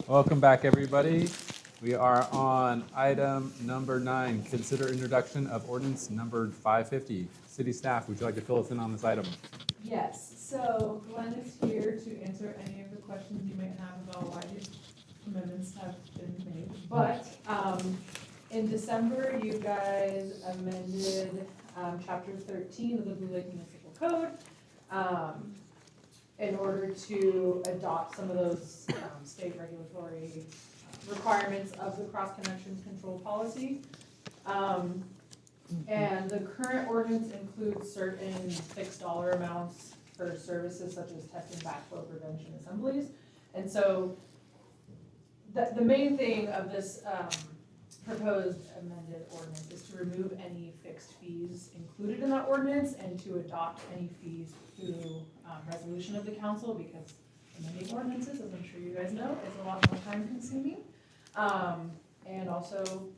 Welcome back, everybody. We are on item number 9, consider introduction of ordinance number 550. City staff, would you like to fill us in on this item? Yes, so Glenn is here to answer any of the questions you might have about why these amendments have been made. But in December, you guys amended chapter 13 of the Blue Lake Municipal Code in order to adopt some of those state regulatory requirements of the cross connections control policy. And the current ordinance includes certain fixed dollar amounts for services such as test and backflow prevention assemblies. And so the main thing of this proposed amended ordinance is to remove any fixed fees included in that ordinance and to adopt any fees through resolution of the council, because amending ordinances, as I'm sure you guys know, is a lot more time consuming. And also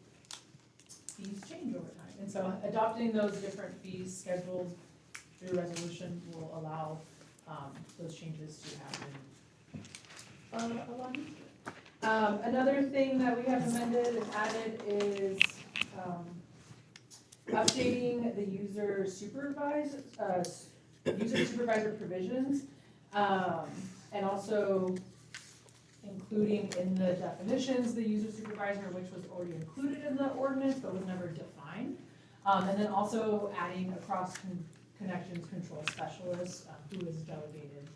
fees change over time. And so adopting those different fees schedules through resolution will allow those changes to happen a lot easier. Another thing that we have amended and added is updating the user supervisor provisions, and also including in the definitions the user supervisor, which was already included in the ordinance but was never defined. And then also adding a cross connections control specialist who is delegated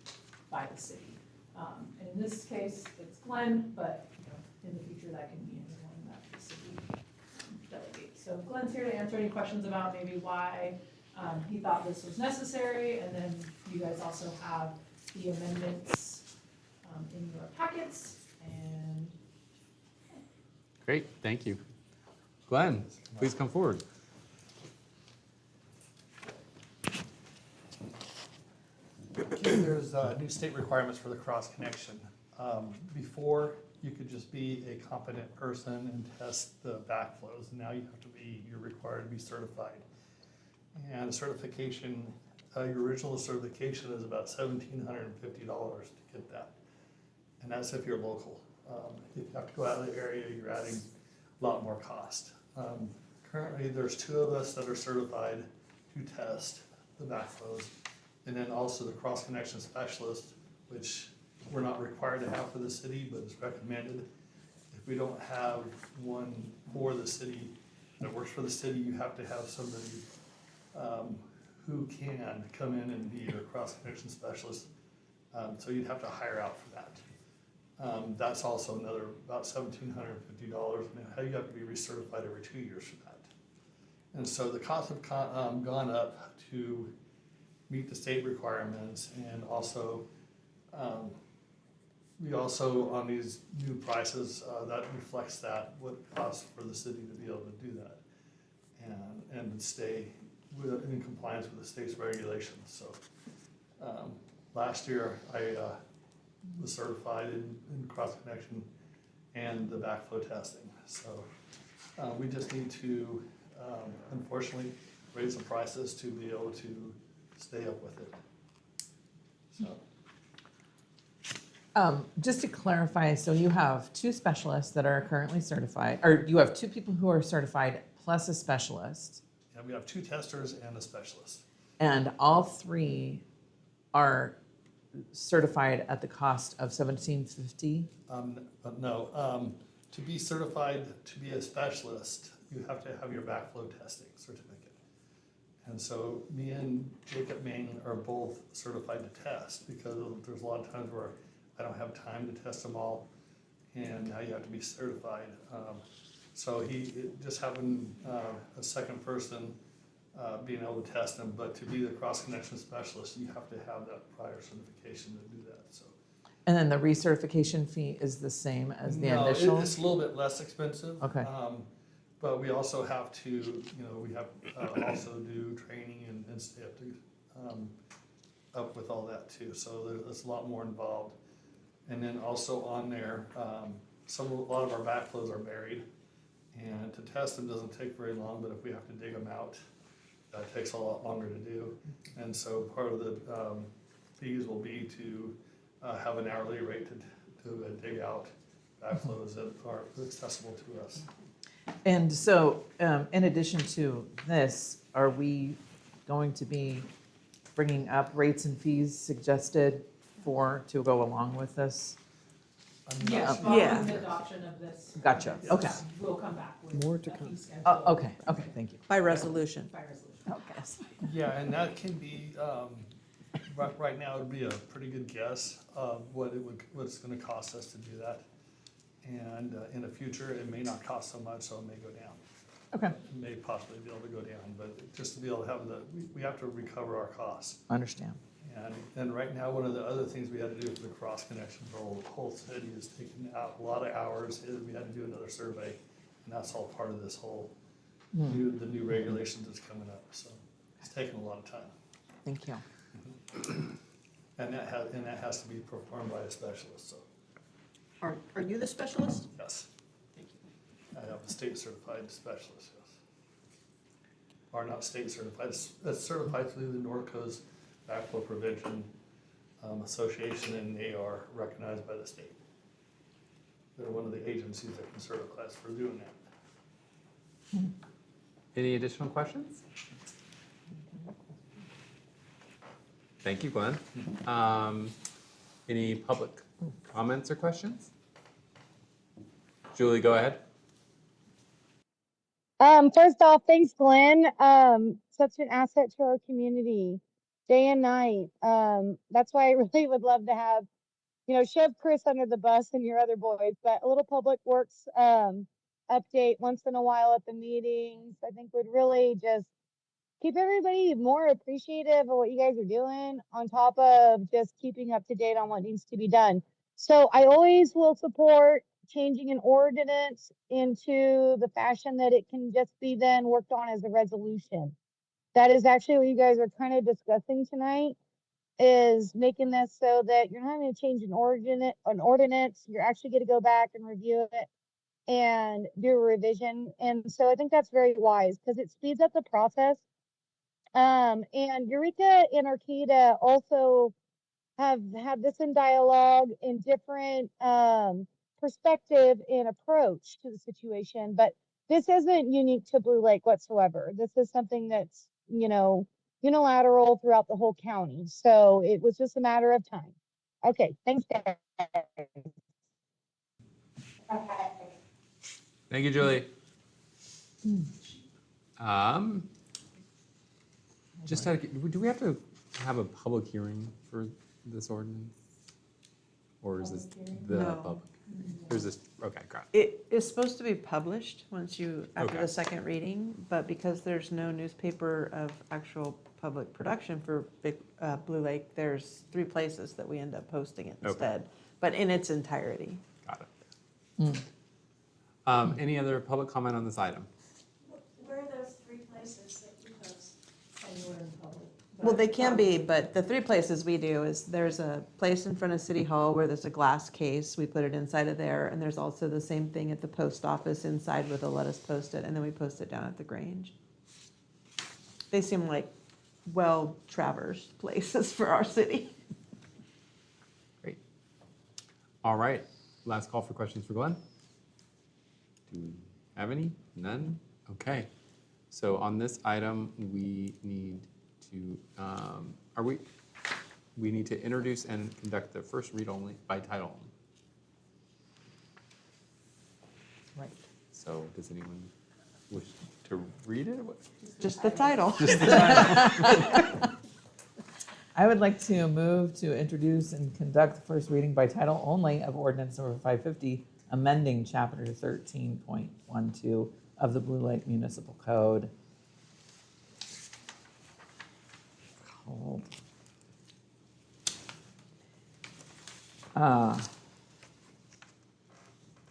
by the city. And in this case, it's Glenn, but in the future that can be anyone that the city delegates. So Glenn's here to answer any questions about maybe why he thought this was necessary, and then you guys also have the amendments in your packets. And Great, thank you. Glenn, please come forward. There's new state requirements for the cross connection. Before, you could just be a competent person and test the backflows. Now you're required to be certified. And certification, your original certification is about $1,750 to get that. And that's if you're local. If you have to go out of the area, you're adding a lot more cost. Currently, there's 2 of us that are certified to test the backflows. And then also the cross connection specialist, which we're not required to have for the city, but it's recommended. If we don't have one for the city that works for the city, you have to have somebody who can come in and be your cross connection specialist. So you'd have to hire out for that. That's also another about $1,750. And you have to be recertified every 2 years for that. And so the costs have gone up to meet the state requirements, and also we also on these new prices that reflects what it costs for the city to be able to do that and stay in compliance with the state's regulations. So last year I was certified in cross connection and the backflow testing. So we just need to unfortunately raise the prices to be able to stay up with it. So. Just to clarify, so you have 2 specialists that are currently certified, or you have 2 people who are certified plus a specialist. Yeah, we have 2 testers and a specialist. And all 3 are certified at the cost of $1,750? But no, to be certified to be a specialist, you have to have your backflow testing certificate. And so me and Jacob Ming are both certified to test, because there's a lot of times where I don't have time to test them all, and now you have to be certified. So just having a second person being able to test them, but to be the cross connection specialist, you have to have that prior certification to do that. So. And then the recertification fee is the same as the initial? It's a little bit less expensive. Okay. But we also have to, we have also do training and stay up to up with all that too. So there's a lot more involved. And then also on there, a lot of our backflows are buried, and to test them doesn't take very long. But if we have to dig them out, that takes a lot longer to do. And so part of the fees will be to have an hourly rate to dig out backflows that are accessible to us. And so, in addition to this, are we going to be bringing up rates and fees suggested to go along with this? I'm not Yes, sure. Yeah. following the adoption of this. Gotcha, ordinance, okay. We'll come back with. More to a come. fee schedule Okay, thank you. By resolution. By resolution. Okay. Yeah, and that can be, right now, it'd be a pretty good guess of what it's gonna cost us to do that. And in the future, it may not cost so much, so it may go down. Okay, It may possibly be able to go down, but just to be able to have we have to recover our costs. understand. And right now, one of the other things we had to do for the cross connection for the whole city is taking out a lot of hours. We had to do another survey, and that's all part of this whole the new regulations that's coming up. So it's taking a lot of time, Thank you. and that has to be performed by a specialist. So Are you the specialist? yes, I have a state certified specialist. Yes, or not state certified. It's certified through the North Coast Backflow Prevention Association, and they are recognized by the state. They're one of the agencies that can certify us for doing that. Any additional questions? Thank you, Glenn. Any public comments or questions? Julie, go ahead. First off, thanks, Glenn. Such an asset to our community, day and night. That's why I really would love to have, shove Chris under the bus and your other boys, but a little public works, update once in a while at the meetings, I think would really just keep everybody more appreciative of what you guys are doing, on top of just keeping up to date on what needs to be done. So I always will support changing an ordinance into the fashion that it can just be then worked on as a resolution. That is actually what you guys are kind of discussing tonight, is making this so that you're not going to change an ordinance. You're actually going to go back and review it and do a revision. And so I think that's very wise because it speeds up the process. And Eureka and Arcata also have had this in dialogue in different perspective and approach to the situation, but this isn't unique to Blue Lake whatsoever. This is something that's, unilateral throughout the whole county. So it was just a matter of time. Okay, thanks, guys. Thank you, Julie. Just do we have to have a public hearing for this ordinance? Or is this the No. public? Or is this, okay, got It is supposed to be published after Okay. the second reading, but because there's no newspaper of actual public production for Blue Lake, there's 3 places that we end up posting it Okay. instead, but in its entirety. Got it. Any other public comment on this item? Where are those 3 places that you post? Anywhere in public. Well, they can be, but the 3 places we do is there's a place in front of City Hall where there's a glass case. We put it inside of there. And there's also the same thing at the post office inside with a let us post it. And then we post it down at the Grange. They seem like well-traversed places for our city. Great. All right, last call for questions for Glenn. Do we have any? None? Okay. So on this item, we need to, we need to introduce and conduct the first read only by title only. Right. So does anyone wish to read it? Just the title. I would like to move to introduce and conduct the first reading by title only of ordinance number 550, amending chapter 13.12 of the Blue Lake Municipal Code. Called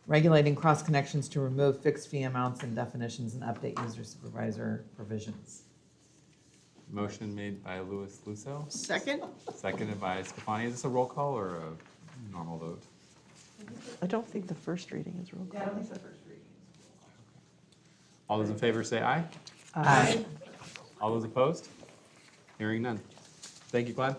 regulating cross connections to remove fixed fee amounts and definitions and update user supervisor provisions. Motion made by Louis Lusso, Second? seconded by Scafani. Is this a roll call or a normal vote? I don't think the first reading is real Yeah, I clear. don't think the first reading. All those in favor say aye. Aye. All those opposed? Hearing none. Thank you, Glenn.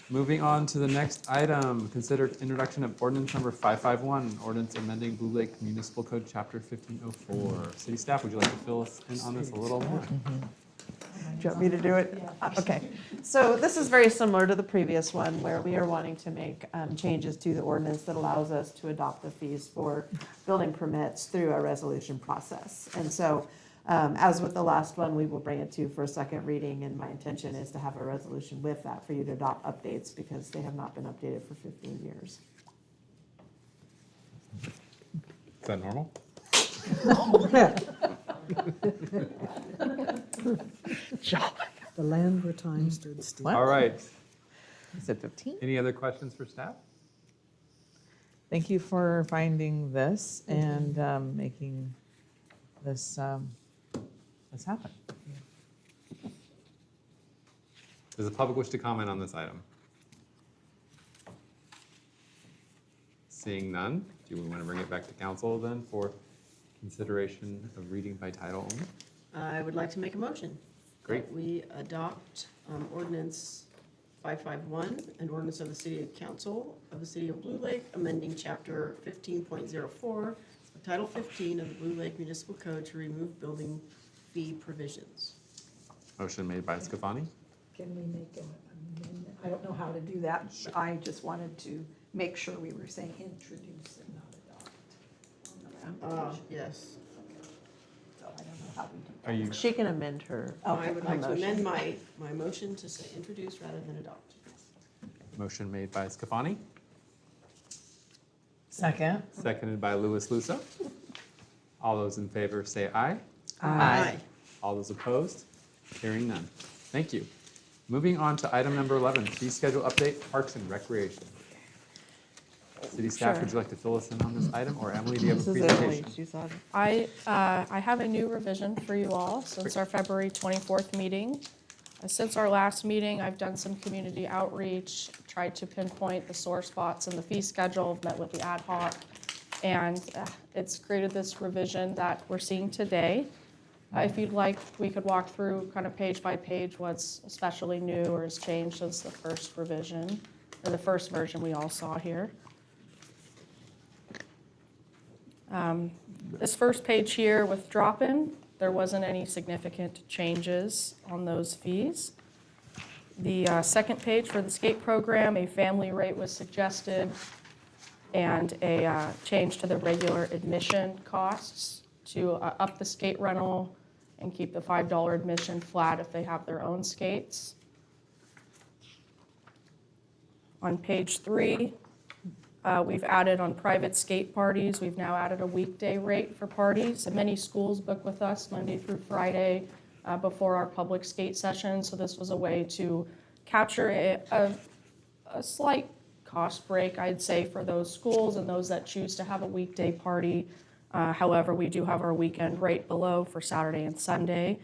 Moving on to the next item, consider introduction of ordinance number 551, ordinance amending Blue Lake Municipal Code, Chapter 1504. City staff, would you like to fill us in on this a little more? Do you want me to do it? Okay. So this is very similar to the previous one where we are wanting to make changes to the ordinance that allows us to adopt the fees for building permits through a resolution process. And so as with the last one, we will bring it to you for a second reading, and my intention is to have a resolution with that for you to adopt updates because they have not been updated for 15 years. Is that normal? The land where time stood still. What? All right. You said 15? Any other questions for staff? Thank you for finding this and making this, this happen. Does the public wish to comment on this item? Seeing none, do we want to bring it back to council then for consideration of reading by title only? I would like to make a motion. Great. that we adopt ordinance 551, an ordinance of the City Council of the City of Blue Lake, amending Chapter 15.04, Title 15 of the Blue Lake Municipal Code to remove building fee provisions. Motion made by Scafani, Can we make an amendment? I don't know how to do that. I just wanted to make sure we were saying introduce and not adopt. on the application. Yes. So I don't know how we do that. are you, She can amend her. I would like to motion. amend my motion to say introduce rather than adopt. motion made by Scafani, Second. seconded by Louis Luso. All those in favor say aye. Aye. All those opposed? Hearing none. Thank you. Moving on to item number 11, fee schedule update, Parks and Recreation. City staff, would you like to fill us in on this item, or Emily, do you have This a is Emily. presentation? She's on. I have a new revision for you all since our February 24th meeting. Since our last meeting, I've done some community outreach, tried to pinpoint the sore spots in the fee schedule, met with the ad hoc, and it's created this revision that we're seeing today. If you'd like, we could walk through kind of page by page what's especially new or has changed since the first revision, or the first version we all saw here. This first page here with drop-in, there wasn't any significant changes on those fees. The second page for the skate program, a family rate was suggested and a change to the regular admission costs to up the skate rental and keep the $5 admission flat if they have their own skates. On page 3, we've added on private skate parties, we've now added a weekday rate for parties. And many schools book with us Monday through Friday before our public skate session. So this was a way to capture a slight cost break, I'd say, for those schools and those that choose to have a weekday party. However, we do have our weekend rate below for Saturday and Sunday.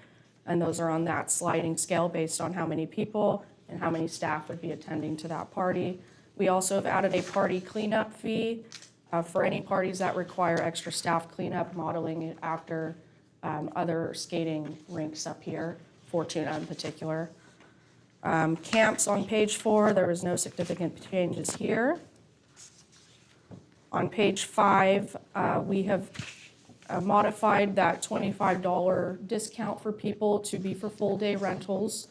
And those are on that sliding scale based on how many people and how many staff would be attending to that party. We also have added a party cleanup fee for any parties that require extra staff cleanup, modeling it after other skating rinks up here, Fortuna in particular. Camps on page 4, there was no significant changes here. On page 5, we have modified that $25 discount for people to be for full-day rentals.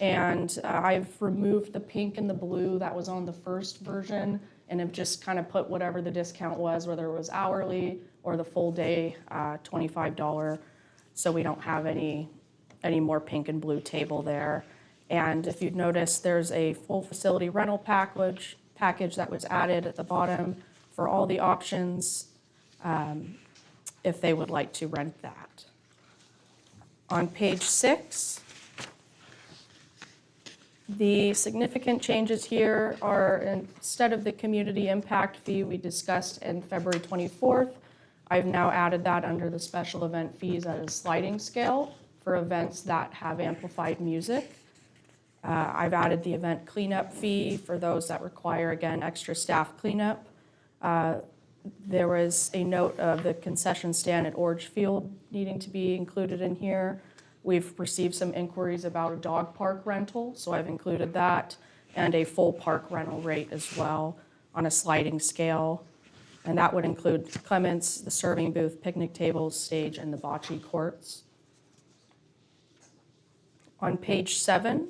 And I've removed the pink and the blue that was on the first version and have just kind of put whatever the discount was, whether it was hourly or the full day $25. So we don't have any more pink and blue table there. And if you've noticed, there's a full facility rental package that was added at the bottom for all the options if they would like to rent that. On page 6, the significant changes here are, instead of the community impact fee we discussed in February 24th, I've now added that under the special event fees at a sliding scale for events that have amplified music. I've added the event cleanup fee for those that require, again, extra staff cleanup. There was a note of the concession stand at Orange Field needing to be included in here. We've received some inquiries about a dog park rental, so I've included that. and a full park rental rate as well on a sliding scale. And that would include Clements, the serving booth, picnic tables, stage, and the bocce courts. On page 7,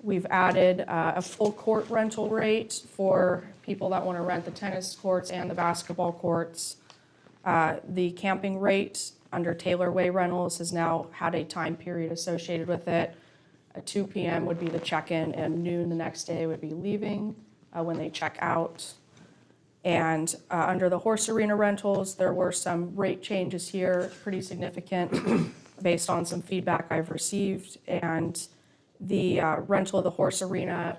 we've added a full court rental rate for people that want to rent the tennis courts and the basketball courts. The camping rate under Taylor Way Rentals has now had a time period associated with it. At 2 p.m. would be the check-in, and noon the next day would be leaving when they check out. And under the horse arena rentals, there were some rate changes here, pretty significant, based on some feedback I've received. And the rental of the horse arena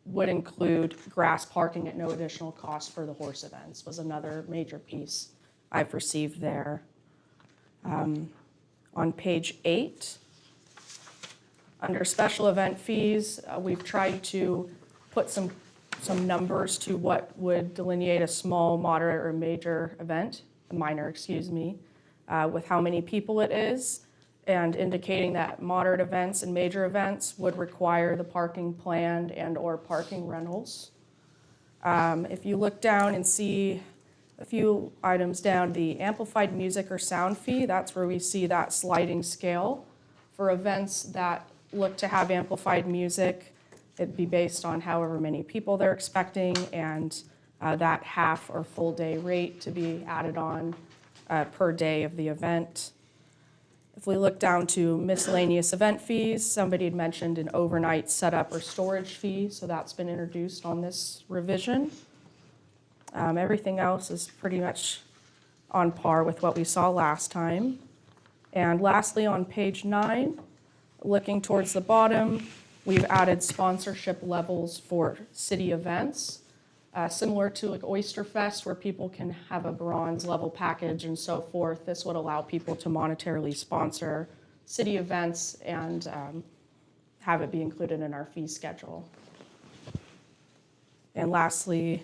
would include grass parking at no additional cost for the horse events, was another major piece I've received there. On page 8, under special event fees, we've tried to put some numbers to what would delineate a small, moderate, or major event, a minor, excuse me, with how many people it is, and indicating that moderate events and major events would require the parking planned and/or parking rentals. If you look down and see a few items down, the amplified music or sound fee, that's where we see that sliding scale. For events that look to have amplified music, it'd be based on however many people they're expecting, and that half or full day rate to be added on per day of the event. If we look down to miscellaneous event fees, somebody had mentioned an overnight setup or storage fee, so that's been introduced on this revision. Everything else is pretty much on par with what we saw last time. And lastly, on page 9, looking towards the bottom, we've added sponsorship levels for city events, similar to like Oyster Fest, where people can have a bronze level package and so forth. This would allow people to monetarily sponsor city events and have it be included in our fee schedule. And lastly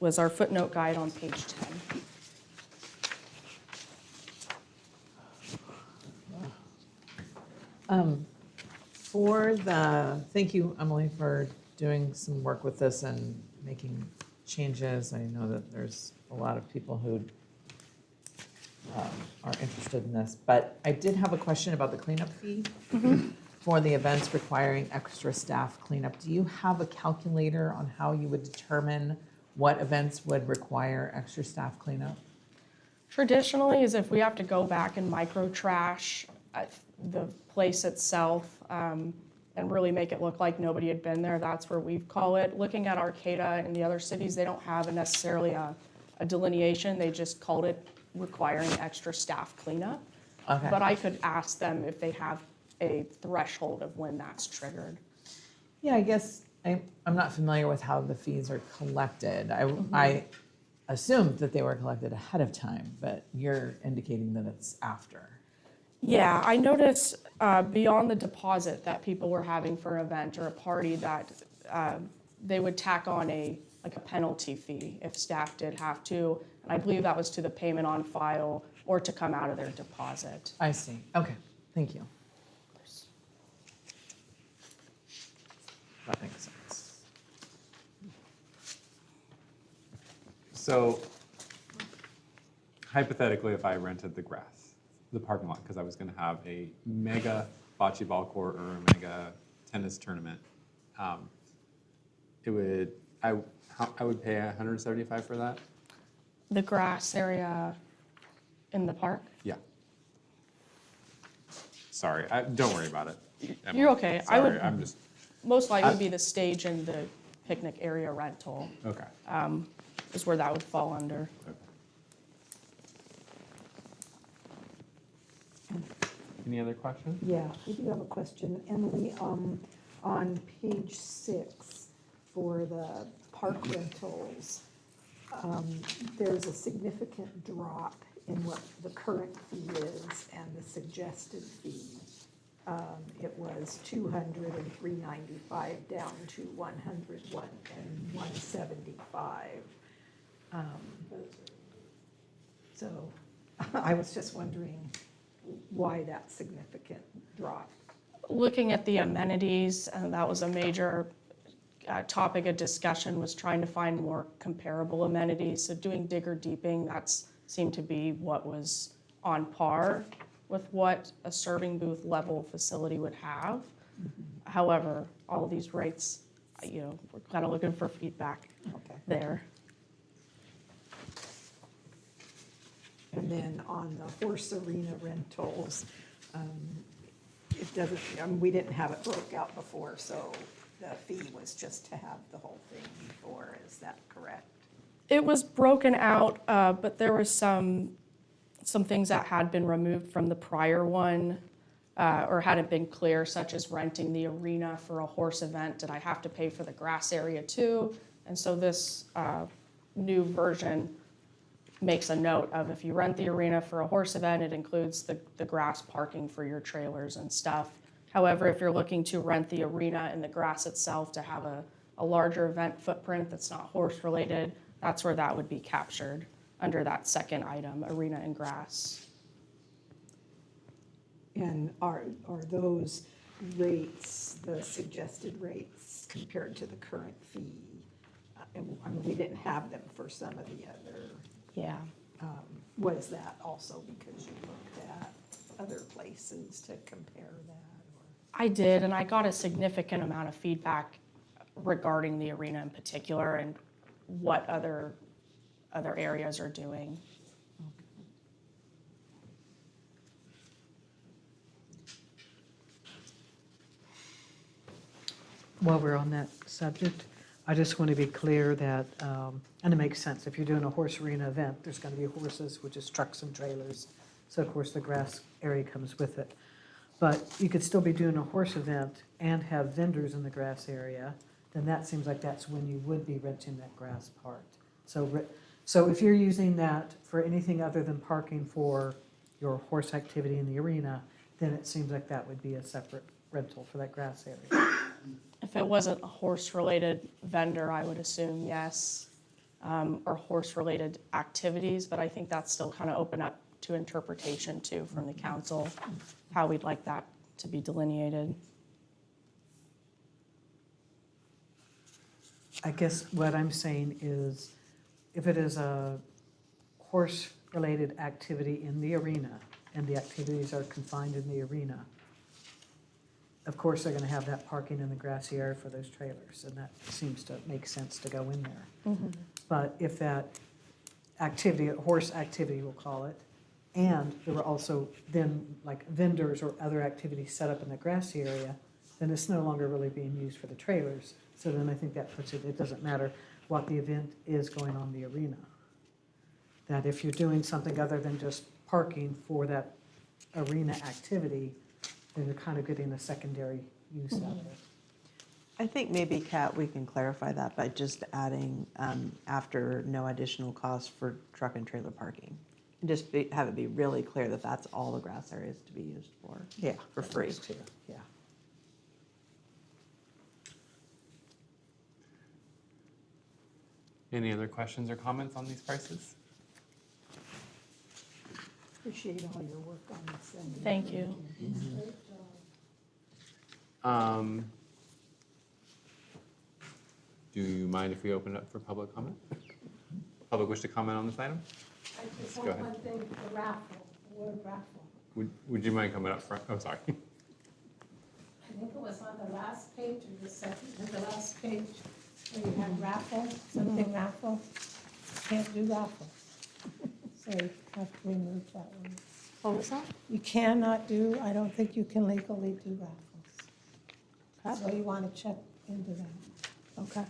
was our footnote guide on page 10. Thank you, Emily, for doing some work with this and making changes. I know that there's a lot of people who are interested in this, but I did have a question about the cleanup fee for the events requiring extra staff cleanup. Do you have a calculator on how you would determine what events would require extra staff cleanup? Traditionally, is if we have to go back and micro trash the place itself and really make it look like nobody had been there, that's where we call it. Looking at Arcata and the other cities, they don't have necessarily a delineation. They just called it requiring extra staff cleanup. Okay. But I could ask them if they have a threshold of when that's triggered. Yeah, I guess I'm not familiar with how the fees are collected. I assumed that they were collected ahead of time, but you're indicating that it's after. Yeah, I noticed beyond the deposit that people were having for an event or a party that they would tack on a penalty fee if staff did have to. And I believe that was to the payment on file or to come out of their deposit. I see. Okay, thank you. That makes sense. So hypothetically, if I rented the parking lot, because I was going to have a mega bocce ball court or a mega tennis tournament, I would pay $175 for that. The grass area in the park? Yeah. Sorry, don't worry about it. Emma. You're okay. Sorry, I'm just Most likely be the stage and the picnic area rental okay. is where that would fall under. Okay. Any other questions? Yeah, we do have a question. Emily, on page 6 for the park rentals, there's a significant drop in what the current fee is and the suggested fee. It was $200 and $395 down to $101 and $175. So I was just wondering why that significant drop. Looking at the amenities, and that was a major topic of discussion, was trying to find more comparable amenities. So doing digger deeping, that's seemed to be what was on par with what a serving booth level facility would have. However, all of these rates, we're kind of looking for feedback Okay. there. And then on the horse arena rentals, it doesn't, we didn't have it broke out before, so the fee was just to have the whole thing before, is that correct? It was broken out, but there was some things that had been removed from the prior one, or hadn't been clear, such as renting the arena for a horse event. Did I have to pay for the grass area too? And so this new version makes a note of, if you rent the arena for a horse event, it includes the grass parking for your trailers and stuff. However, if you're looking to rent the arena and the grass itself to have a larger event footprint that's not horse related, that's where that would be captured under that second item, arena and grass. And are those rates, the suggested rates compared to the current fee? I mean, we didn't have them for some of the other. Yeah. Was that also because you looked at other places to compare that? Or? I did, and I got a significant amount of feedback regarding the arena in particular and what other areas are doing. While we're on that subject, I just want to be clear that, and it makes sense, if you're doing a horse arena event, there's going to be horses, which is trucks and trailers. So of course the grass area comes with it. But you could still be doing a horse event and have vendors in the grass area, then that seems like that's when you would be renting that grass part. So if you're using that for anything other than parking for your horse activity in the arena, then it seems like that would be a separate rental for that grass area. If it wasn't a horse-related vendor, I would assume yes, or horse-related activities, but I think that's still kind of open up to interpretation too from the council, how we'd like that to be delineated. I guess what I'm saying is, if it is a horse-related activity in the arena, and the activities are confined in the arena, of course, they're gonna have that parking in the grassy area for those trailers, and that seems to make sense to go in there. But if that activity, horse activity we'll call it, and there were also then like vendors or other activities set up in the grassy area, then it's no longer really being used for the trailers. So then I think that puts it doesn't matter what the event is going on in the arena. That if you're doing something other than just parking for that arena activity, then you're kind of getting a secondary use out of it. I think maybe, Kat, we can clarify that by just adding after no additional cost for truck and trailer parking. And just have it be really clear that that's all the grass areas to be used for. Yeah. For free. Yeah. Any other questions or comments on these prices? Appreciate all your work on this. and- Thank you. Do you mind if we open it up for public comment? Public wish to comment on this item? I just Go have ahead. one thing, the raffle, the word raffle. Would you mind coming up front? Oh, sorry. I think it was on the last page or the second, or the last page, where you had raffle, something raffle. Can't do raffle. So you have to remove that one. What was that? You cannot do, I don't think you can legally do raffles. So you want to check into that. Okay.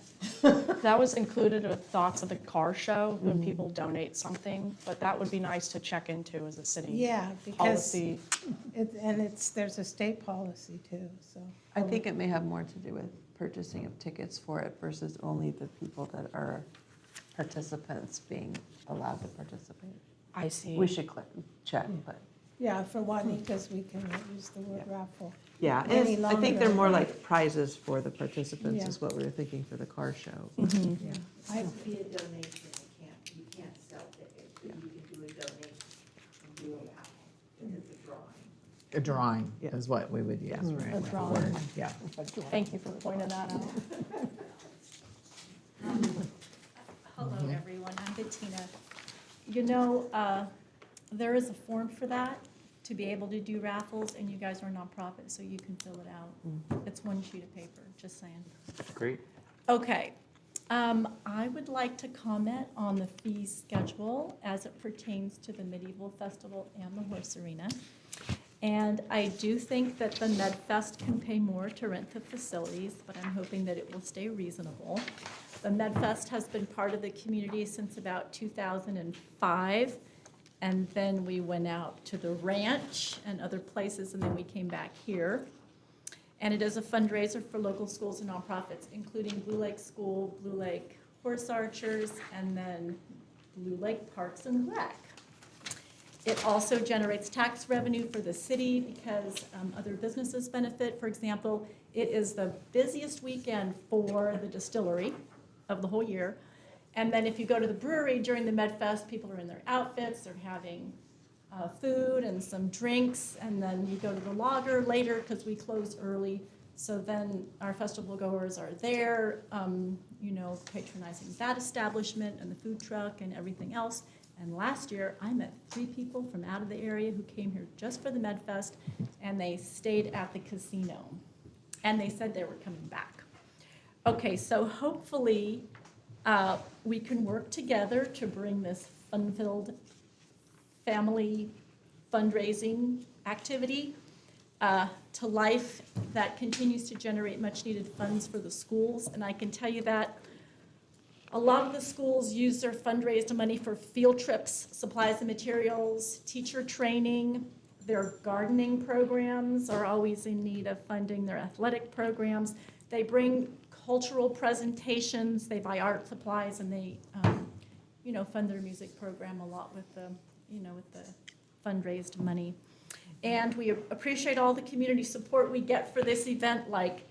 That was included with thoughts of the car show when people donate something, but that would be nice to check into as a city Yeah, because policy. there's a state policy too, so. I think it may have more to do with purchasing of tickets for it versus only the people that are participants being allowed to participate. I see. We should check, but. Yeah, for Juanitas, we cannot use the word raffle. Yeah, Any and I think they're longer. more like prizes for the participants Yeah. is what we were thinking for the car show. Yeah. It would be a donation, you can't sell tickets, but you can do a donation and do a raffle, and it's a drawing. A drawing is what we would use, right? A with the drawing. word, Yeah. Thank you for pointing that out. Hello, everyone. I'm Bettina. You know, there is a form for that, to be able to do raffles, and you guys are a nonprofit, so you can fill it out. It's one sheet of paper, just saying. Great. Okay. I would like to comment on the fee schedule as it pertains to the Medieval Festival and the Horse Arena. And I do think that the MedFest can pay more to rent the facilities, but I'm hoping that it will stay reasonable. The MedFest has been part of the community since about 2005, and then we went out to the ranch and other places, and then we came back here. And it is a fundraiser for local schools and nonprofits, including Blue Lake School, Blue Lake Horse Archers, and then Blue Lake Parks and Rec. It also generates tax revenue for the city because other businesses benefit. For example, it is the busiest weekend for the distillery of the whole year. And then if you go to the brewery during the MedFest, people are in their outfits, they're having food and some drinks, and then you go to the lager later because we close early. So then our festival goers are there, patronizing that establishment and the food truck and everything else. And last year, I met 3 people from out of the area who came here just for the MedFest, and they stayed at the casino. And they said they were coming back. Okay, so hopefully we can work together to bring this fun-filled family fundraising activity to life that continues to generate much-needed funds for the schools. And I can tell you that a lot of the schools use their fundraised money for field trips, supplies and materials, teacher training. Their gardening programs are always in need of funding, their athletic programs. They bring cultural presentations, they buy art supplies, and they, fund their music program a lot with the fundraised money. And we appreciate all the community support we get for this event, like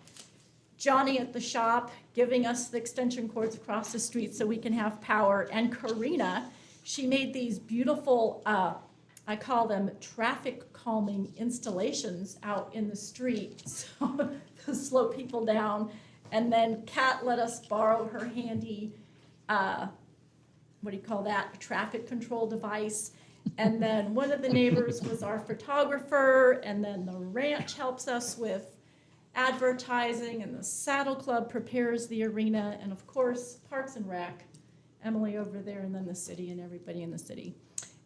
Johnny at the shop giving us the extension cords across the street so we can have power. And Karina, she made these beautiful, I call them traffic calming installations out in the street so to slow people down. And then Kat let us borrow her handy, traffic control device. And then one of the neighbors was our photographer, and then the ranch helps us with advertising, and the Saddle Club prepares the arena, and of course, Parks and Rec, Emily over there, and then the city and everybody in the city.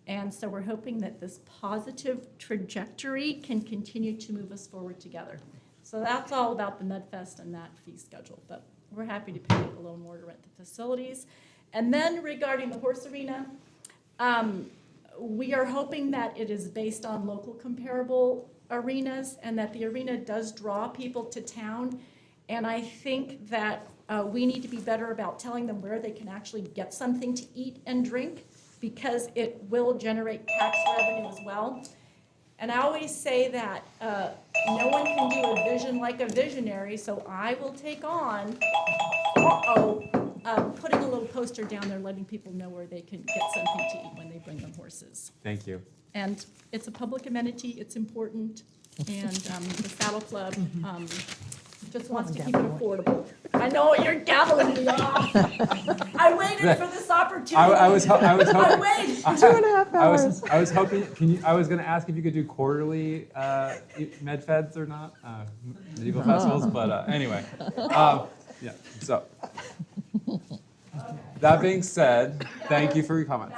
And so we're hoping that this positive trajectory can continue to move us forward together. So that's all about the MedFest and that fee schedule, but we're happy to pay a little more to rent the facilities. And then regarding the horse arena, we are hoping that it is based on local comparable arenas and that the arena does draw people to town. And I think that we need to be better about telling them where they can actually get something to eat and drink, because it will generate tax revenue as well. And I always say that no one can do a vision like a visionary, so I will take on putting a little poster down there letting people know where they can get something to eat when they bring their horses. Thank you. And it's a public amenity, it's important, and the Saddle Club just wants to keep it affordable. I know you're gaveling me off. I waited for this opportunity. I was hoping. I waited. 2.5 hours. I was hoping. I was going to ask if you could do quarterly MedFeds or not, medieval festivals. But anyway, yeah. So that being said, thank you for your comments.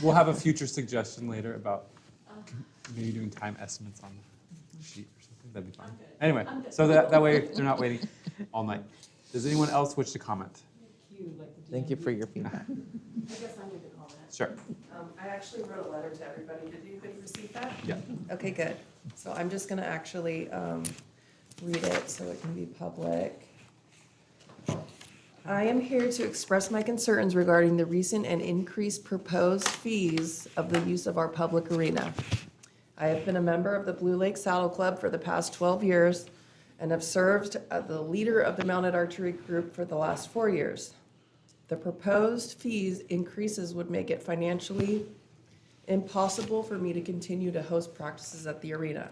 We'll have a future suggestion later about maybe doing time estimates on the sheet or something. That'd be fun. Anyway, so that way they're not waiting all night. Does anyone else wish to comment? Thank you for your feedback. I guess I need to comment. Sure. I actually wrote a letter to everybody. Did anybody receive that? Yeah. Okay, good. So I'm just gonna actually read it so it can be public. I am here to express my concerns regarding the recent and increased proposed fees of the use of our public arena. I have been a member of the Blue Lake Saddle Club for the past 12 years and have served as the leader of the Mounted Archery Group for the last 4 years. The proposed fees increases would make it financially impossible for me to continue to host practices at the arena.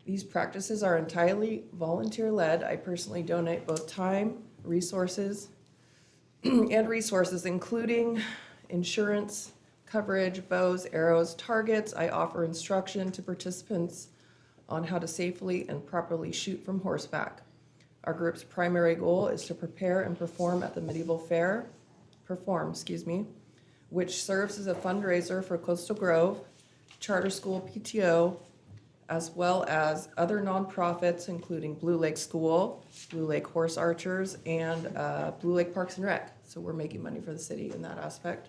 These practices are entirely volunteer-led. I personally donate both time, resources, and resources, including insurance, coverage, bows, arrows, targets. I offer instruction to participants on how to safely and properly shoot from horseback. Our group's primary goal is to prepare and perform at the Medieval Fair, which serves as a fundraiser for Coastal Grove, Charter School PTO, as well as other nonprofits, including Blue Lake School, Blue Lake Horse Archers, and Blue Lake Parks and Rec. So we're making money for the city in that aspect.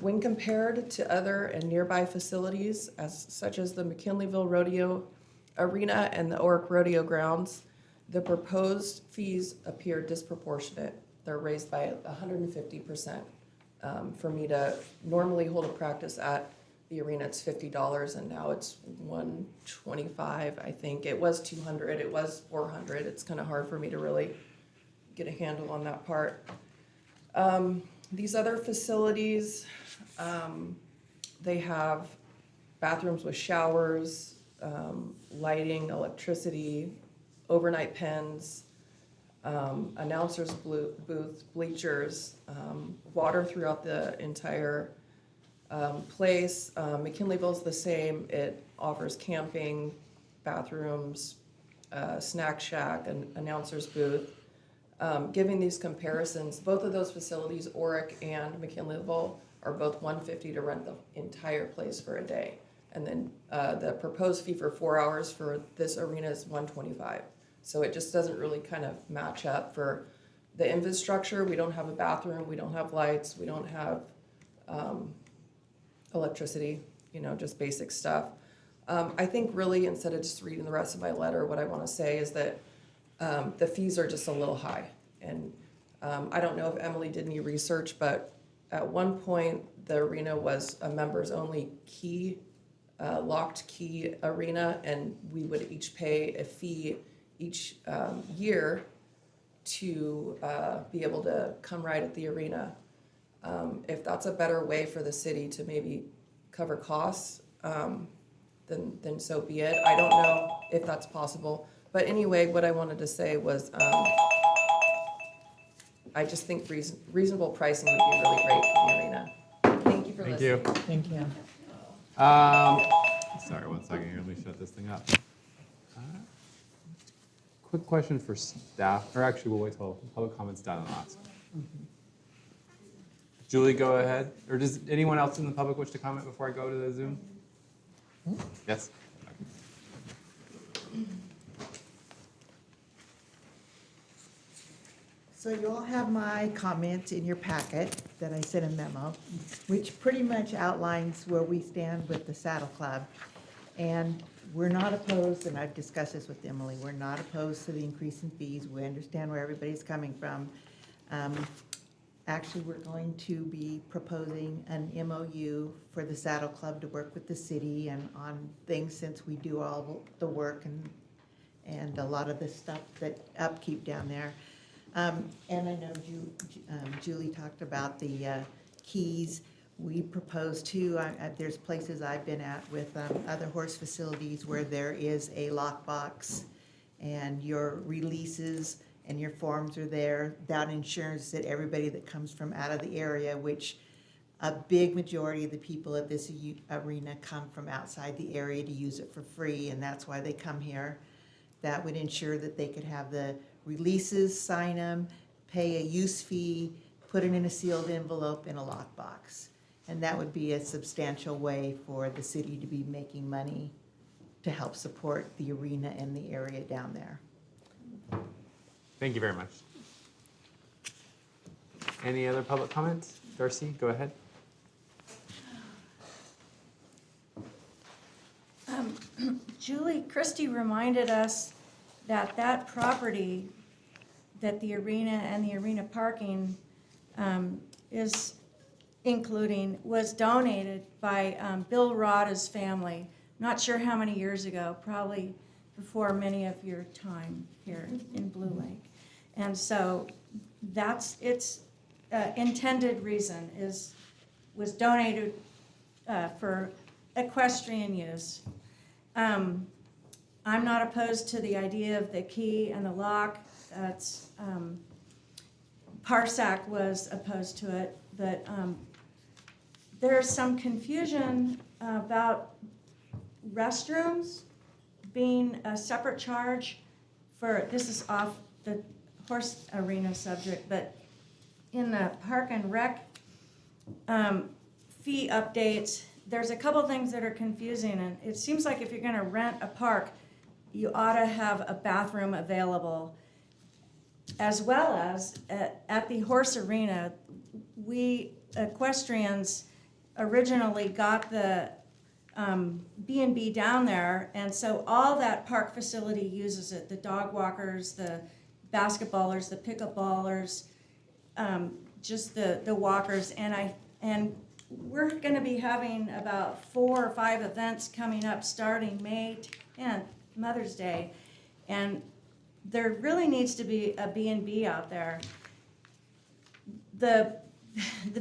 When compared to other and nearby facilities, such as the McKinleyville Rodeo Arena and the Oric Rodeo Grounds, the proposed fees appear disproportionate. They're raised by 150%. For me to normally hold a practice at the arena, it's $50, and now it's $125. I think it was $200. It was $400. It's kind of hard for me to really get a handle on that part. These other facilities, they have bathrooms with showers, lighting, electricity, overnight pens, announcers booth, bleachers, water throughout the entire place. McKinleyville's the same. It offers camping, bathrooms, snack shack, and announcer's booth. Giving these comparisons, both of those facilities, Oric and McKinleyville, are both $150 to rent the entire place for a day. And then the proposed fee for 4 hours for this arena is $125. So it just doesn't really kind of match up for the infrastructure. We don't have a bathroom, we don't have lights, we don't have electricity, just basic stuff. I think really, instead of just reading the rest of my letter, what I want to say is that the fees are just a little high. And I don't know if Emily did any research, but at one point the arena was a members only key, locked key arena, and we would each pay a fee each year to be able to come ride at the arena. If that's a better way for the city to maybe cover costs, then so be it. I don't know if that's possible. But anyway, what I wanted to say was I just think reasonable pricing would be really great for the arena. Thank you for listening. Thank you. Sorry, 1 second here. Let me shut this thing up. Quick question for staff, or actually, we'll wait till public comments done on the last one. Julie, go ahead. Or does anyone else in the public wish to comment before I go to the Zoom? Yes. So you all have my comments in your packet that I sent a memo, which pretty much outlines where we stand with the Saddle Club. And we're not opposed, and I've discussed this with Emily, we're not opposed to the increase in fees. We understand where everybody's coming from. Actually, we're going to be proposing an MOU for the Saddle Club to work with the city and on things, since we do all the work and a lot of the stuff that upkeep down there. And I know Julie talked about the keys. We propose too, there's places I've been at with other horse facilities where there is a lockbox and your releases and your forms are there. That ensures that everybody that comes from out of the area, which a big majority of the people at this arena come from outside the area to use it for free, and that's why they come here. That would ensure that they could have the releases, sign them, pay a use fee, put it in a sealed envelope in a lockbox. And that would be a substantial way for the city to be making money to help support the arena and the area down there. Thank you very much. Any other public comments? Darcy, go ahead. Julie Christie reminded us that that property, that the arena and the arena parking is including, was donated by Bill Rada's family. Not sure how many years ago, probably before many of your time here in Blue Lake. And so that's its intended reason was donated for equestrian use. I'm not opposed to the idea of the key and the lock. That's, Parsac was opposed to it, but there's some confusion about restrooms being a separate charge for, this is off the horse arena subject, but in the park and rec fee updates, there's a couple things that are confusing, and it seems like if you're gonna rent a park, you ought to have a bathroom available. As well as at the horse arena, we equestrians originally got the B&B down there, and so all that park facility uses it, the dog walkers, the basketballers, the pickleballers, just the walkers, and we're gonna be having about 4 or 5 events coming up starting May 10th, Mother's Day, and there really needs to be a B&B out there. The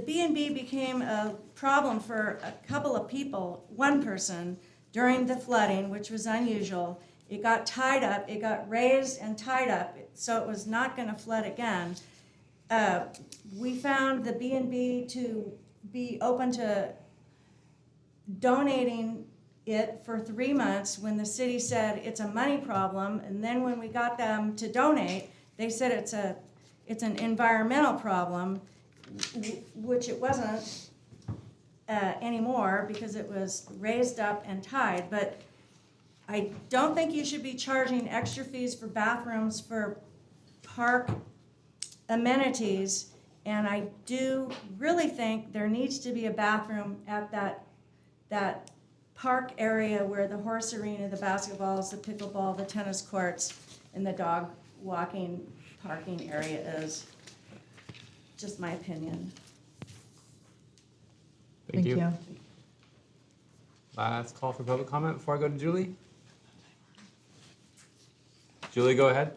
B&B became a problem for a couple of people, one person, during the flooding, which was unusual. It got tied up, it got raised and tied up, so it was not gonna flood again. We found the B&B to be open to donating it for 3 months when the city said it's a money problem, and then when we got them to donate, they said it's an environmental problem, which it wasn't anymore because it was raised up and tied. But I don't think you should be charging extra fees for bathrooms for park amenities, and I do really think there needs to be a bathroom at that park area where the horse arena, the basketballs, the pickleball, the tennis courts, and the dog walking parking area is. Just my opinion. Thank you. Last call for public comment before I go to Julie. Julie, go ahead.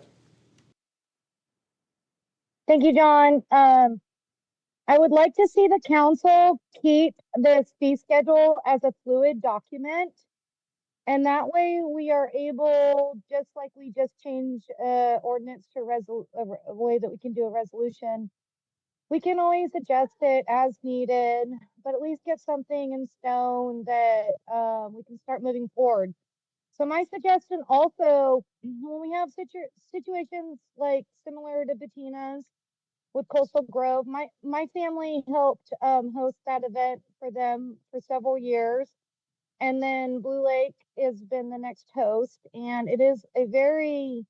Thank you, John. I would like to see the council keep this fee schedule as a fluid document. And that way we are able, just like we just changed ordinance to a way that we can do a resolution, we can always adjust it as needed, but at least get something in stone that we can start moving forward. So my suggestion also, when we have situations like similar to Bettina's with Coastal Grove, my family helped host that event for them for several years. And then Blue Lake has been the next host, and it is a very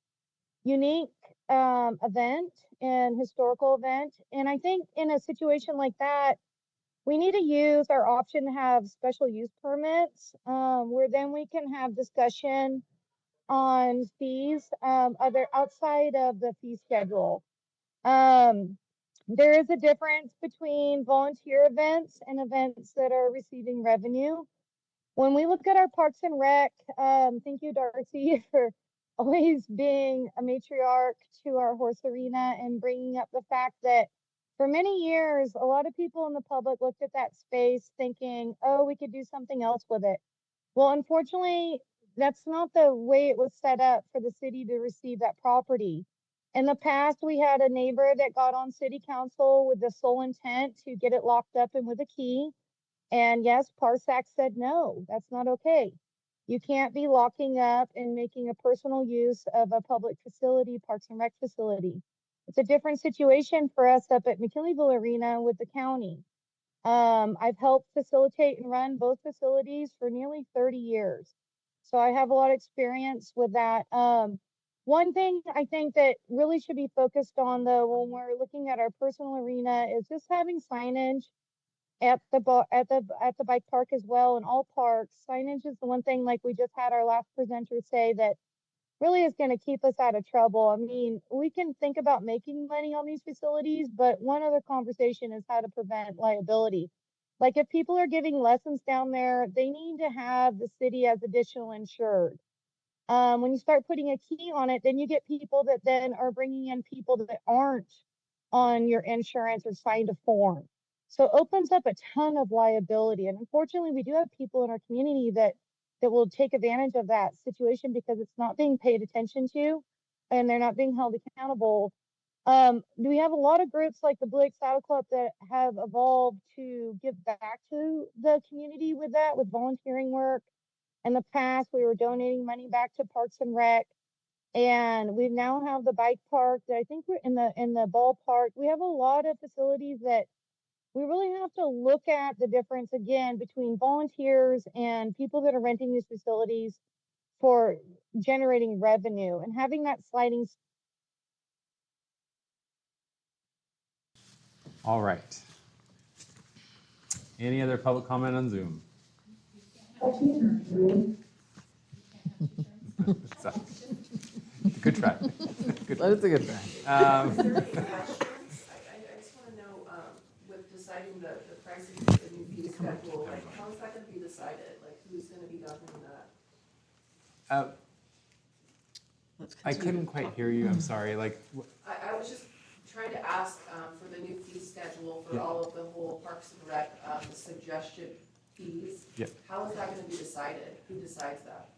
unique event and historical event. And I think in a situation like that, we need to use our option to have special use permits, where then we can have discussion on fees, other outside of the fee schedule. There is a difference between volunteer events and events that are receiving revenue. When we look at our Parks and Rec, thank you, Darcy, for always being a matriarch to our horse arena and bringing up the fact that for many years, a lot of people in the public looked at that space thinking, oh, we could do something else with it. Well, unfortunately, that's not the way it was set up for the city to receive that property. In the past, we had a neighbor that got on city council with the sole intent to get it locked up and with a key. And yes, Parsac said, no, that's not okay. You can't be locking up and making a personal use of a public facility, Parks and Rec facility. It's a different situation for us up at McKinleyville Arena with the county. I've helped facilitate and run both facilities for nearly 30 years. So I have a lot of experience with that. One thing I think that really should be focused on though, when we're looking at our personal arena, is just having signage at the bike park as well, in all parks. Signage is the one thing, like we just had our last presenter say, that really is going to keep us out of trouble. I mean, we can think about making money on these facilities, but one other conversation is how to prevent liability. Like if people are giving lessons down there, they need to have the city as additional insured. When you start putting a key on it, then you get people that then are bringing in people that aren't on your insurance or signed a form. So it opens up a ton of liability. And unfortunately, we do have people in our community that will take advantage of that situation because it's not being paid attention to and they're not being held accountable. We have a lot of groups like the Blue Lake Saddle Club that have evolved to give back to the community with that, with volunteering work. In the past, we were donating money back to Parks and Rec. And we now have the bike park that I think we're in the ballpark. We have a lot of facilities that we really have to look at the difference again between volunteers and people that are renting these facilities for generating revenue and having that sliding. All right. Any other public comment on Zoom? So, good try. Good try. That's a good try. Is there any questions? I just want to know, with deciding the pricing of the new fee schedule, like, how is that going to be decided? Like, who's going to be governing that? I couldn't quite hear you. I'm sorry. Like, I was just trying to ask for the new fee schedule for all of the whole Parks and Rec, the suggested fees. Yep. How is that going to be decided? Who decides that?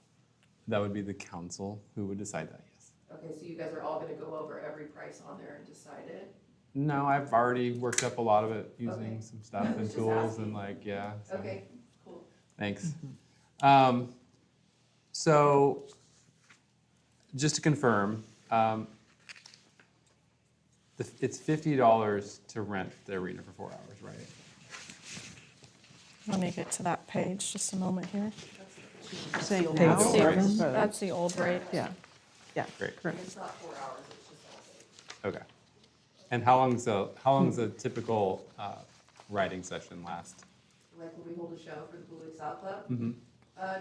that would be the council who would decide that. Yes. Okay, so you guys are all going to go over every price on there and decide it? No, I've already worked up a lot of it using Okay. some stuff I was and just tools asking. and like, yeah. So. Okay, cool. Thanks. So just to confirm, it's $50 to rent the arena for 4 hours, right? Let me get to that page, just a moment here. Saying That's now the- or proposed? That's the old rate. Yeah, yeah. Great. Correct. It's not 4 hours, it's just all day. Okay. And how long's a typical riding session last? Like when we hold a show for the Blue Lake South Club, Mm-hmm.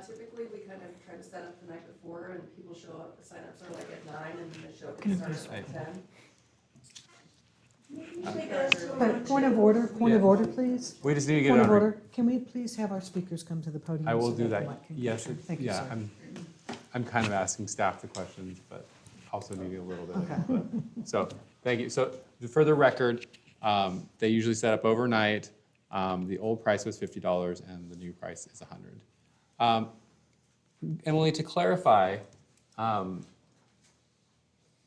typically we kind of try to set up the night before and people show up, the signups are like at 9 and then the show can start at 10. Point of order, please. We just need to get Point it of on. order, can we please have our speakers come to the podium? I will so do the that. mic can Yes, capture? Thank you, yeah, sir. I'm kind of asking staff the questions, but also needing a little bit of Okay. input. So, thank you. So, for the record, they usually set up overnight. The old price was $50 and the new price is $100. Emily, to clarify,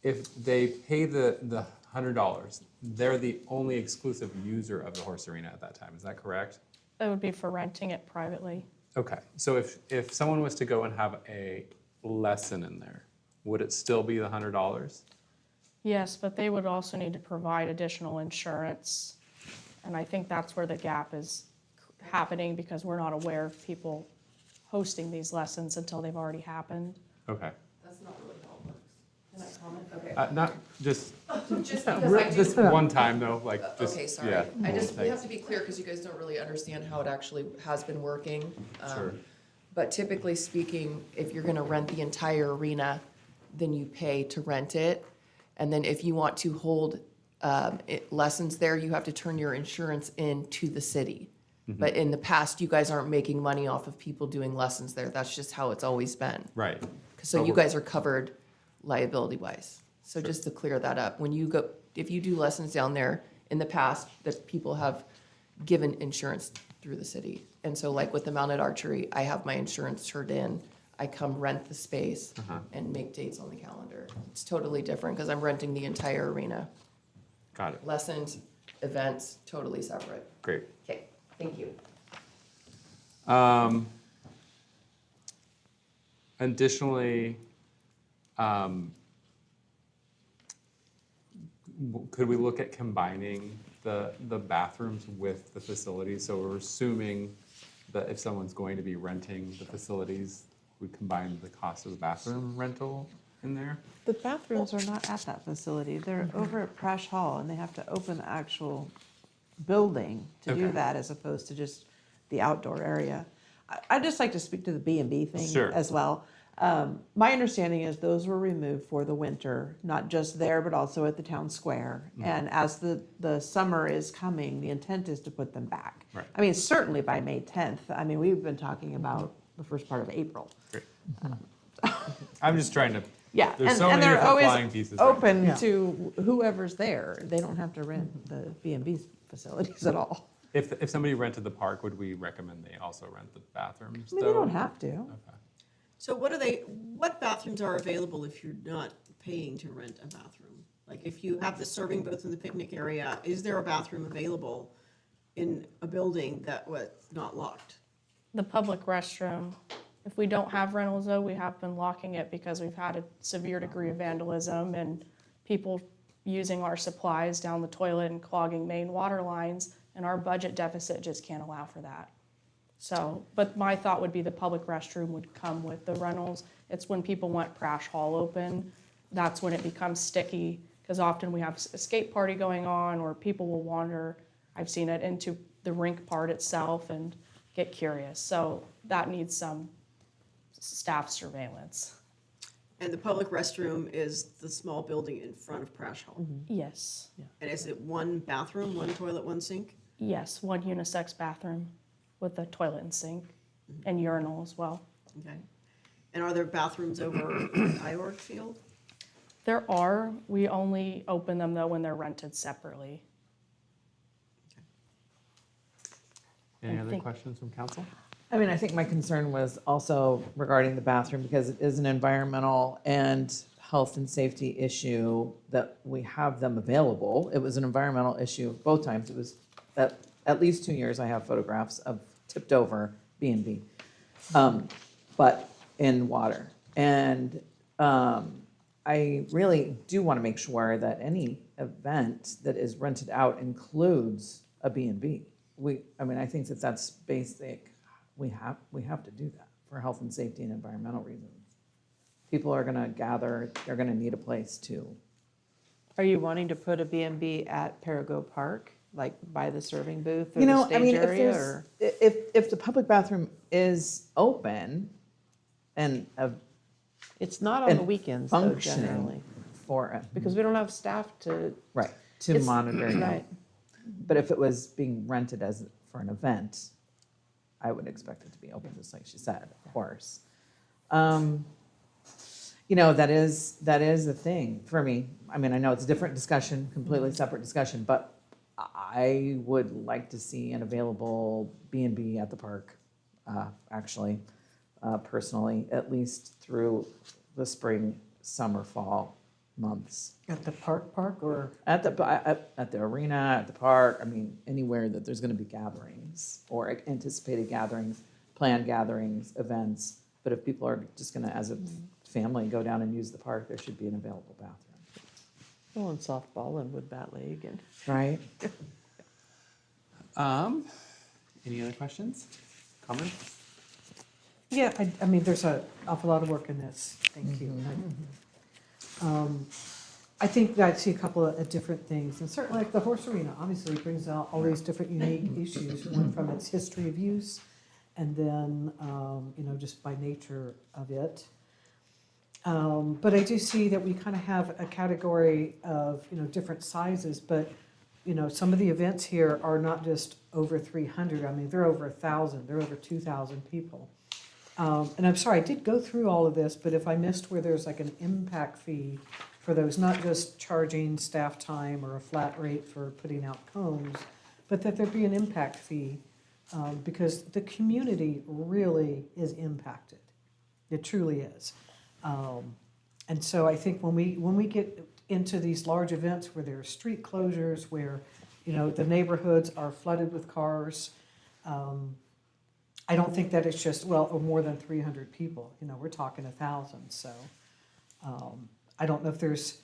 if they pay the $100, they're the only exclusive user of the horse arena at that time. Is that correct? That would be for renting it privately. Okay, so if someone was to go and have a lesson in there, would it still be the $100? Yes, but they would also need to provide additional insurance. And I think that's where the gap is happening because we're not aware of people hosting these lessons until they've already happened. Okay. That's not really how it works. Can I comment? Okay. Not just, Just because I do. just one time though, like just, Okay, sorry. yeah. I just, we thanks. have to be clear because you guys don't really understand how it actually has been working. Sure. But typically speaking, if you're gonna rent the entire arena, then you pay to rent it. And then if you want to hold lessons there, you have to turn your insurance in to the city. Mm-hmm. But in the past, you guys aren't making money off of people doing lessons there. That's just how it's always been. Right. So But you we're- guys are covered liability-wise. So just to clear that up, when you go, if you do lessons down there in the past, that people have given insurance through the city. And so like with the Mounted Archery, I have my insurance turned in, I come rent the space and make dates on the calendar. It's totally different because I'm renting the entire arena. Got it. Lessons, events, totally separate. Great. Okay, thank you. Additionally, could we look at combining the bathrooms with the facilities? So we're assuming that if someone's going to be renting the facilities, we combine the cost of the bathroom rental in there? The bathrooms are not at that facility. They're over at Prash Hall, and they have to open the actual building to do Okay. that as opposed to just the outdoor area. I'd just like to speak to the B&B thing Sure. as well. My understanding is those were removed for the winter, not just there, but also at the town square. And as the summer is coming, the intent is to put them back. Right. I mean, certainly by May 10th. I mean, we've been talking about the first part of April. Great. I'm just trying to, Yeah, there's so and many they're different always flying pieces. right open to whoever's there. They don't have to rent the B&B facilities at all. If somebody rented the park, would we recommend they also rent the bathrooms? I mean, they though? don't have to. Okay. So what bathrooms are available if you're not paying to rent a bathroom? Like if you have the serving booth in the picnic area, is there a bathroom available in a building that was not locked? The public restroom, if we don't have rentals though, we have been locking it because we've had a severe degree of vandalism and people using our supplies down the toilet and clogging main water lines, and our budget deficit just can't allow for that. So, but my thought would be the public restroom would come with the rentals. It's when people want Prash Hall open, that's when it becomes sticky, because often we have a skate party going on, or people will wander, I've seen it, into the rink part itself and get curious. So that needs some staff surveillance. And the public restroom is the small building in front of Prash Hall? Yes. And is it one bathroom, one toilet, one sink? Yes, one unisex bathroom with a toilet and sink and urinal as well. Okay. And are there bathrooms over at IORG Field? There are, we only open them though when they're rented separately. Any I other think- questions from council? I mean, I think my concern was also regarding the bathroom because it is an environmental and health and safety issue that we have them available. It was an environmental issue both times. It was at least 2 years I have photographs of tipped over B&B, but in water. And I really do want to make sure that any event that is rented out includes a B&B. I mean, I think that that's basic. We have to do that for health and safety and environmental reasons. People are gonna gather, they're gonna need a place to. Are you wanting to put a B&B at Perigo Park, like by the serving booth or You the know, I stage mean, if area? there's, Or if the public bathroom is open and it's not on the weekends though, generally, functioning for it, because we don't have staff to. right, to It's- monitor. you. Right. But if it was being rented for an event, I would expect it to be open, just like she said, of course. You know, that is a thing for me. I mean, I know it's a different discussion, completely separate discussion, but I would like to see an available B&B at the park, actually, personally, at least through the spring, summer, fall months. At the park or? At the arena, at the park, I mean, anywhere that there's gonna be gatherings or anticipated gatherings, planned gatherings, events. But if people are just gonna, as a family, go down and use the park, there should be an available bathroom. Well, and softball and Wood Bat League and. Right? Any other questions, comments? Yeah, I mean, there's an awful lot of work in this. Thank you. I think that I see a couple of different things, and certainly like the horse arena, obviously brings out all these different unique issues, one from its history of use, and then, you know, just by nature of it. But I do see that we kind of have a category of, you know, different sizes, but, you know, some of the events here are not just over 300, I mean, they're over 1,000, they're over 2,000 people. And I'm sorry, I did go through all of this, but if I missed where there's like an impact fee for those, not just charging staff time or a flat rate for putting out cones, but that there be an impact fee, because the community really is impacted. It truly is. And so I think when we get into these large events where there are street closures, where, you know, the neighborhoods are flooded with cars, I don't think that it's just, well, or more than 300 people, you know, we're talking 1,000, so I don't know if there's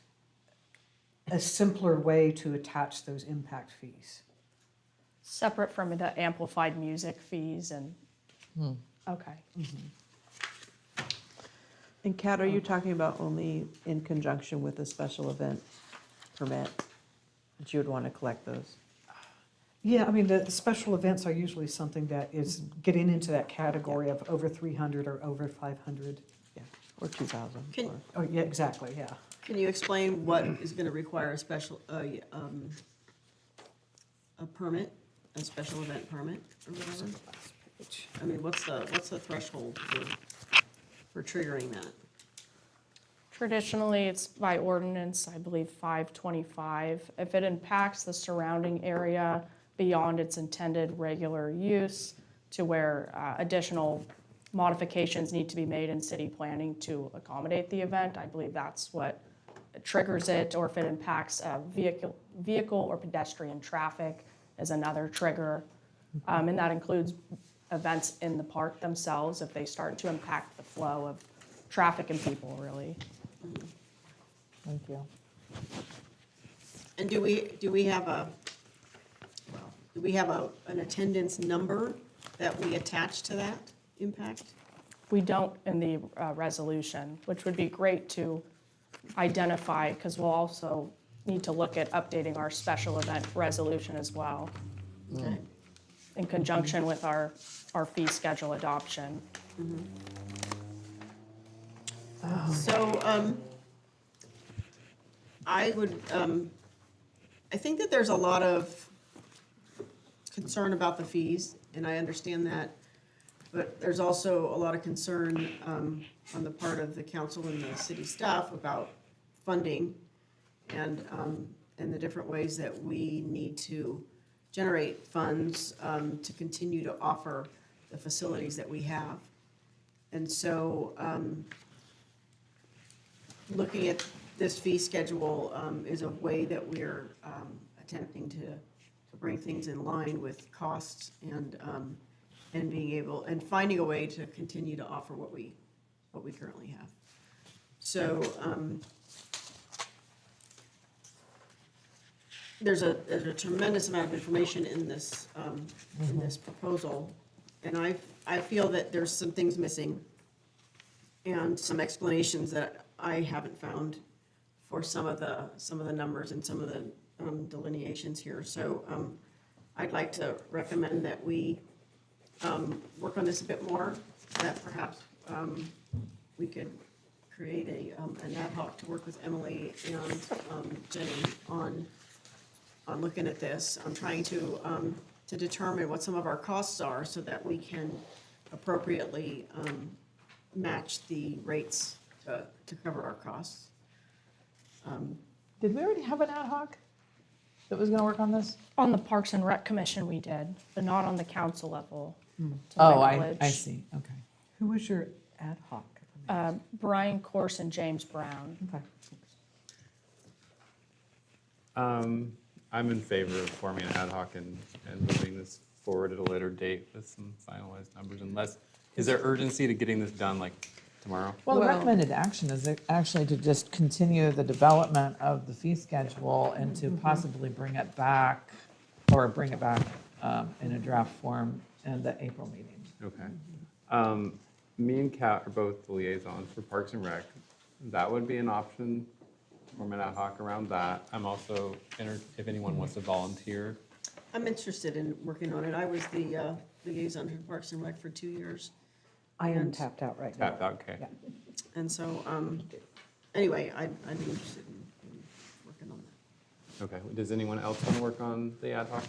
a simpler way to attach those impact fees. Separate from the amplified music fees and, okay. And Kat, are you talking about only in conjunction with a special event permit? That you would want to collect those? Yeah, I mean, the special events are usually something that is getting into that category of over 300 or over 500. Yeah, or 2,000. Can- Oh, yeah, exactly, yeah. Can you explain what is going to require a special, a permit, a special event permit or whatever? I mean, what's the threshold for triggering that? Traditionally, it's by ordinance, I believe 525. If it impacts the surrounding area, beyond its intended regular use to where additional modifications need to be made in city planning to accommodate the event. I believe that's what triggers it, or if it impacts vehicle or pedestrian traffic is another trigger. And that includes events in the park themselves if they start to impact the flow of traffic and people, really. Thank you. And do we have an attendance number that we attach to that impact? We don't in the resolution, which would be great to identify, because we'll also need to look at updating our special event resolution as well, Okay. in conjunction with our fee schedule adoption. So, I think that there's a lot of concern about the fees, and I understand that. But there's also a lot of concern on the part of the council and the city staff about funding and the different ways that we need to generate funds to continue to offer the facilities that we have. And so looking at this fee schedule is a way that we're attempting to bring things in line with costs and being able, and finding a way to continue to offer what we currently have. So there's a tremendous amount of information in this proposal, and I feel that there's some things missing and some explanations that I haven't found for some of the numbers and some of the delineations here. So I'd like to recommend that we work on this a bit more, that perhaps we could create an ad hoc to work with Emily and Jenny on looking at this. I'm trying to determine what some of our costs are so that we can appropriately match the rates to cover our costs. Did we already have an ad hoc that was gonna work on this? On the Parks and Rec Commission, we did, but not on the council level. to my Oh, I knowledge. see, okay. Who was your ad hoc? Brian Corse and James Brown. Okay. I'm in favor of forming an ad hoc and moving this forward at a later date with some finalized numbers, unless, is there urgency to getting this done like tomorrow? Well, the Well- recommended action is actually to just continue the development of the fee schedule and to possibly bring it back in a draft form in the April meeting. Okay. Me and Kat are both the liaisons for Parks and Rec. That would be an option, form an ad hoc around that. I'm also, if anyone wants to volunteer. I'm interested in working on it. I was the liaison to Parks and Rec for 2 years. I am tapped out right now. Tapped out, okay. Yeah. And so, anyway, I'd be interested in working on that. Okay, does anyone else want to work on the ad hoc?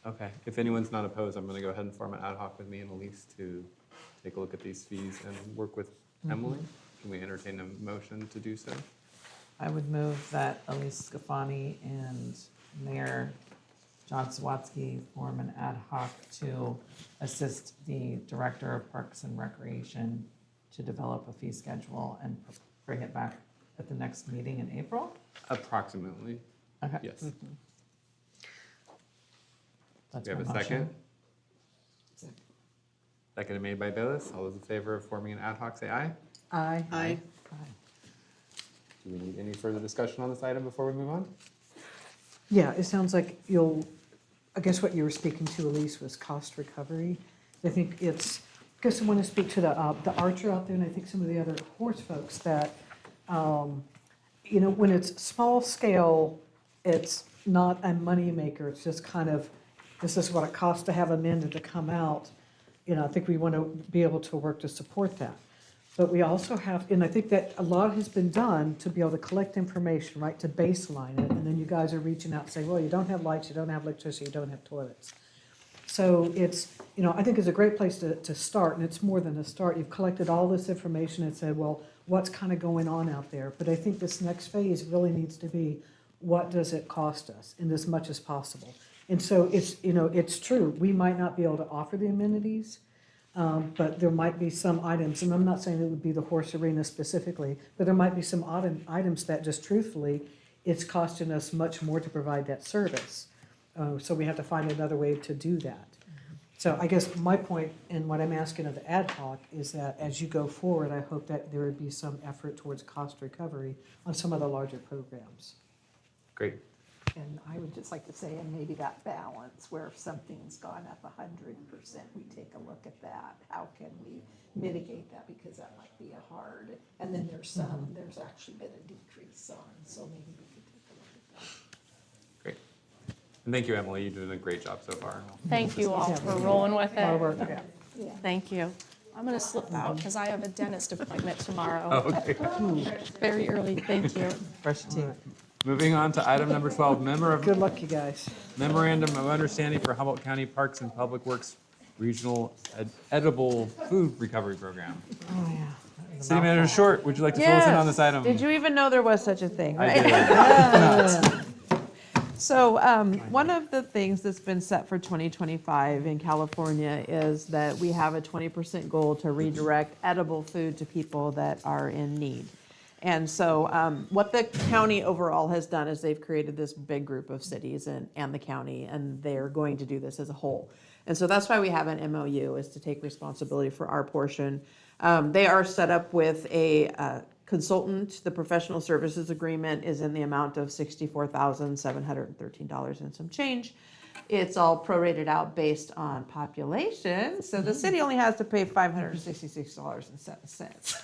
Okay, if anyone's not opposed, I'm gonna go ahead and form an ad hoc with me and Elise to take a look at these fees and work with Emily. Can we entertain a motion to do so? I would move that Elise Scafani and Mayor John Sawatsky form an ad hoc to assist the Director of Parks and Recreation to develop a fee schedule and bring it back at the next meeting in April? Approximately, Okay. yes. That's We have my a motion. second? Second made by Bayless. All those in favor of forming an ad hoc, say aye. Aye. Aye. Do we need any further discussion on this item before we move on? Yeah, it sounds like I guess what you were speaking to, Elise, was cost recovery. I think I guess I want to speak to the archer out there, and I think some of the other horse folks that, when it's small scale, it's not a moneymaker, it's just kind of, this is what it costs to have them in and to come out. I think we want to be able to work to support that. But we also have, and I think that a lot has been done to be able to collect information, right, to baseline it, and then you guys are reaching out and saying, well, you don't have lights, you don't have electricity, you don't have toilets. So it's, I think it's a great place to start, and it's more than a start. You've collected all this information and said, well, what's kind of going on out there? But I think this next phase really needs to be, what does it cost us in as much as possible? And so it's, it's true, we might not be able to offer the amenities, but there might be some items, and I'm not saying it would be the horse arena specifically, but there might be some items that just truthfully, it's costing us much more to provide that service. So we have to find another way to do that. So I guess my point and what I'm asking of the ad hoc is that as you go forward, I hope that there would be some effort towards cost recovery on some of the larger programs. Great. And I would just like to say, and maybe that balance where if something's gone up 100%, we take a look at that. How can we mitigate that? Because that might be a hard, and then there's actually been a decrease on, so maybe we could take a look at that. Great. And thank you, Emily. You're doing a great job so far. Thank you all for rolling with Hard it. work, yeah. Yeah. Thank you. I'm going to slip out because I have a dentist appointment tomorrow. Oh, okay. Very early, thank you. Brush your teeth. Moving on to item number 12, Good luck, you guys. Memorandum of Understanding for Humboldt County Parks and Public Works Regional Edible Food Recovery Program. Oh, yeah. City Manager Short, would you like to fill us in on this item? Did you even know there was such a thing, I right? did. So one of the things that's been set for 2025 in California is that we have a 20% goal to redirect edible food to people that are in need. And so what the county overall has done is they've created this big group of cities and the county, and they're going to do this as a whole. And so that's why we have an MOU, is to take responsibility for our portion. They are set up with a consultant. The professional services agreement is in the amount of $64,713 and some change. It's all prorated out based on population, so the city only has to pay $566.07.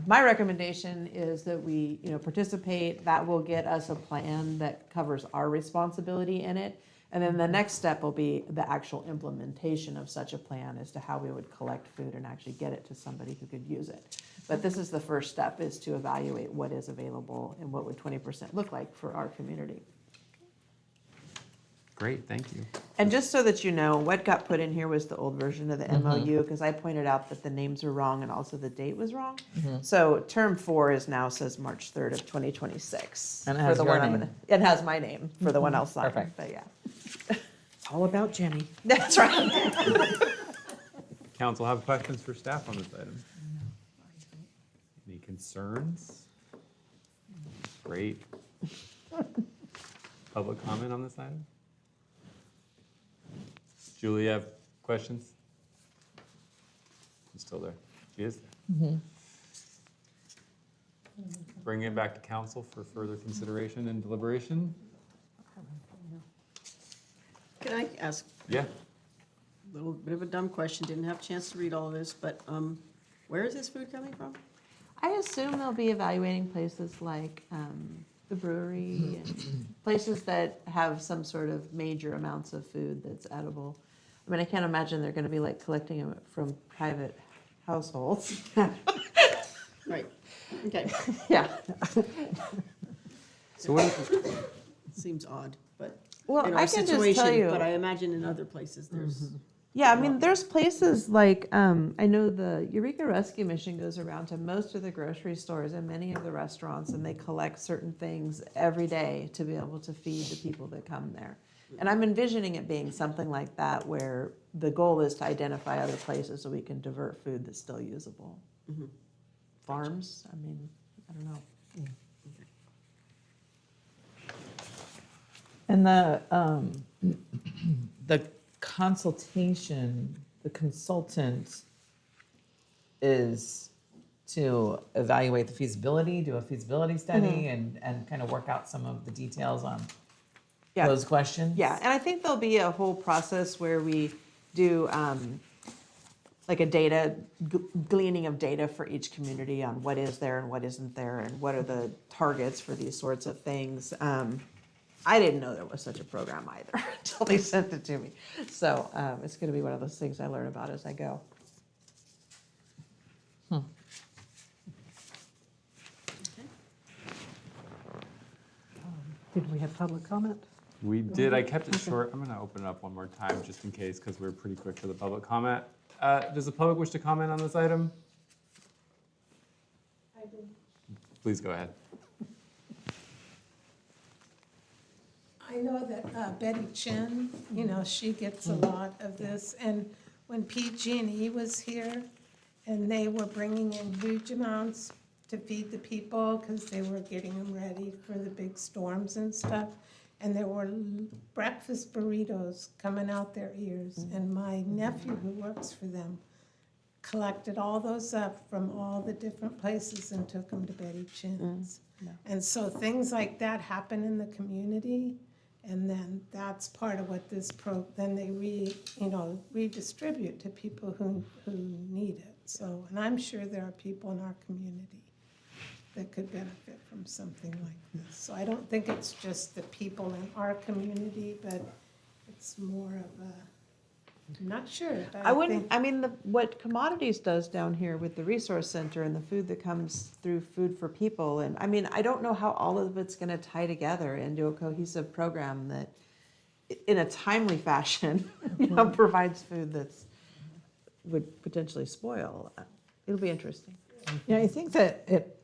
My recommendation is that we, participate. That will get us a plan that covers our responsibility in it. And then the next step will be the actual implementation of such a plan as to how we would collect food and actually get it to somebody who could use it. But this is the first step, is to evaluate what is available and what would 20% look like for our community. Great, thank you. And just so that you know, what got put in here was the old version of the MOU, because I pointed out that the names are wrong and also the date was wrong. So term 4 is now says March 3rd of 2026. And it has for the your one I'm name. gonna- It has my name for the one else signed, Perfect. but yeah. It's all about Jenny. That's right. Council have questions for staff on this item? Any concerns? Great. Public comment on this item? Julie, you have questions? She's still there. She is there. Bring it back to council for further consideration and deliberation. Can I ask Yeah. a little bit of a dumb question? Didn't have a chance to read all of this, but where is this food coming from? I assume they'll be evaluating places like the brewery and places that have some sort of major amounts of food that's edible. I mean, I can't imagine they're going to be like collecting them from private households. Right, okay. Yeah. So what, Seems odd, but Well, in I our can just tell situation, you. but I imagine in other places there's. Yeah, I mean, there's places like, I know the Eureka Rescue Mission goes around to most of the grocery stores and many of the restaurants, and they collect certain things every day to be able to feed the people that come there. And I'm envisioning it being something like that, where the goal is to identify other places so we can divert food that's still usable. Farms, I mean, I don't know. And the consultation, the consultant is to evaluate the feasibility, do a feasibility study, and kind of work out some of the details on those questions. Yeah, and I think there'll be a whole process where we do like a data, gleaning of data for each community on what is there and what isn't there, and what are the targets for these sorts of things. I didn't know there was such a program either until they sent it to me. So it's going to be one of those things I learn about as I go. Did we have public comment? we did, I kept it short. I'm gonna open it up one more time just in case, because we're pretty quick to the public comment. Does the public wish to comment on this item? I do. Please go ahead. I know that Betty Chin, you know, she gets a lot of this. And when PG&E was here, and they were bringing in huge amounts to feed the people because they were getting them ready for the big storms and stuff. And there were breakfast burritos coming out their ears. And my nephew, who works for them, collected all those up from all the different places and took them to Betty Chin's. And so things like that happen in the community, and then that's part of what this then they redistribute to people who need it. So, and I'm sure there are people in our community that could benefit from something like this. So I don't think it's just the people in our community, but it's more of a, I'm not sure. But I wouldn't, think- I mean, what Commodities does down here with the resource center and the food that comes through Food for People, and I mean, I don't know how all of it's gonna tie together into a cohesive program that, in a timely fashion, provides food that's, would potentially spoil. It'll be interesting. Yeah, I think that it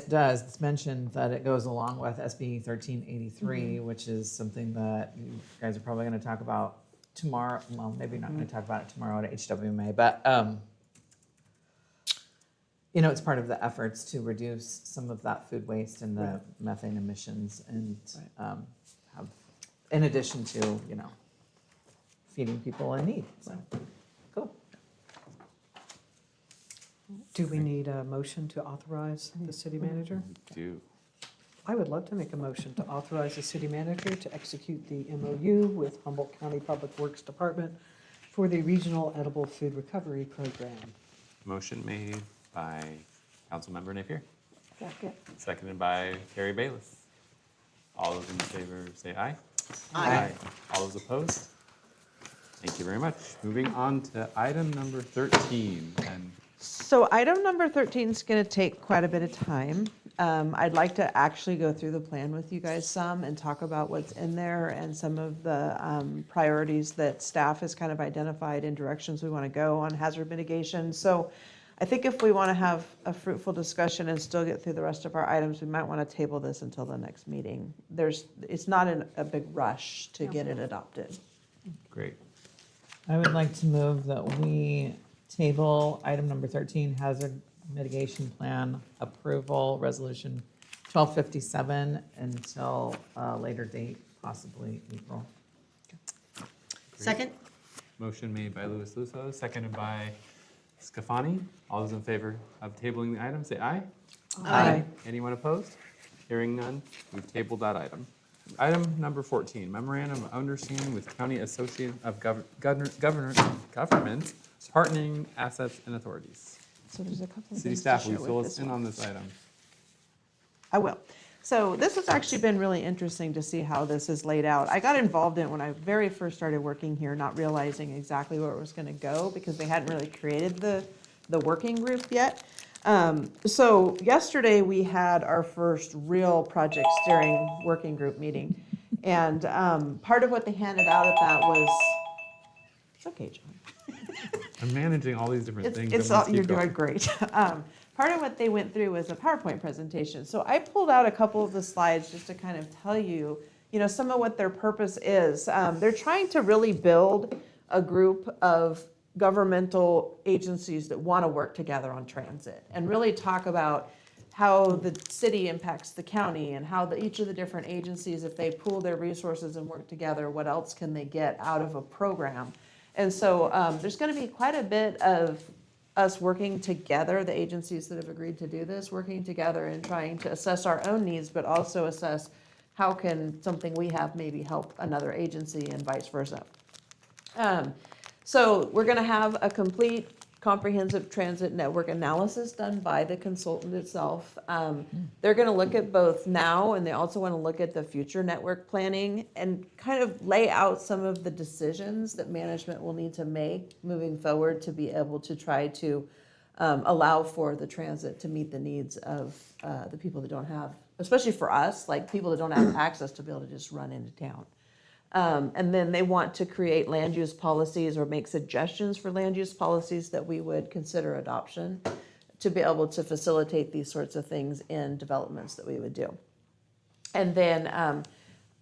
does. It's mentioned that it goes along with SB 1383, which is something that you guys are probably going to talk about tomorrow. Well, maybe not going to talk about it tomorrow at HWMA, but it's part of the efforts to reduce some of that food waste and the methane emissions, and have, in addition to feeding people in need. So, cool. Do we need a motion to authorize the city manager? Do. I would love to make a motion to authorize the city manager to execute the MOU with Humboldt County Public Works Department for the Regional Edible Food Recovery Program. Motion made by Councilmember Napier, Second. seconded by Carrie Bayless. All those in favor say aye. Aye. All those opposed? Thank you very much. Moving on to item number 13. And So item number 13 is going to take quite a bit of time. I'd like to actually go through the plan with you guys some and talk about what's in there and some of the priorities that staff has kind of identified and directions we want to go on hazard mitigation. So I think if we want to have a fruitful discussion and still get through the rest of our items, we might want to table this until the next meeting. It's not in a big rush to get it adopted. great. I would like to move that we table item number 13, hazard mitigation plan approval, resolution 1257, until a later date, possibly April. Second? Motion made by Louis Lusso, seconded by Scafani. All those in favor of tabling the item, say aye. Aye. Anyone opposed? Hearing none, we've tabled that item. Item number 14, memorandum of understanding with County Association of Governments, partnering assets and authorities. So there's a couple of City things to staff, will you show fill with us this in one. on this item? I will. So this has actually been really interesting to see how this is laid out. I got involved in it when I very first started working here, not realizing exactly where it was going to go because they hadn't really created the working group yet. So yesterday we had our first real project steering working group meeting. And part of what they handed out at that was, it's okay, John. I'm managing all these different things. It's I'm gonna all, you're keep going. doing great. Part of what they went through was a PowerPoint presentation. So I pulled out a couple of the slides just to kind of tell you, some of what their purpose is. They're trying to really build a group of governmental agencies that want to work together on transit and really talk about how the city impacts the county and how each of the different agencies, if they pool their resources and work together, what else can they get out of a program? And so there's going to be quite a bit of us working together, the agencies that have agreed to do this, working together and trying to assess our own needs, but also assess how can something we have maybe help another agency and vice versa. So we're going to have a complete comprehensive transit network analysis done by the consultant itself. They're going to look at both now, and they also want to look at the future network planning and kind of lay out some of the decisions that management will need to make moving forward to be able to try to allow for the transit to meet the needs of the people that don't have, especially for us, like people that don't have access to be able to just run into town. And then they want to create land use policies or make suggestions for land use policies that we would consider adoption to be able to facilitate these sorts of things in developments that we would do. And then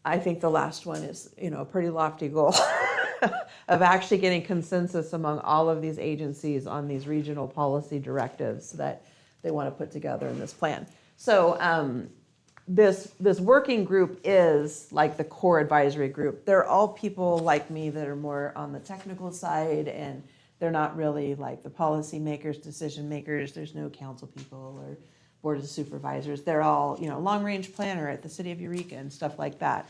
I think the last one is, a pretty lofty goal of actually getting consensus among all of these agencies on these regional policy directives that they want to put together in this plan. So this working group is like the core advisory group. They're all people like me that are more on the technical side, and they're not really like the policy makers, decision makers. There's no council people or board of supervisors. They're all, long range planner at the city of Eureka and stuff like that.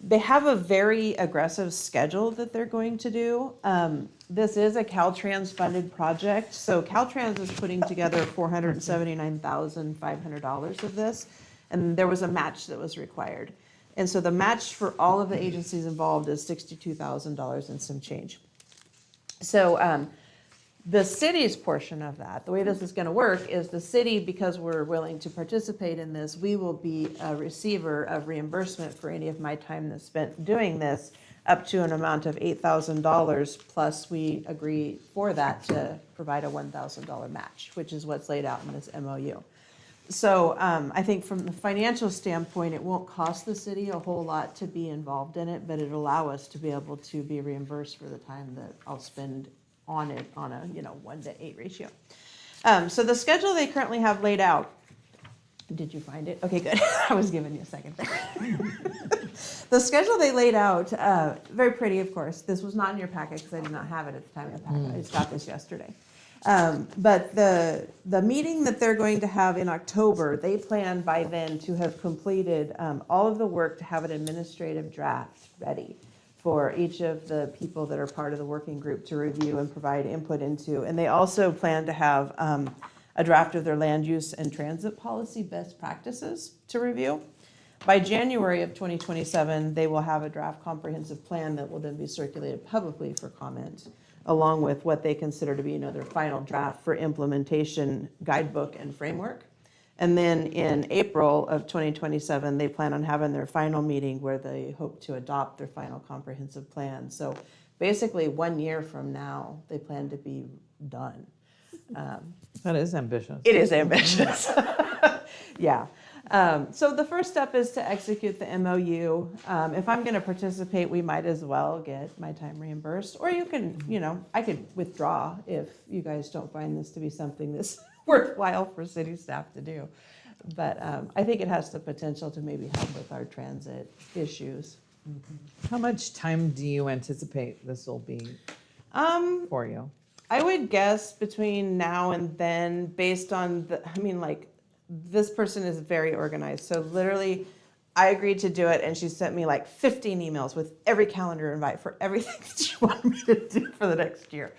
They have a very aggressive schedule that they're going to do. This is a Caltrans funded project. So Caltrans is putting together $479,500 of this, and there was a match that was required. And so the match for all of the agencies involved is $62,000 and some change. So the city's portion of that, the way this is going to work is the city, because we're willing to participate in this, we will be a receiver of reimbursement for any of my time that's spent doing this, up to an amount of $8,000, plus we agree for that to provide a $1,000 match, which is what's laid out in this MOU. So I think from the financial standpoint, it won't cost the city a whole lot to be involved in it, but it'll allow us to be able to be reimbursed for the time that I'll spend on it on a 1-to-8 ratio. So the schedule they currently have laid out, did you find it? Okay, good. I was giving you a second there. The schedule they laid out, very pretty, of course. This was not in your packet because I did not have it at the time of the packet. I just got this yesterday. But the meeting that they're going to have in October, they plan by then to have completed all of the work to have an administrative draft ready for each of the people that are part of the working group to review and provide input into. And they also plan to have a draft of their land use and transit policy best practices to review. By January of 2027, they will have a draft comprehensive plan that will then be circulated publicly for comment, along with what they consider to be their final draft for implementation guidebook and framework. And then in April of 2027, they plan on having their final meeting where they hope to adopt their final comprehensive plan. So basically 1 year from now, they plan to be done. That is ambitious. It is ambitious. Yeah. So the first step is to execute the MOU. If I'm going to participate, we might as well get my time reimbursed. Or you can, I could withdraw if you guys don't find this to be something that's worthwhile for city staff to do. But I think it has the potential to maybe help with our transit issues. How much time do you anticipate this will be for you? I would guess between now and then, based on this person is very organized. So literally, I agreed to do it, and she sent me 15 emails with every calendar invite for everything that she wanted me to do for the next year.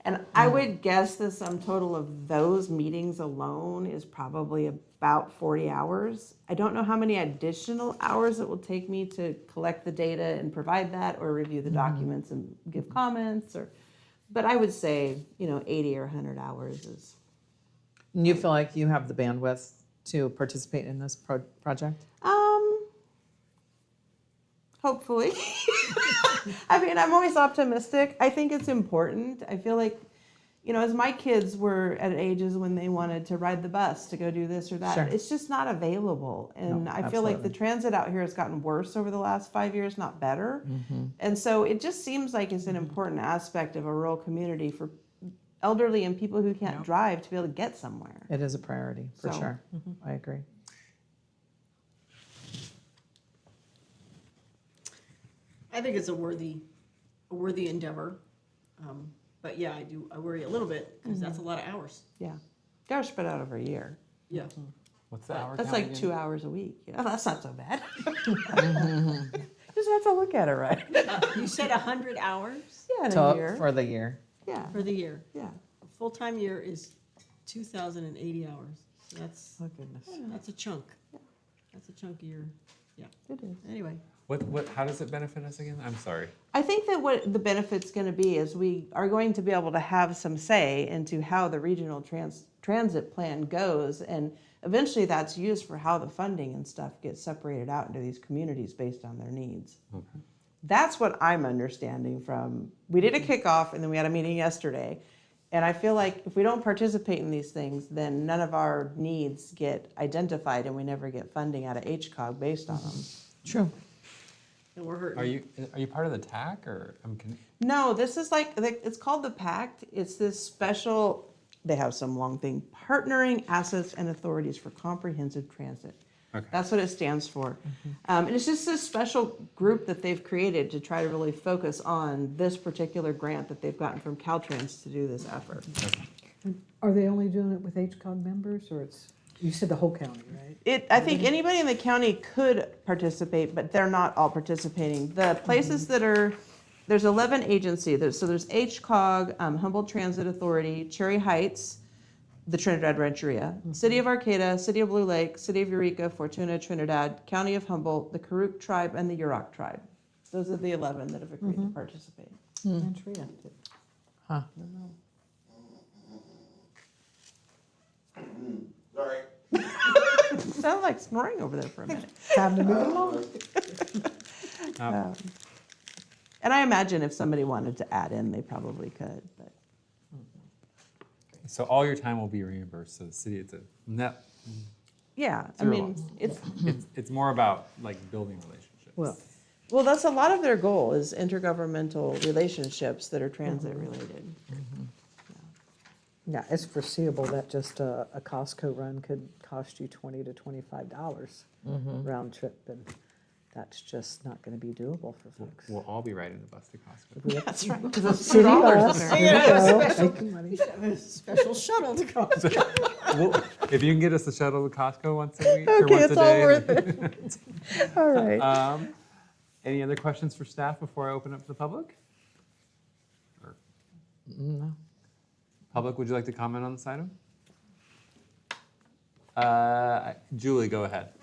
And I would guess the sum total of those meetings alone is probably about 40 hours. I don't know how many additional hours it will take me to collect the data and provide that, or review the documents and give comments, but I would say, 80 or 100 hours is. And you feel like you have the bandwidth to participate in this project? Hopefully. I'm always optimistic. I think it's important. I feel like, as my kids were at ages when they wanted to ride the bus to go do this or that, Sure. It's just not available. And No, I feel like the absolutely. transit out here has gotten worse over the last 5 years, not better. And so it just seems like it's an important aspect of a rural community for elderly and people who can't drive to be able to get somewhere. It is a priority, for So, sure. I agree. I think it's a worthy endeavor. But yeah, I worry a little bit because that's a lot of hours. Yeah. They're spread out over a year. Yeah. What's the hour That's count like again? 2 hours a week. That's not so bad. Just have to look at it right. You said 100 hours Yeah, in a year. For the year. Yeah, for the year. yeah. A full-time year is 2,080 hours. So that's Oh, goodness. a chunk. That's a chunk of your, yeah. It is. Anyway. How does it benefit us again? I'm sorry. I think that what the benefit's going to be is we are going to be able to have some say into how the regional transit plan goes, and eventually that's used for how the funding and stuff gets separated out into these communities based on their needs. Okay. That's what I'm understanding from, we did a kickoff and then we had a meeting yesterday. And I feel like if we don't participate in these things, then none of our needs get identified and we never get funding out of HCOG based on them. True. And we're hurting. Are you part of the TAC or No, this is it's called the PACT. It's this special, they have some long thing, Partnering Assets and Authorities for Comprehensive Transit. Okay. That's what it stands for. And it's just this special group that they've created to try to really focus on this particular grant that they've gotten from Caltrans to do this effort. Are they only doing it with HCOG members, or it's, you said the whole county, right? I think anybody in the county could participate, but they're not all participating. The places that are, there's 11 agencies. So there's HCOG, Humboldt Transit Authority, Cherry Heights, the Trinidad Rancheria, City of Arcata, City of Blue Lake, City of Eureka, Fortuna, Trinidad, County of Humboldt, the Karuk Tribe, and the Yurok Tribe. Those are the 11 that have agreed to participate. Manchuria. Huh. Sorry. Sounded like snoring over there for a minute. Time to move along. And I imagine if somebody wanted to add in, they probably could, but. So all your time will be reimbursed, so the city, it's a net. Yeah, I zero mean, loss. It's more about like building relationships. Well, that's a lot of their goal is intergovernmental relationships that are transit related. Yeah, it's foreseeable that just a Costco run could cost you $20 to $25 round trip, and that's just not going to be doable for folks. We'll all be riding the bus to Costco. That's right, because it's City $2 bus, in there there. you go, making money. Special shuttle to Costco. Well, if you can get us a shuttle to Costco once a week or Okay, once it's a all day. worth it. All right. Any other questions for staff before I open up to the public? Or No. public, would you like to comment on this item? Julie, go ahead.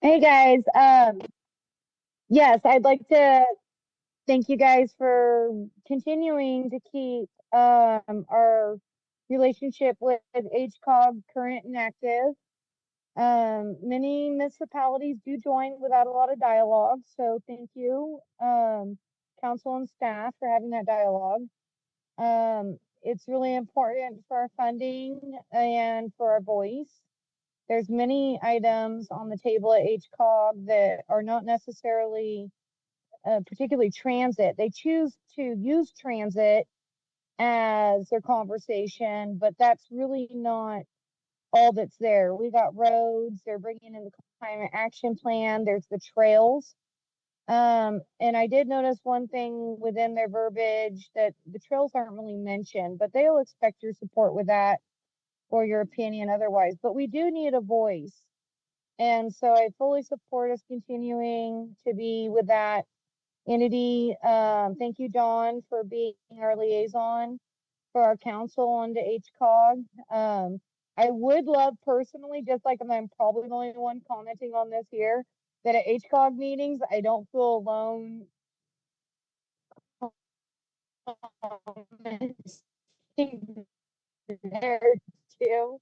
Hey guys, yes, I'd like to thank you guys for continuing to keep our relationship with HCOG current and active. Many municipalities do join without a lot of dialogue, so thank you, council and staff, for having that dialogue. It's really important for our funding and for our voice. There's many items on the table at HCOG that are not necessarily particularly transit. They choose to use transit as their conversation, but that's really not all that's there. We got roads, they're bringing in the climate action plan, there's the trails. And I did notice one thing within their verbiage, that the trails aren't really mentioned, but they'll expect your support with that or your opinion otherwise. But we do need a voice. And so I fully support us continuing to be with that entity. Thank you, Dawn, for being our liaison for our council and to HCOG. I would love personally, just like I'm probably the only one commenting on this here, that at HCOG meetings, I don't feel alone there too.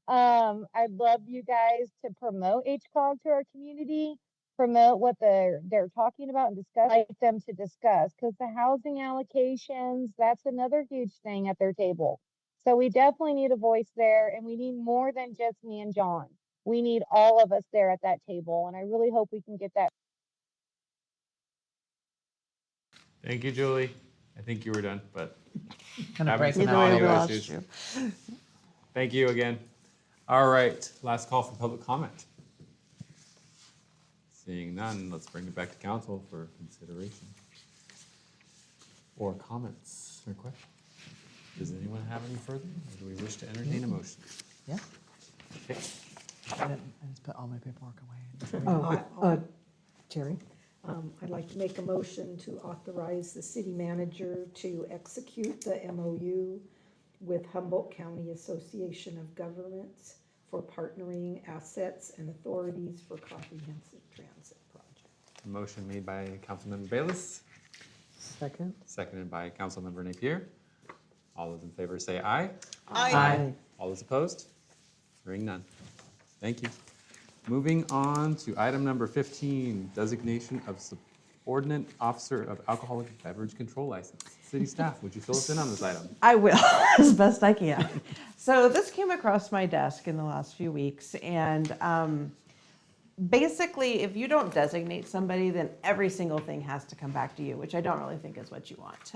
I'd love you guys to promote HCOG to our community, promote what they're talking about and discuss, like them to discuss, because the housing allocations, that's another huge thing at their table. So we definitely need a voice there, and we need more than just me and John. We need all of us there at that table, and I really hope we can get that. Thank you, Julie. I think you were done, but Gonna having break some it out. audio lost issues. you. Thank you again. All right, last call for public comment. Seeing none, let's bring it back to council for consideration. Or comments or questions. Does anyone have any further? Or do we wish to entertain a motion? Yeah. Okay. I just put all my paperwork away. Oh, Terry, I'd like to make a motion to authorize the city manager to execute the MOU with Humboldt County Association of Governments for partnering assets and authorities for comprehensive transit project. Motion made by Councilmember Bayless, Second. seconded by Councilmember Napier. All those in favor say aye. Aye. All those opposed? Hearing none. Thank you. Moving on to item number 15, designation of subordinate officer of alcoholic beverage control license. City staff, would you fill us in on this item? I will, as best I can. So this came across my desk in the last few weeks, and basically, if you don't designate somebody, then every single thing has to come back to you, which I don't really think is what you want.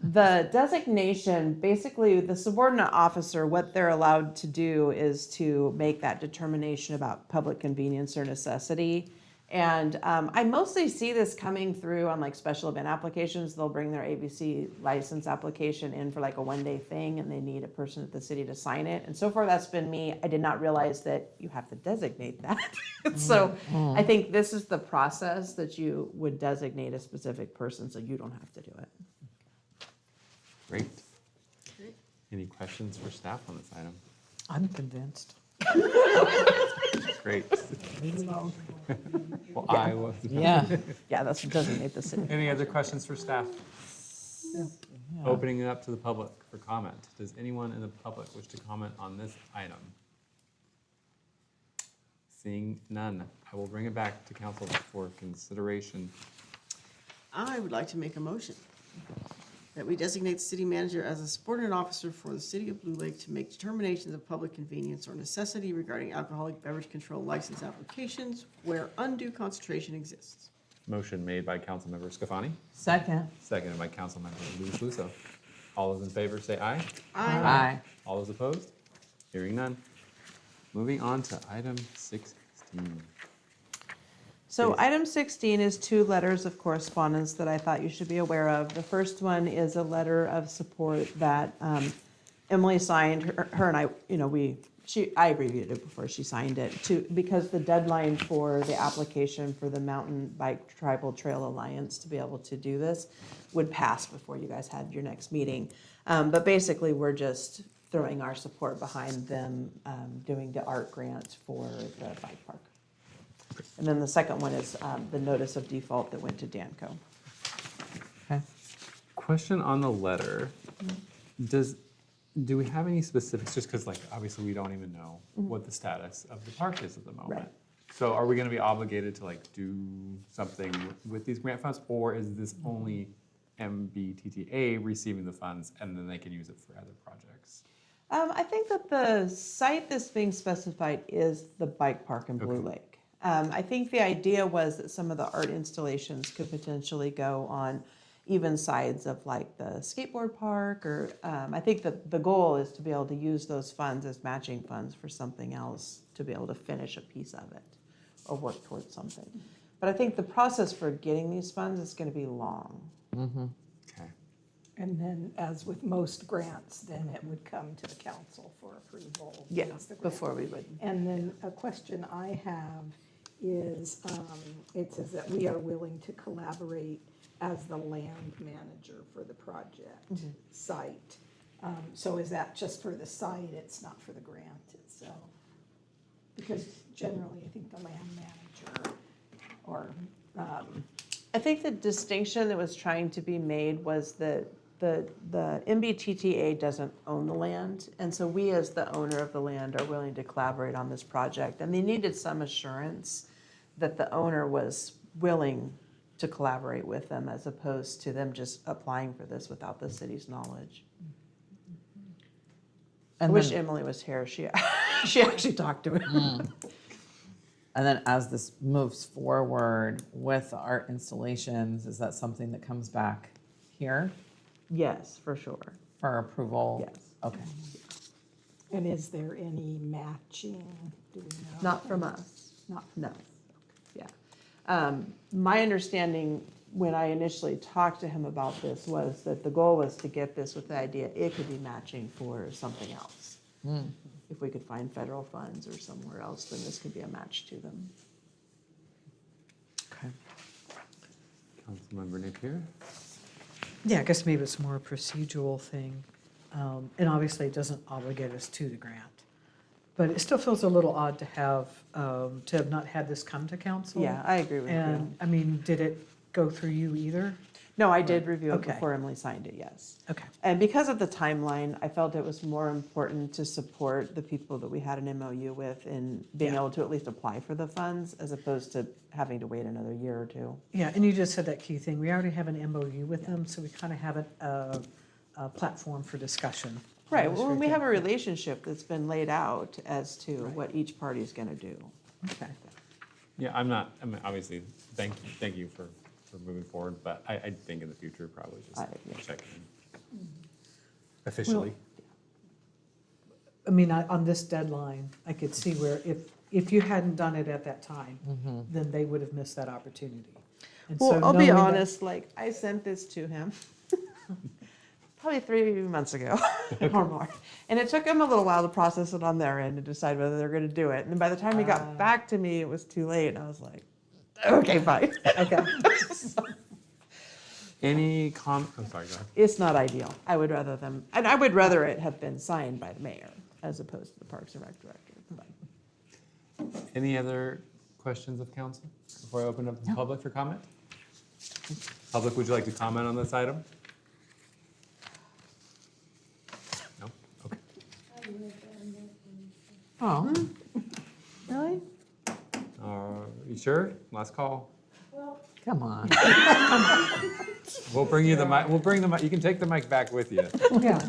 The designation, basically, the subordinate officer, what they're allowed to do is to make that determination about public convenience or necessity. And I mostly see this coming through on like special event applications. They'll bring their ABC license application in for like a one-day thing, and they need a person at the city to sign it. And so far, that's been me. I did not realize that you have to designate that. So I think this is the process that you would designate a specific person, so you don't have to do it. Great. Any questions for staff on this item? I'm convinced. Great. Well, I was. Yeah. Yeah, that's designate the city. Any other questions for staff? Yeah. Opening it up to the public for comment. Does anyone in the public wish to comment on this item? Seeing none, I will bring it back to council for consideration. I would like to make a motion that we designate the city manager as a subordinate officer for the city of Blue Lake to make determinations of public convenience or necessity regarding alcoholic beverage control license applications where undue concentration exists. Motion made by Councilmember Scafani, Second. seconded by Councilmember Luis Luso. All those in favor say aye. Aye. All those opposed? Hearing none. Moving on to item 16. So Please. item 16 is 2 letters of correspondence that I thought you should be aware of. The first one is a letter of support that Emily signed. Her and I, I reviewed it before she signed it because the deadline for the application for the Mountain Bike Tribal Trail Alliance to be able to do this would pass before you guys had your next meeting. But basically, we're just throwing our support behind them doing the art grant for the bike park. And then the second one is the notice of default that went to Danco. Okay. Question on the letter. Do we have any specifics, just because like obviously we don't even know what the status of the park is at the moment. Right. So are we going to be obligated to like do something with these grant funds, or is this only MBTTA receiving the funds and then they can use it for other projects? I think that the site that's being specified is the bike park in Blue Lake. I think the idea was that some of the art installations could potentially go on even sides of like the skateboard park, or I think that the goal is to be able to use those funds as matching funds for something else to be able to finish a piece of it or work towards something. But I think the process for getting these funds is going to be long. Mm-hmm. Okay. And then, as with most grants, then it would come to the council for approval. Yeah, once the grant- before we would. And then a question I have is, it says that we are willing to collaborate as the land manager for the project site. So is that just for the site? It's not for the grant itself? Because generally, I think the land manager or, I think the distinction that was trying to be made was that the MBTTA doesn't own the land, and so we as the owner of the land are willing to collaborate on this project. And they needed some assurance that the owner was willing to collaborate with them as opposed to them just applying for this without the city's knowledge. I And wish then- Emily was here. She actually talked to him. And then as this moves forward with art installations, is that something that comes back here Yes, for sure. for approval? Yes. Okay. and is there any matching? Do we know? Not from us. Not No. Yeah. My understanding when I initially talked to him about this was that the goal was to get this with the idea it could be matching for something else. If we could find federal funds or somewhere else, then this could be a match to them. Okay. Councilmember Napier? Yeah, I guess maybe it's more a procedural thing. And obviously, it doesn't obligate us to the grant. But it still feels a little odd to have not had this come to council. Yeah, I agree with you. And, I mean, did it go through you either? No, I did review it Okay. before Emily signed it, yes. Okay. And because of the timeline, I felt it was more important to support the people that we had an MOU with in being Yeah. able to at least apply for the funds as opposed to having to wait another year or two. Yeah, and you just said that key thing. We already have an MOU with them, so we kind of have a platform for discussion. Right, That's well, very we have good. a relationship that's been laid out as to what each party's gonna do. Okay. Yeah, I mean, obviously, thank you for moving forward, but I think in the future, probably just check in officially. I mean, on this deadline, I could see where if you hadn't done it at that time, then they would have missed that opportunity. And so Well, I'll be knowing that- honest, like, I sent this to him probably 3 months ago or more. And it took him a little while to process it on their end and decide whether they're gonna do it. And by the time he got back to me, it was too late. And I was like, okay, fine. Okay. Any I'm sorry, go ahead. It's not ideal. I would rather it have been signed by the mayor as opposed to the Parks and Rec director. But Any other questions of council before I open up the public for comment? Public, would you like to comment on this item? No? Okay. Oh, really? You sure? Last call. Come on. We'll bring you the mic. We'll bring the mic. You can take the mic back with you. yeah.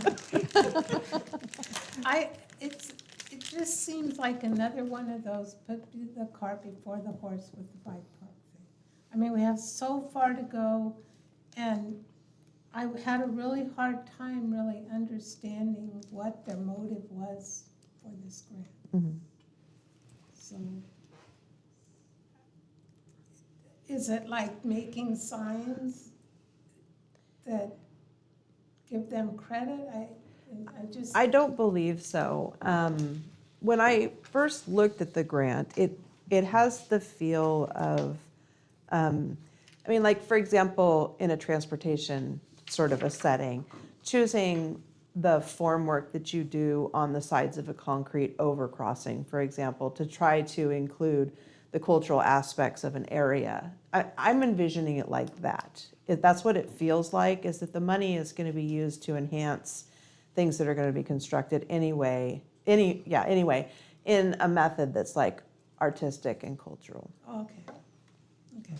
It just seems like another one of those, put the cart before the horse with the bike park thing. I mean, we have so far to go, and I had a really hard time really understanding what their motive was for this grant. So, is it like making signs that give them credit? I don't believe so. When I first looked at the grant, it has the feel of, I mean, like, for example, in a transportation sort of a setting, choosing the formwork that you do on the sides of a concrete overcrossing, for example, to try to include the cultural aspects of an area. I'm envisioning it like that. That's what it feels like, is that the money is going to be used to enhance things that are going to be constructed anyway, in a method that's like artistic and cultural. Okay. Okay.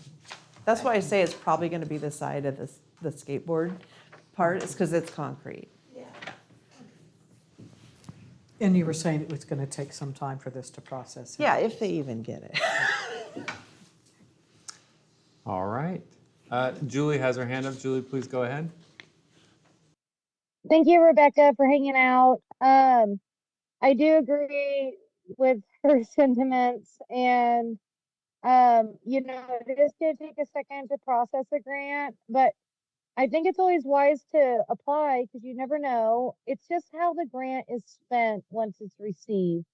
That's why I say it's probably going to be the side of the skateboard part, is because it's concrete. Yeah. And you were saying it was going to take some time for this to process. Yeah, if they even get it. All right. Julie has her hand up. Julie, please go ahead. Thank you, Rebecca, for hanging out. I do agree with her sentiments, and it is going to take a second to process a grant, but I think it's always wise to apply because you never know. It's just how the grant is spent once it's received.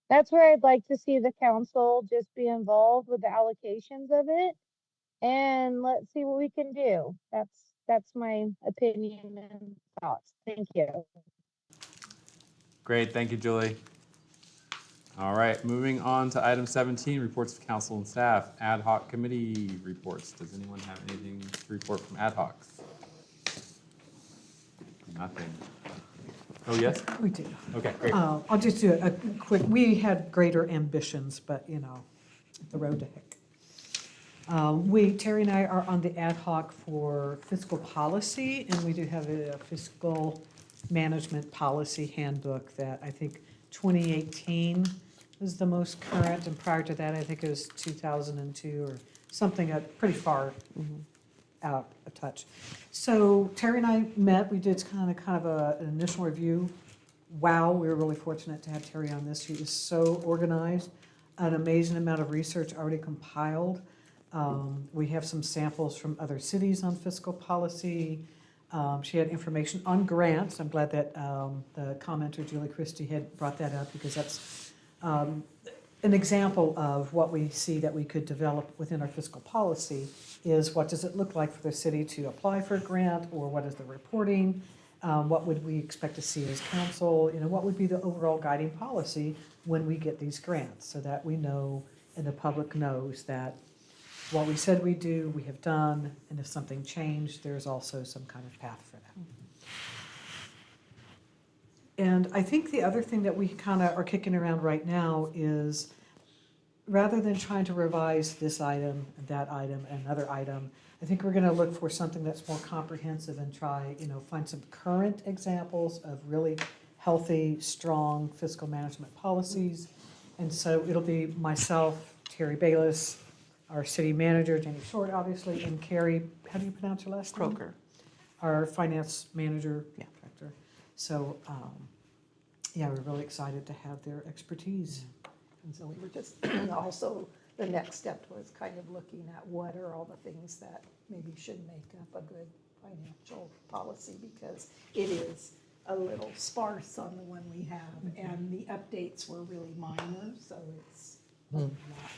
That's where I'd like to see the council just be involved with the allocations of it, and let's see what we can do. That's my opinion and thoughts. Thank you. Great. Thank you, Julie. All right. Moving on to item 17, reports of council and staff. Ad hoc committee reports. Does anyone have anything to report from ad hocs? Nothing. Oh, yes? We do. Okay, great. I'll just do a quick, we had greater ambitions, but the road to heck. Terry and I are on the ad hoc for fiscal policy, and we do have a fiscal management policy handbook that I think 2018 is the most current, and prior to that, I think it was 2002 or something pretty far out of touch. So Terry and I met, we did kind of an initial review. Wow, we were really fortunate to have Terry on this. She is so organized, an amazing amount of research already compiled. We have some samples from other cities on fiscal policy. She had information on grants. I'm glad that the commenter, Julie Christie, had brought that up, because that's an example of what we see that we could develop within our fiscal policy is what does it look like for the city to apply for a grant, or what is the reporting? What would we expect to see as council? What would be the overall guiding policy when we get these grants, so that we know and the public knows that what we said we do, we have done, and if something changed, there's also some kind of path for that. And I think the other thing that we kind of are kicking around right now is, rather than trying to revise this item, and that item, and another item, I think we're going to look for something that's more comprehensive and try, find some current examples of really healthy, strong fiscal management policies. And so it'll be myself, Terry Bayless, our city manager, Jenny Short, obviously, and Carrie, how do you pronounce her last name? Croker. Our finance manager, Yeah. director. So, yeah, we're really excited to have their expertise. And so we were just, also, the next step was kind of looking at what are all the things that maybe should make up a good financial policy, because it is a little sparse on the one we have, and the updates were really minor, so it's not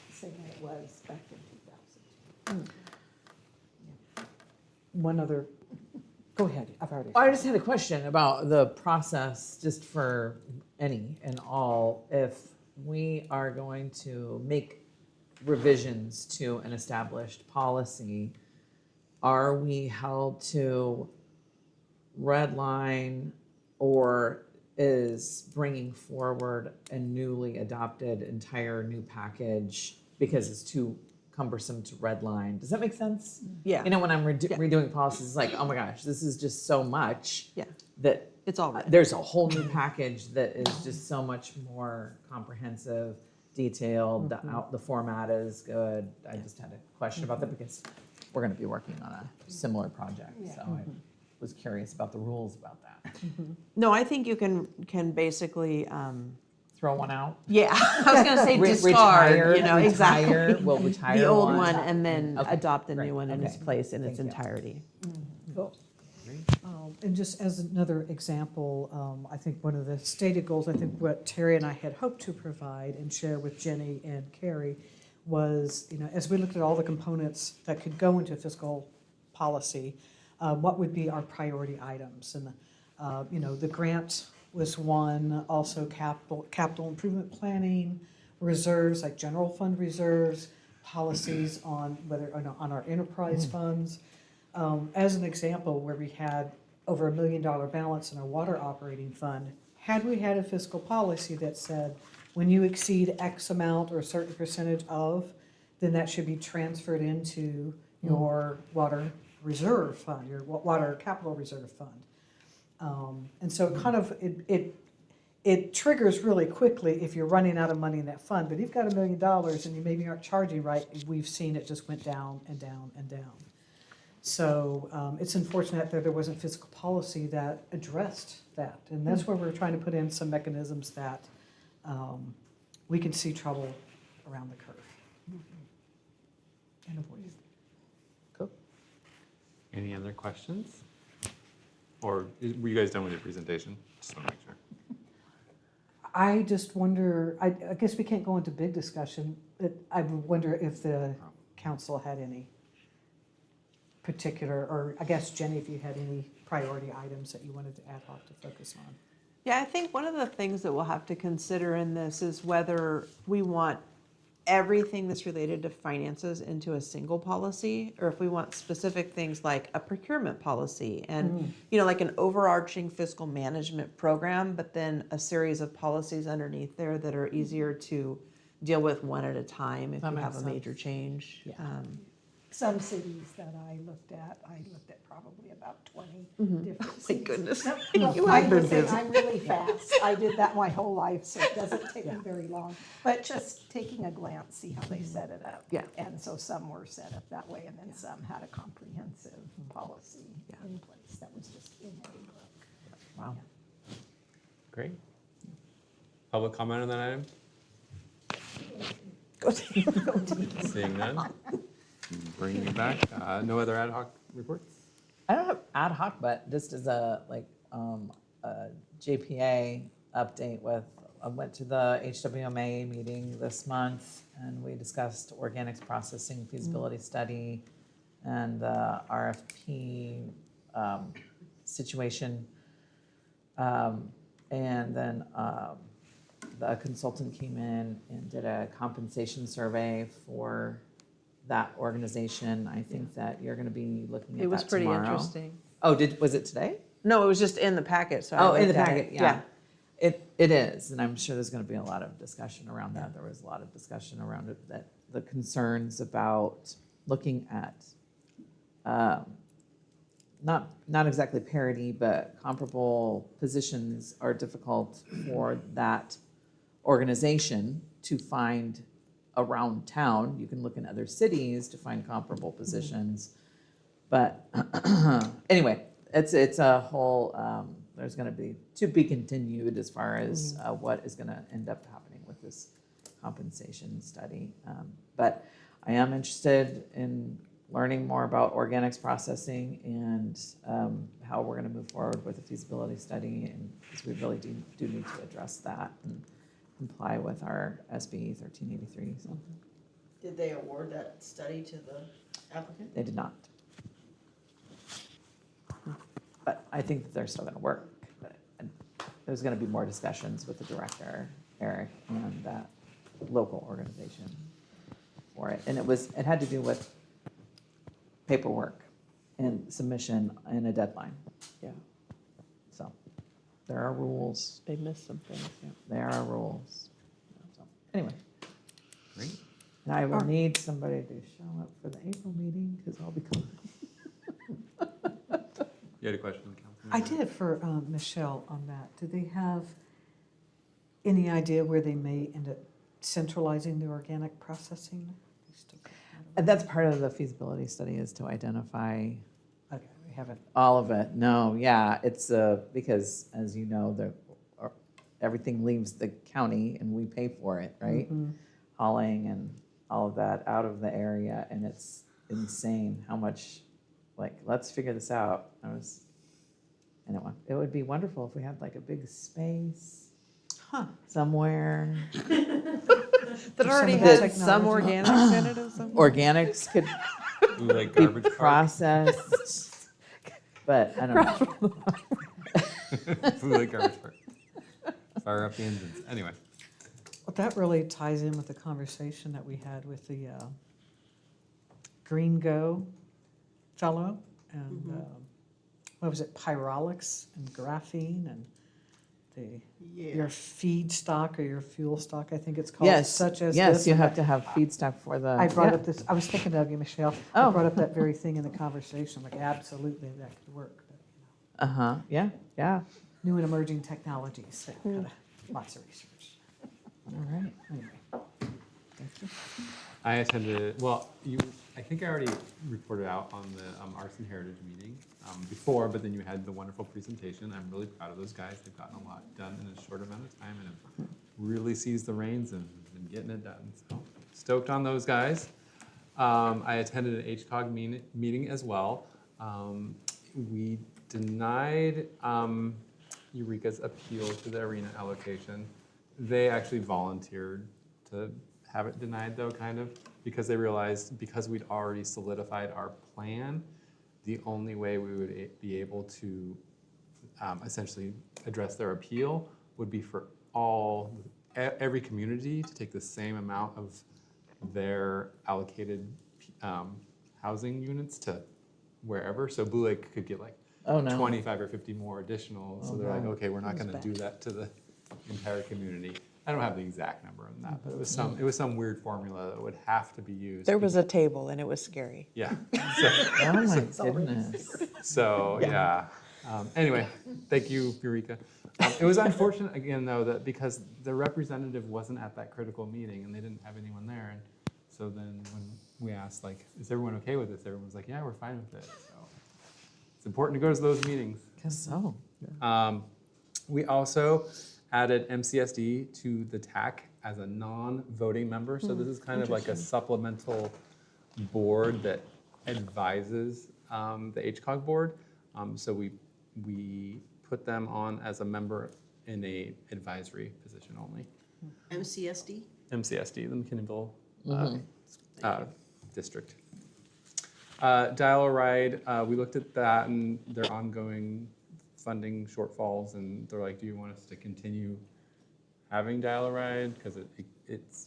the same way it was back in 2000. One other, go ahead, I've already. I just had a question about the process, just for any and all. If we are going to make revisions to an established policy, are we held to red line, or is bringing forward a newly adopted entire new package because it's too cumbersome to red line? Does that make sense? Yeah. You know, when I'm redoing policies, it's like, oh my gosh, this is just so much. Yeah. That It's all red. there's a whole new package that is just so much more comprehensive, detailed. The format is good. I just had a question about that because we're going to be working on a similar project. So I was curious about the rules about that. No, I think you can basically, Throw one out. yeah, I was gonna say discard, Retire, you know, exactly. We'll retire The old one. one and then Okay, adopt the great, new one in its okay. place in its Thank you. entirety. Cool. And just as another example, I think one of the stated goals, I think what Terry and I had hoped to provide and share with Jenny and Carrie was, you know, as we looked at all the components that could go into fiscal policy, what would be our priority items? And, you know, the grant was one, also capital improvement planning, reserves, like general fund reserves, policies on whether, on our enterprise funds. As an example, where we had over $1 million balance in our water operating fund, had we had a fiscal policy that said, when you exceed X amount or a certain percentage of, then that should be transferred into your water reserve fund, your water capital reserve fund. And so it kind of, it triggers really quickly if you're running out of money in that fund. But if you've got $1 million and you maybe aren't charging right, we've seen it just went down and down and down. So it's unfortunate that there wasn't fiscal policy that addressed that. And that's where we're trying to put in some mechanisms that we can see trouble around the curve and avoid it. Cool. Any other questions? Or were you guys done with your presentation? Just want to make sure. I just wonder, I guess we can't go into big discussion, but I wonder if the council had any particular, or I guess Jenny, if you had any priority items that you wanted to ad hoc to focus on. Yeah, I think one of the things that we'll have to consider in this is whether we want everything that's related to finances into a single policy, or if we want specific things like a procurement policy and, you know, like an overarching fiscal management program, but then a series of policies underneath there that are easier to deal with one at a time if That you have makes a major sense. change. Yeah. Some cities that I looked at probably about 20 different cities. Thank goodness. Well, You I have been will say busy. I'm really fast. I did that my whole life, so it doesn't take me very long. But just taking a glance, see how they set it up. Yeah. And so some were set up that way, and then some had a comprehensive policy in place that was just in a book. Wow. Great. Public comment on that item? Seeing none? Bringing it back. No other ad hoc reports? I don't have ad hoc, but just as a JPA update with, I went to the HWMA meeting this month and we discussed organics processing feasibility study and the RFP situation. And then the consultant came in and did a compensation survey for that organization. I think that you're going to be looking at that It was pretty tomorrow. interesting. Oh, was it today? No, it was just in the packet, so I Oh, in the looked at packet, it. yeah. It is, and I'm sure there's going to be a lot of discussion around that. There was a lot of discussion around it, that the concerns about looking at not exactly parity, but comparable positions are difficult for that organization to find around town. You can look in other cities to find comparable positions. But anyway, it's a whole, there's going to be continued as far as what is going to end up happening with this compensation study. But I am interested in learning more about organics processing and how we're going to move forward with a feasibility study, and because we really do need to address that and comply with our SB 1383. So Did they award that study to the applicant? they did not. But I think that they're still going to work. But there's going to be more discussions with the director, Eric, and that local organization for it. And it had to do with paperwork and submission and a deadline. Yeah. So there are rules. They missed some things, yeah. There are rules. So anyway. Great. And I will need somebody to show up for the April meeting because I'll be coming. You had a question, Councilman? I did for Michelle on that. Do they have any idea where they may end up centralizing the organic processing? That's part of the feasibility study, is to identify Okay, we haven't. all of it. No, yeah, it's because, as you know, everything leaves the county and we pay for it, right? Hauling and all of that out of the area, and it's insane how much, like, let's figure this out. Anyway, it would be wonderful if we had like a big space somewhere. That already has had some organics in it or something? Organics could Ooh, like be garbage cart. processed, but I don't know. Food like garbage cart. Fire up the engines. Anyway. Well, that really ties in with the conversation that we had with the Green Go fellow and what was it, Pyrolyx and graphene and your feed stock or your fuel stock, I think it's called, Yes, such as yes, this. you And have to have feedstock for the. I brought yeah. up this, I was thinking of you, Michelle. Oh. I brought up that very thing in the conversation, like absolutely that could work. But, Yeah, yeah. new and emerging technologies, lots of research. All right. Anyway. I attended, I think I already reported out on the Arts and Heritage meeting before, but then you had the wonderful presentation. I'm really proud of those guys. They've gotten a lot done in a short amount of time and have really seized the reins and been getting it done. So stoked on those guys. I attended an HCOG meeting as well. We denied Eureka's appeal to the arena allocation. They actually volunteered to have it denied though, kind of, because they realized because we'd already solidified our plan, the only way we would be able to essentially address their appeal would be for every community to take the same amount of their allocated housing units to wherever. So Blue Lake could get like 25 or 50 more additional. So they're like, okay, we're not going to do that to the entire community. I don't have the exact number on that, but it was some weird formula that would have to be used. There was a table and it was scary. Yeah. Oh my goodness. So yeah. Anyway, thank you, Eureka. It was unfortunate again though that because the representative wasn't at that critical meeting and they didn't have anyone there, and so then when we asked like, is everyone okay with this? Everyone was like, yeah, we're fine with it. So it's important to go to those meetings. Guess so. We also added MCSD to the TAC as a non-voting member. So this is kind of like a supplemental board that advises the HCOG board. So we put them on as a member in a advisory position only. MCSD? MCSD, the McKinnonville district. Dial-A-Ride, we looked at that and their ongoing funding shortfalls, and they're like, do you want us to continue having Dial-A-Ride? Because it's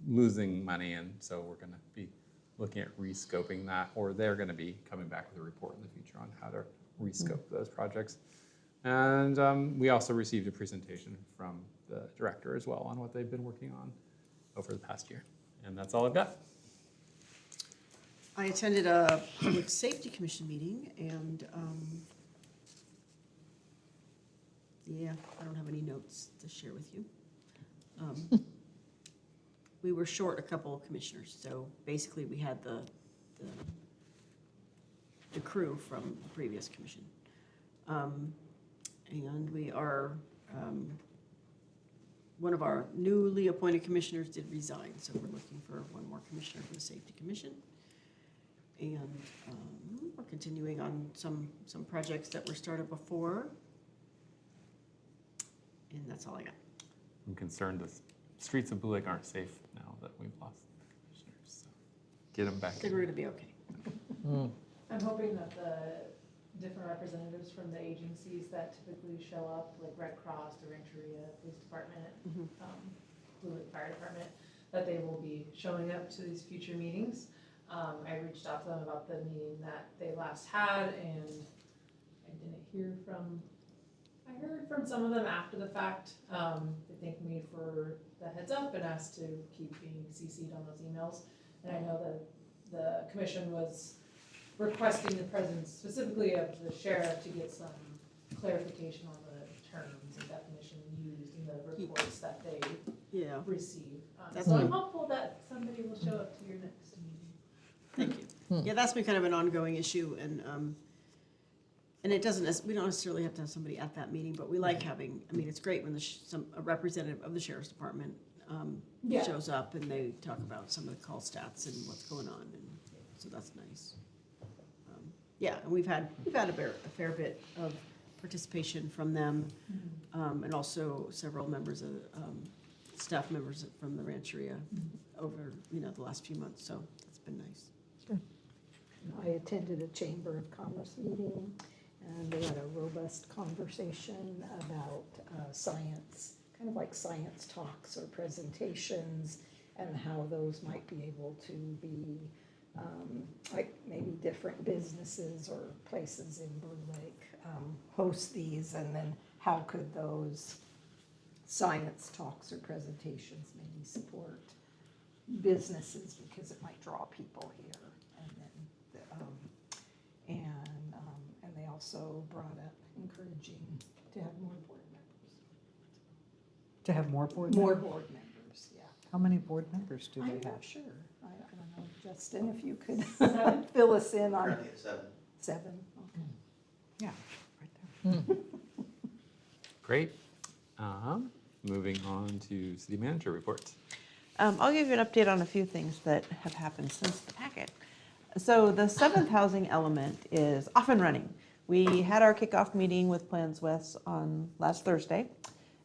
losing money, and so we're going to be looking at rescoping that, or they're going to be coming back with a report in the future on how to rescope those projects. And we also received a presentation from the director as well on what they've been working on over the past year. And that's all I've got. I attended a Public Safety Commission meeting, and yeah, I don't have any notes to share with you. we were short a couple of commissioners, so basically we had the crew from the previous commission. And we are, one of our newly appointed commissioners did resign, so we're looking for one more commissioner for the Safety Commission. And we're continuing on some projects that were started before. And that's all I got. I'm concerned the streets of Blue Lake aren't safe now that we've lost the commissioners. So get them back. I think we're gonna be okay. I'm hoping that the different representatives from the agencies that typically show up, like Red Cross, the Rancheria Police Department, Blue Lake Fire Department, that they will be showing up to these future meetings. I reached out to them about the meeting that they last had, and I didn't hear from, I heard from some of them after the fact. They thanked me for the heads up and asked to keep being CC'd on those emails. And I know that the commission was requesting the presence specifically of the sheriff to get some clarification on the terms and definition used in the reports that they receive. So I'm hopeful that somebody will show up to your next meeting. Thank you. Yeah, that's been kind of an ongoing issue, and it doesn't, we don't necessarily have to have somebody at that meeting, but we like having, I mean, it's great when a representative of the sheriff's department shows up and they talk about some of the call stats and what's going on, and so that's nice. Yeah, and we've had a fair bit of participation from them, and also several members of, staff members from the Rancheria over, the last few months, so it's been nice. I attended a Chamber of Commerce meeting, and they had a robust conversation about science, kind of like science talks or presentations, and how those might be able to be, like maybe different businesses or places in Blue Lake host these, and then how could those science talks or presentations maybe support businesses, because it might draw people here. And they also brought up encouraging to have more board members. To have more board More members? board members, yeah. How many board members do they I'm have? not sure. I don't know, Justin, if you could fill us in on. Currently at 7. 7, okay. Yeah, right there. Great. Moving on to city manager reports. I'll give you an update on a few things that have happened since the packet. So the 7th housing element is off and running. We had our kickoff meeting with Plans West on last Thursday,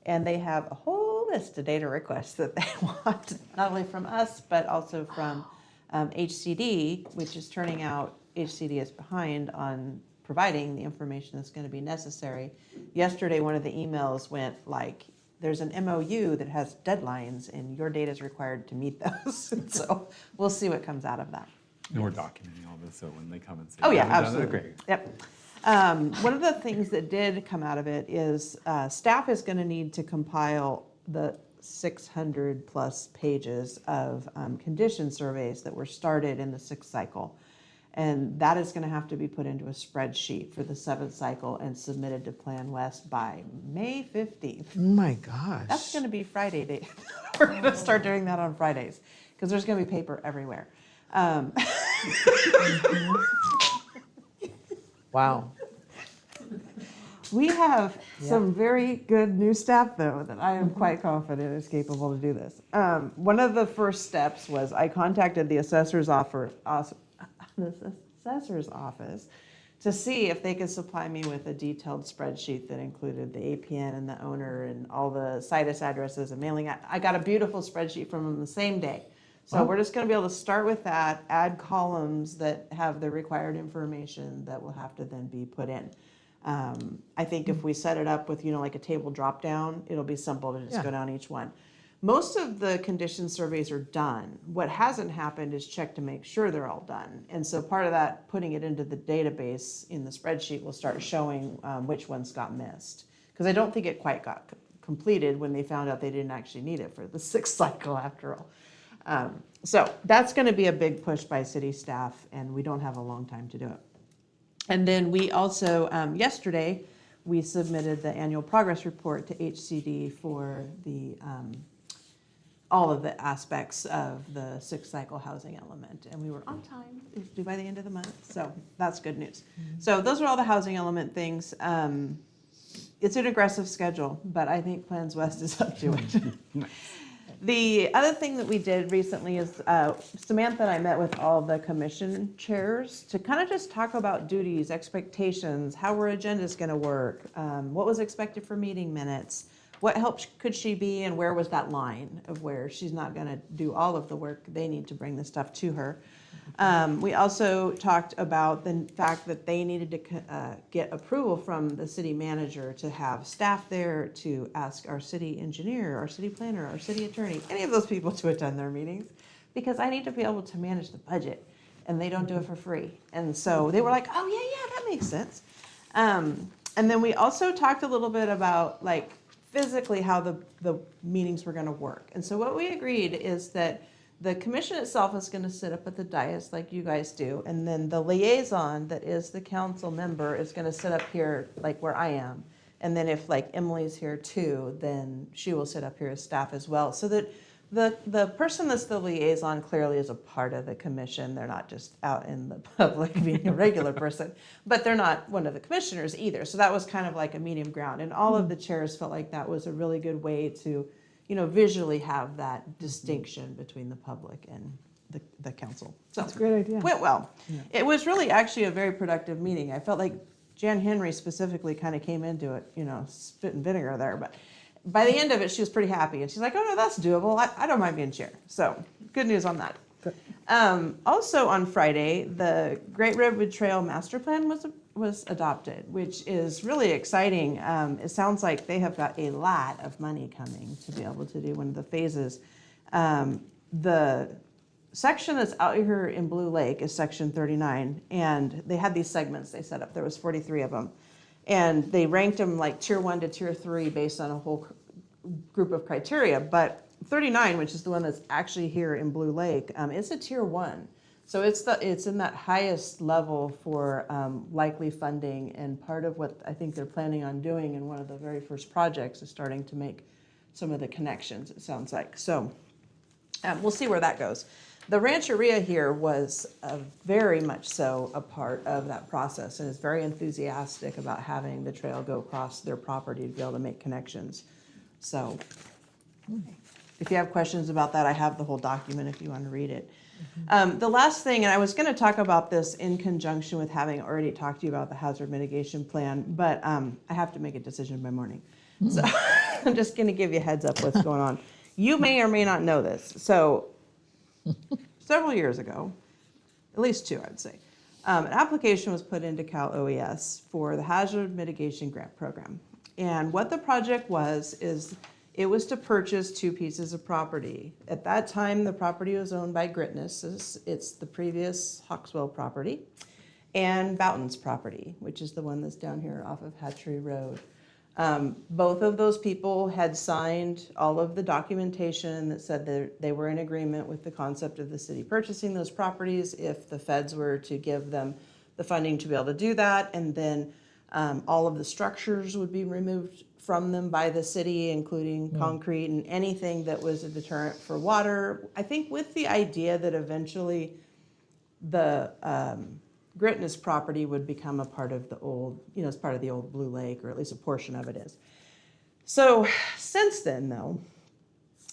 and they have a whole list of data requests that they want, not only from us, but also from HCD, which is turning out HCD is behind on providing the information that's going to be necessary. Yesterday, one of the emails went like, there's an MOU that has deadlines and your data is required to meet those. And so we'll see what comes out of that. And we're documenting all this, so when they come and say, Oh, yeah, "We haven't done it," absolutely. Great. Yep. One of the things that did come out of it is staff is going to need to compile the 600 plus pages of condition surveys that were started in the 6th cycle. And that is going to have to be put into a spreadsheet for the 7th cycle and submitted to Plan West by May 15th. Oh my gosh. That's going to be Friday day. We're going to start doing that on Fridays because there's going to be paper everywhere. Wow. We have some very good new staff, though, that I am quite confident is capable to do this. One of the first steps was I contacted the assessor's office to see if they could supply me with a detailed spreadsheet that included the APN and the owner and all the situs addresses and mailing. I got a beautiful spreadsheet from them the same day. So we're just going to be able to start with that, add columns that have the required information that will have to then be put in. I think if we set it up with, like a table drop down, it'll be simple to just go down each one. Most of the condition surveys are done. What hasn't happened is check to make sure they're all done. And so part of that, putting it into the database in the spreadsheet will start showing which ones got missed. Because I don't think it quite got completed when they found out they didn't actually need it for the 6th cycle after all. So that's going to be a big push by city staff, and we don't have a long time to do it. And then we also, yesterday, we submitted the annual progress report to HCD for the all of the aspects of the 6-cycle housing element. And we were on time, it was due by the end of the month, so that's good news. So those are all the housing element things. It's an aggressive schedule, but I think Plans West is up to it. The other thing that we did recently is Samantha and I met with all the commission chairs to kind of just talk about duties, expectations, how our agenda is going to work, what was expected for meeting minutes, what help could she be, and where was that line of where she's not going to do all of the work. They need to bring the stuff to her. We also talked about the fact that they needed to get approval from the city manager to have staff there, to ask our city engineer, our city planner, our city attorney, any of those people to attend their meetings, because I need to be able to manage the budget, and they don't do it for free. And so they were like, oh, yeah, that makes sense. And then we also talked a little bit about like physically how the meetings were going to work. And so what we agreed is that the commission itself is going to sit up at the dais like you guys do, and then the liaison that is the council member is going to sit up here like where I am. And then if like Emily's here too, then she will sit up here as staff as well, so that the person that's the liaison clearly is a part of the commission. They're not just out in the public being a regular person, but they're not one of the commissioners either. So that was kind of like a medium ground, and all of the chairs felt like that was a really good way to, you know, visually have that distinction between the public and the council. So That's a great idea. went well. Yeah. It was really actually a very productive meeting. I felt like Jan Henry specifically kind of came into it, you know, spitting vinegar there, but by the end of it, she was pretty happy, and she's like, oh no, that's doable. I don't mind being chair. So good news on that. Also on Friday, the Great Redwood Trail Master Plan was adopted, which is really exciting. It sounds like they have got a lot of money coming to be able to do one of the phases. The section that's out here in Blue Lake is section 39, and they had these segments they set up. There was 43 of them, and they ranked them like tier 1 to tier 3 based on a whole group of criteria. But 39, which is the one that's actually here in Blue Lake, it's a tier 1. So it's in that highest level for likely funding, and part of what I think they're planning on doing in one of the very first projects is starting to make some of the connections, it sounds like. So we'll see where that goes. The Rancheria here was very much so a part of that process, and is very enthusiastic about having the trail go across their property to be able to make connections. So if you have questions about that, I have the whole document if you want to read it. The last thing, and I was going to talk about this in conjunction with having already talked to you about the hazard mitigation plan, but I have to make a decision by morning. So I'm just going to give you a heads up what's going on. You may or may not know this. So several years ago, at least 2, I'd say, an application was put into Cal OES for the Hazard Mitigation Grant Program. And what the project was is it was to purchase 2 pieces of property. At that time, the property was owned by Gritness. It's the previous Hawkswell property, and Boughton's property, which is the one that's down here off of Hatchery Road. Both of those people had signed all of the documentation that said that they were in agreement with the concept of the city purchasing those properties if the feds were to give them the funding to be able to do that. And then all of the structures would be removed from them by the city, including concrete and anything that was a deterrent for water. I think with the idea that eventually the Gritness property would become a part of the old, you know, as part of the old Blue Lake, or at least a portion of it is. So since then, though,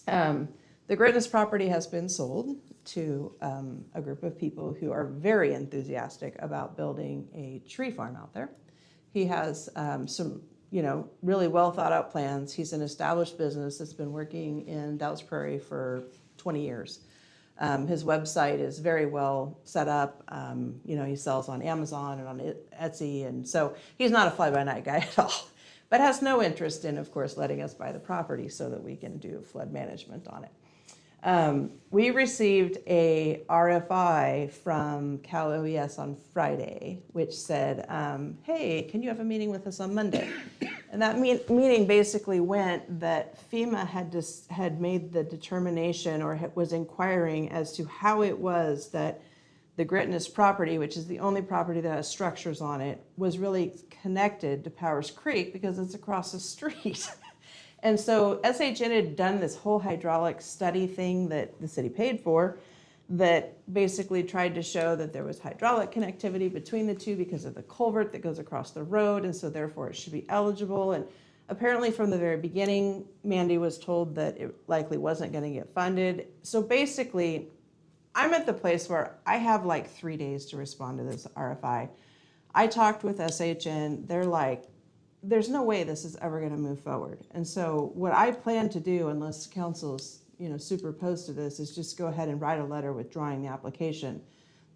the Gritness property has been sold to a group of people who are very enthusiastic about building a tree farm out there. He has some, you know, really well thought out plans. He's an established business that's been working in Dallas Prairie for 20 years. His website is very well set up. You know, he sells on Amazon and on Etsy, and so he's not a fly-by-night guy at all, but has no interest in, of course, letting us buy the property so that we can do flood management on it. We received a RFI from Cal OES on Friday, which said, hey, can you have a meeting with us on Monday? And that meeting basically went that FEMA had made the determination, or was inquiring as to how it was that the Gritness property, which is the only property that has structures on it, was really connected to Powers Creek because it's across the street. And so SHN had done this whole hydraulic study thing that the city paid for that basically tried to show that there was hydraulic connectivity between the two because of the culvert that goes across the road, and so therefore it should be eligible. And apparently from the very beginning, Mandy was told that it likely wasn't going to get funded. So basically, I'm at the place where I have like 3 days to respond to this RFI. I talked with SHN. They're like, there's no way this is ever going to move forward. And so what I plan to do, unless council's super opposed to this, is just go ahead and write a letter withdrawing the application.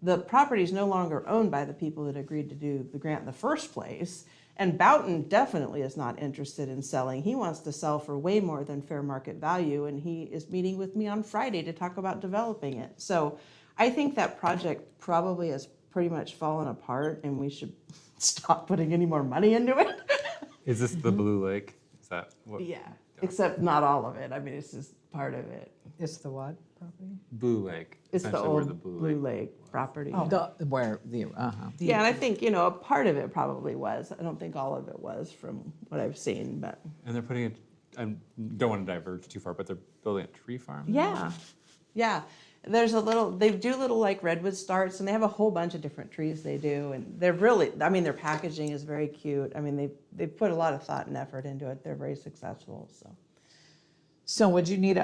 The property is no longer owned by the people that agreed to do the grant in the first place. And Boughton definitely is not interested in selling. He wants to sell for way more than fair market value, and he is meeting with me on Friday to talk about developing it. So I think that project probably has pretty much fallen apart, and we should stop putting any more money into it. Is this the Blue Lake? Is that what? Yeah, except not all of it. I mean, it's just part of it. It's the what property? Blue Lake. It's the essentially where old Blue Lake property. Where the, Yeah, and I think, a part of it probably was. I don't think all of it was from what I've seen, but. And they're putting it, I don't want to diverge too far, but they're building a tree farm? Yeah, yeah. There's they do little like redwood starts, and they have a whole bunch of different trees they do. And they're really, their packaging is very cute. I mean, they put a lot of thought and effort into it. They're very successful, so. So would you need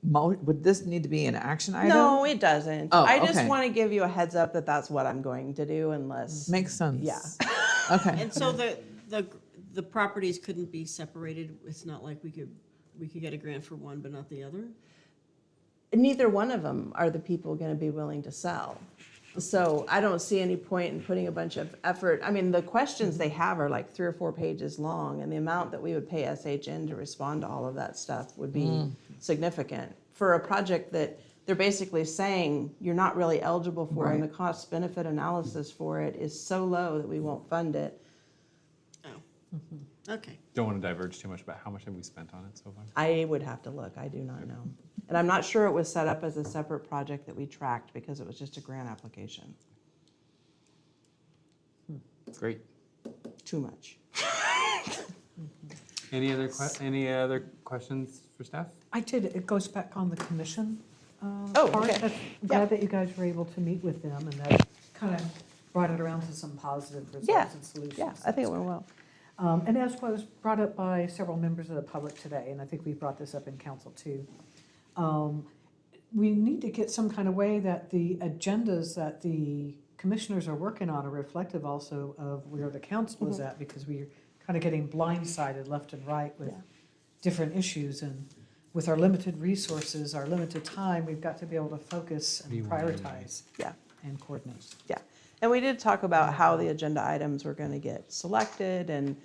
would this need to be an action item? No, it doesn't. Oh, I just okay. want to give you a heads up that that's what I'm going to do unless. Makes sense. Yeah. Okay. And so the properties couldn't be separated? It's not like we could get a grant for one but not the other? Neither one of them are the people going to be willing to sell. So I don't see any point in putting a bunch of effort. I mean, the questions they have are like 3 or 4 pages long, and the amount that we would pay SHN to respond to all of that stuff would be significant for a project that they're basically saying you're not really eligible for, and the cost benefit analysis for it is so low that we won't fund it. Oh, okay. Don't want to diverge too much, but how much have we spent on it so far? I would have to look. I do not know. And I'm not sure it was set up as a separate project that we tracked because it was just a grant application. Great. Too much. Any other questions for staff? I did, it goes back on the commission. Oh, part. okay. I'm glad that you guys were able to meet with them, and that kind of brought it around to some positive results and solutions. Yeah, I think it went well. And as was brought up by several members of the public today, and I think we brought this up in council too, we need to get some kind of way that the agendas that the commissioners are working on are reflective also of where the council is at, because we're kind of getting blindsided left and right with different issues. And with our limited resources, our limited time, we've got to be able to focus and prioritize and coordinate. Yeah. And we did talk about how the agenda items were going to get selected, and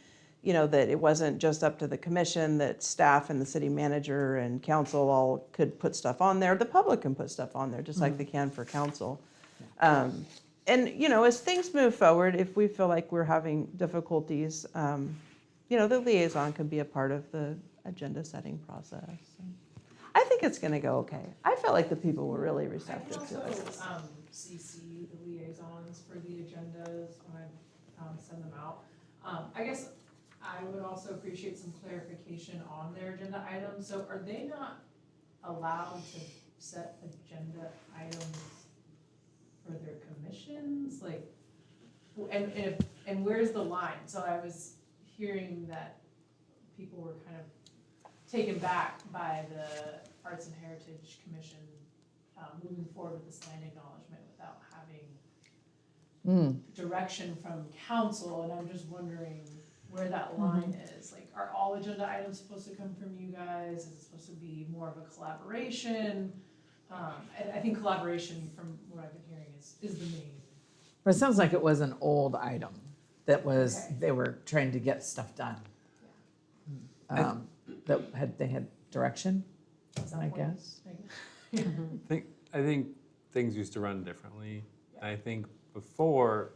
that it wasn't just up to the commission, that staff and the city manager and council all could put stuff on there. The public can put stuff on there, just like they can for council. And, as things move forward, if we feel like we're having difficulties, the liaison can be a part of the agenda setting process. So I think it's going to go okay. I felt like the people were really receptive to I this. can also CC the liaisons for the agendas when I send them out. I guess I would also appreciate some clarification on their agenda items. So are they not allowed to set agenda items for their commissions? Like, and where's the line? So I was hearing that people were kind of taken back by the Arts and Heritage Commission moving forward with this land acknowledgement without having direction from council, and I'm just wondering where that line is. Like, are all agenda items supposed to come from you guys? Is it supposed to be more of a collaboration? I think collaboration, from what I've been hearing, is the main. But it sounds like it was an old item that was, they were trying to get stuff done. They had direction, I guess. I think things used to run differently. I think before,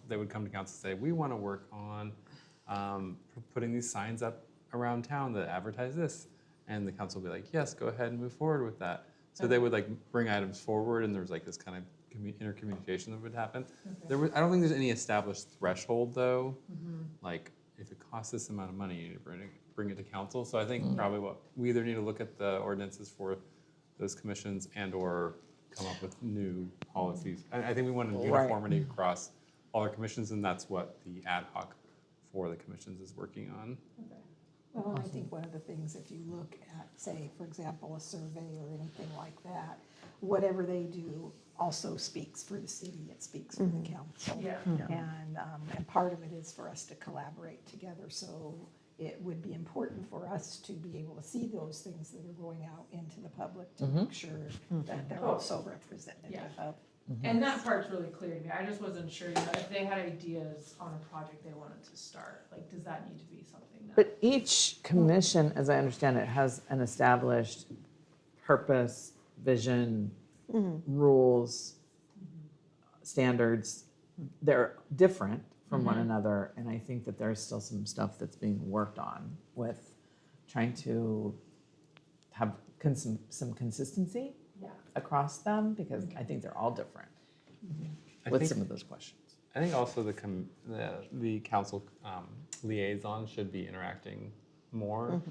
they would come to council and say, we want to work on putting these signs up around town that advertise this. And the council would be like, yes, go ahead and move forward with that. So they would bring items forward, and there was this kind of intercommunication that would happen. I don't think there's any established threshold though. Like, if it costs this amount of money, you need to bring it to council. So I think probably what, we either need to look at the ordinances for those commissions and/or come up with new policies. I think we want a uniformity across all our commissions, and that's what the ad hoc for the commissions is working on. Well, and I think one of the things, if you look at, say, for example, a survey or anything like that, whatever they do also speaks for the city, it speaks for the council. Yeah. And part of it is for us to collaborate together, so it would be important for us to be able to see those things that are going out into the public to make sure that they're also representative of. And that part's really clear to me. I just wasn't sure, if they had ideas on a project they wanted to start, like, does that need to be something that? But each commission, as I understand it, has an established purpose, vision, rules, standards. They're different from one another, and I think that there's still some stuff that's being worked on with trying to have some consistency across them, because I think they're all different with some of those questions. I think also the council liaison should be interacting more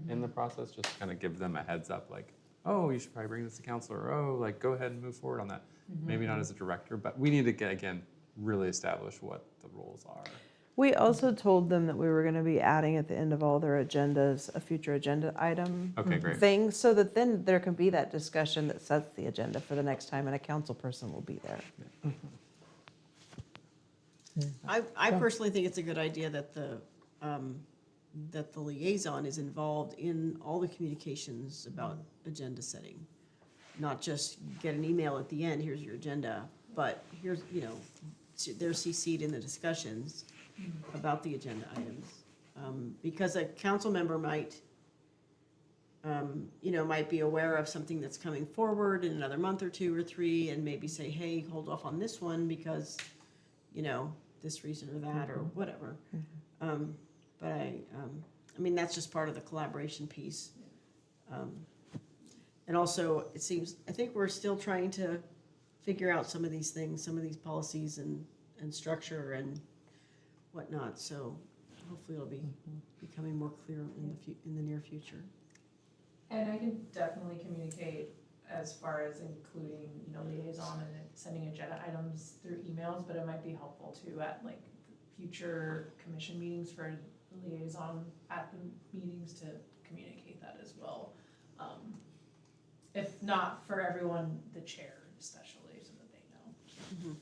in the process, just kind of give them a heads up, like, oh, you should probably bring this to council, or oh, like, go ahead and move forward on that. Maybe not as a director, but we need to get, again, really establish what the roles are. We also told them that we were going to be adding at the end of all their agendas a future agenda item Okay, great. thing, so that then there can be that discussion that sets the agenda for the next time, and a council person will be there. I personally think it's a good idea that the liaison is involved in all the communications about agenda setting. Not just get an email at the end, here's your agenda, but here's, they're CC'd in the discussions about the agenda items. Because a council member might be aware of something that's coming forward in another month or 2 or 3, and maybe say, hey, hold off on this one because, this reason or that or whatever. But that's just part of the collaboration piece. And also, I think we're still trying to figure out some of these things, some of these policies and structure and whatnot. So hopefully it'll be becoming more clear in the near future. And I can definitely communicate as far as including, liaison and sending agenda items through emails, but it might be helpful too at like future commission meetings for liaison at the meetings to communicate that as well. If not for everyone, the chair especially, so that they know.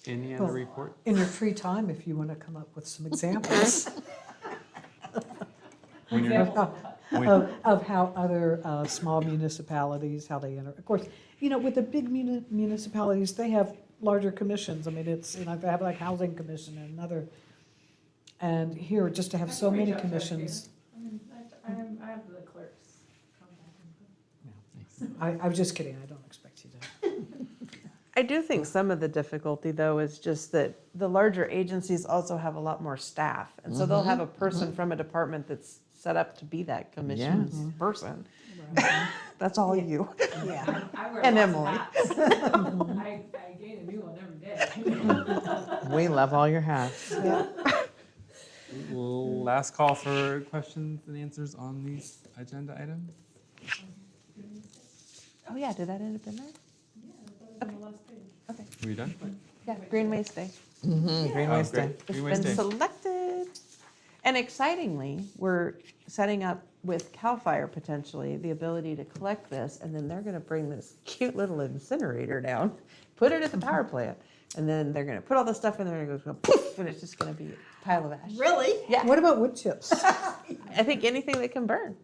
Any other report? In your free time, if you want to come up with some examples of how other small municipalities, how they enter. Of course, with the big municipalities, they have larger commissions. I mean, it's, they have like housing commission and another. And here, just to have so many commissions. I have the clerk's contact. I was just kidding. I don't expect you to. I do think some of the difficulty, though, is just that the larger agencies also have a lot more staff. And so they'll have a person from a department that's set up to be that commission's person. That's all you. Yeah. I wear And lots of Emily. hats. I gain a new one every day. We love all your hats. Last call for questions and answers on these agenda items. Oh, yeah, did that end up in there? On the last page. Okay. Are we done? Yeah, Greenways Day. Greenways Day. It's Greenways been Day. selected. And excitingly, we're setting up with CAL FIRE potentially the ability to collect this, and then they're going to bring this cute little incinerator down, put it at the power plant, and then they're going to put all the stuff in there and it's going to go poof, and it's just going to be a pile of ash. Really? Yeah. What about wood chips? I think anything that can burn.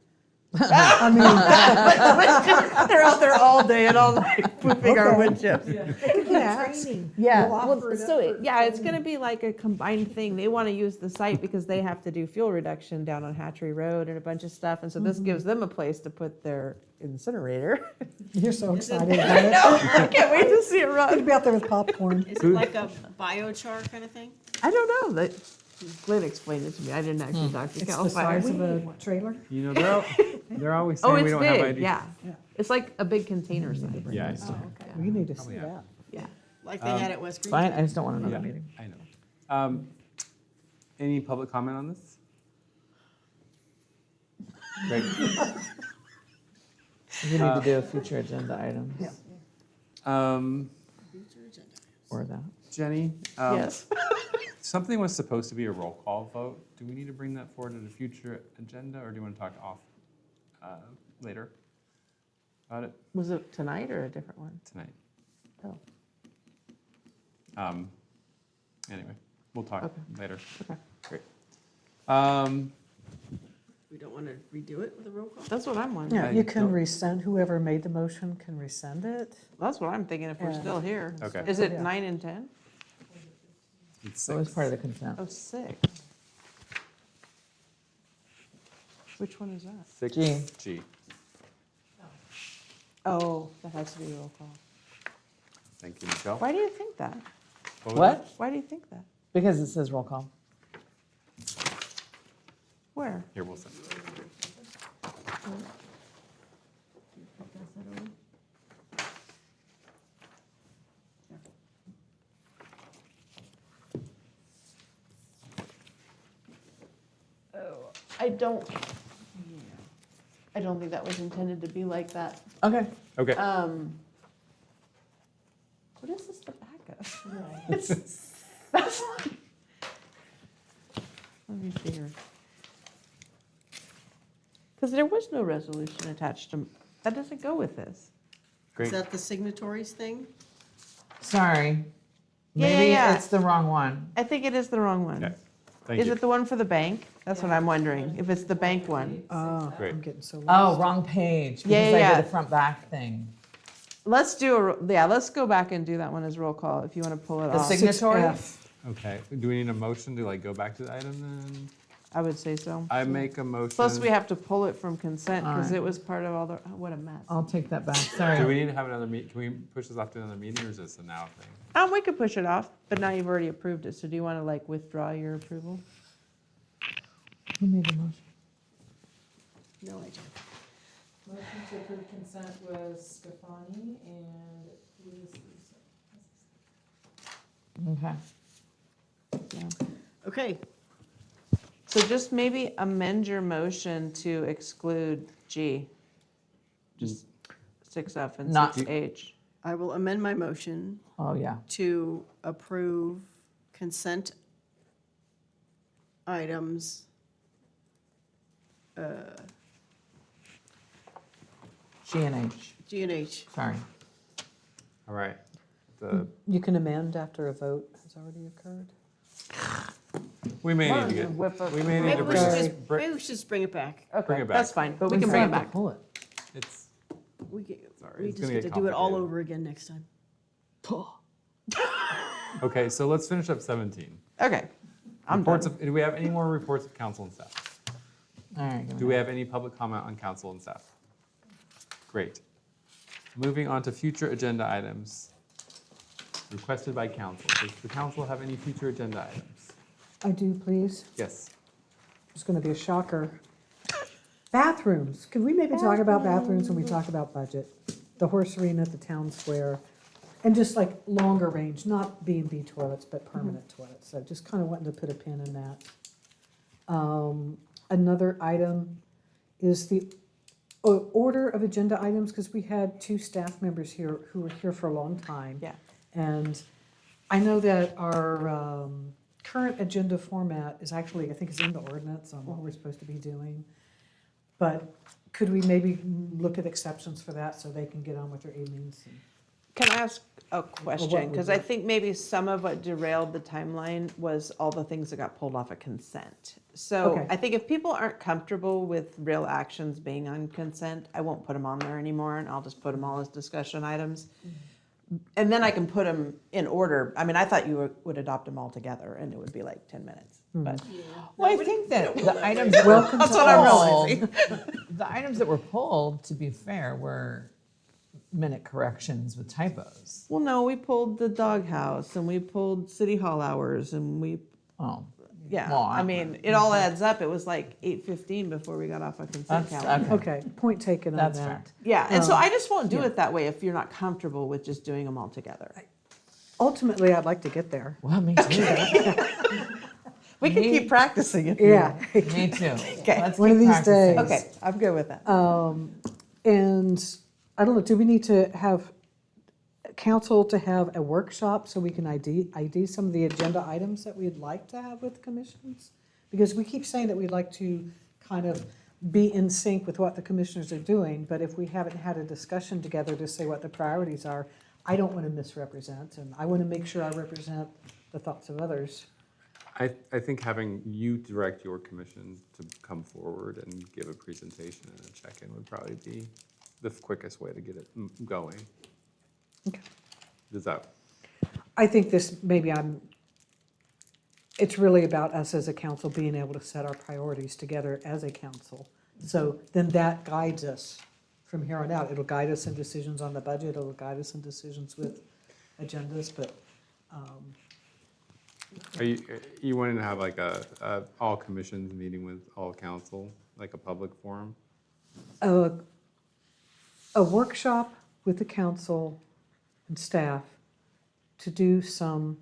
I mean, They're out there all day and all night pooping our wood chips. Training. Yeah, We'll well, offer it up so, for yeah, it's training. gonna be like a combined thing. They wanna use the site because they have to do fuel reduction down on Hatchery Road and a bunch of stuff, and so this gives them a place to put their incinerator. you're so Is it- excited about it. I can't wait to see it You'll run. be out there with popcorn. Is it like a biochar kind of thing? I don't know, Glenn explained it to me. I didn't actually talk to It's Cal the Fire. size of a trailer. They're always Oh, saying we it's don't have big, ideas. yeah. Yeah. It's like a big container size. Yeah, I see. We need to see yeah. that. Yeah. Like they had at West Green? Fine, I just don't want another Yeah, meeting. I know. Any public comment on this? Great. We need to do a future agenda items. Yeah. Or that. Jenny? Yes. Something was supposed to be a roll call vote. Do we need to bring that forward at a future agenda, or do you want to talk off later about it Was it tonight or a different one? tonight? Oh. Anyway, we'll talk Okay. later. Okay. Great. We don't want to redo it with a roll call? That's what I'm wondering. Yeah, I you can don't- resend, whoever made the motion can resend it. That's what I'm thinking if we're Yeah. still here. Okay. Is it Yeah. 9 and 10? It's So it's 6. part of the consent. Oh, 6. Which one is that? 6G. Oh, that has to be a roll call. Thank you, Michelle. Why do you think that? was What? that? Why do you think that? Because it says roll call. Where? Here, we'll send it. I don't think that was intended to be like that. Okay. Okay. What is this the back of? That's like, let me see here. Because there was no resolution attached to, that doesn't go with this. Is Great. that the signatories thing? Sorry. Yeah, yeah, Maybe yeah. it's the wrong one. I think it is the wrong one. Okay. Thank Is you. it the one for the bank? That's what I'm wondering, if it's the bank one. Oh, Great. I'm getting so Oh, lost. wrong page. Yeah, Because I yeah. did the front back thing. Let's do let's go back and do that one as roll call, if you want to pull it The off. signatory? 6F. Okay. Do we need a motion to go back to the item then? I would say so. I make a motion. Plus, we have to pull it from consent, because Alright. it was part of all the, oh, what a mess. I'll take that back. Do Sorry. we need to have another meet? Can we push this off to another meeting, or is this a now thing? We could push it off, but now you've already approved it, so do you want to withdraw your approval? Who made the motion? No idea. Motion to approve consent was Scafani and who is this? Okay. Okay, So just maybe amend your motion to exclude G. Just 6F and Not- 6H. I will amend my motion Oh, yeah. to approve consent items. G and H. G and H. Sorry. All right. The, You can amend after a vote has already occurred. we may need to get. Whip up- We may need Maybe to we bring. should Sorry. just, maybe we should just bring it back. Bring it back. That's fine, but we We can still bring it have to back. Pull it. It's We Sorry, we it's just gonna get to get do it all complicated. over again next time. okay. So let's finish up 17. Okay, I'm Reports done. of, do we have any more reports of council and staff? All right. Do we have any public comment on council and staff? Great. Moving on to future agenda items requested by council. Does the council have any future agenda items? I do, please. Yes. It's going to be a shocker. Bathrooms. Could we maybe talk about bathrooms when we talk about budget? The horse arena at the town square, and just like longer range, not B&B toilets, but permanent toilets. So just kind of wanting to put a pin in that. Another item is the order of agenda items, because we had 2 staff members here who were here for a long time. Yeah. And I know that our current agenda format is actually, I think is in the ordinance on what we're supposed to be doing. But could we maybe look at exceptions for that so they can get on with their evenings? Can I ask a question? would Because I think maybe some of what derailed the timeline was all the things that got pulled off of consent. So Okay. I think if people aren't comfortable with real actions being on consent, I won't put them on there anymore, and I'll just put them all as discussion items. And then I can put them in order. I mean, I thought you would adopt them all together, and it would be like 10 minutes, but. Well, I think that the items that were Welcome to That's what I'm pulled, realizing. the items that were pulled, to be fair, were minute corrections with typos. Well, no, we pulled the doghouse, and we pulled city hall hours, and we, Oh, yeah. Well, I mean, it all adds up. It was like 8:15 before we got off a consent that's, calendar. okay. Okay, point taken on That's that. fair. Yeah, and so I just won't do yeah. it that way if you're not comfortable with just doing them all together. Ultimately, I'd like to get there. Well, me too. We can keep practicing if you Yeah. want. Me too. Okay. Let's One of keep these practicing. days. Okay, I'm good with that. And I don't know, do we need to have council to have a workshop so we can ID some of the agenda items that we'd like to have with commissions? Because we keep saying that we'd like to kind of be in sync with what the commissioners are doing, but if we haven't had a discussion together to say what the priorities are, I don't want to misrepresent, and I want to make sure I represent the thoughts of others. I think having you direct your commission to come forward and give a presentation and a check-in would probably be the quickest way to get it going. Okay. Does that? I think this, it's really about us as a council being able to set our priorities together as a council. So then that guides us from here on out. It'll guide us in decisions on the budget, it'll guide us in decisions with agendas, but, Are you wanting to have like a all commissions meeting with all council, like a public forum? a workshop with the council and staff to do some,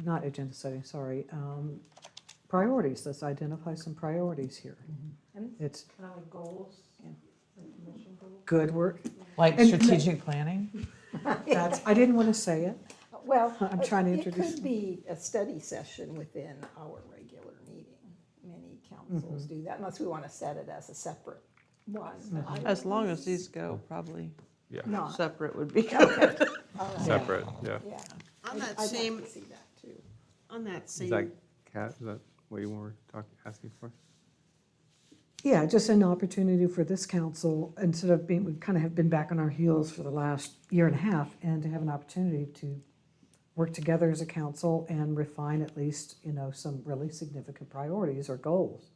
not agenda setting, sorry, priorities. Let's identify some priorities here. It's Kind of like goals, like commission goals. good work. Like And- strategic planning? I didn't want to say it. Well, I'm trying to it introduce- could be a study session within our regular meeting. Many councils do that, unless we want to set it as a separate one. I As don't long know. as these go, probably Yeah, Not, separate would be okay, good. all right, separate, yeah. yeah. On that I'd like same, to see that too. on that Is same. that, Kat, is that what you were asking for? Yeah, just an opportunity for this council, instead of being, we kind of have been back on our heels for the last year and a half, and to have an opportunity to work together as a council and refine at least, some really significant priorities or goals.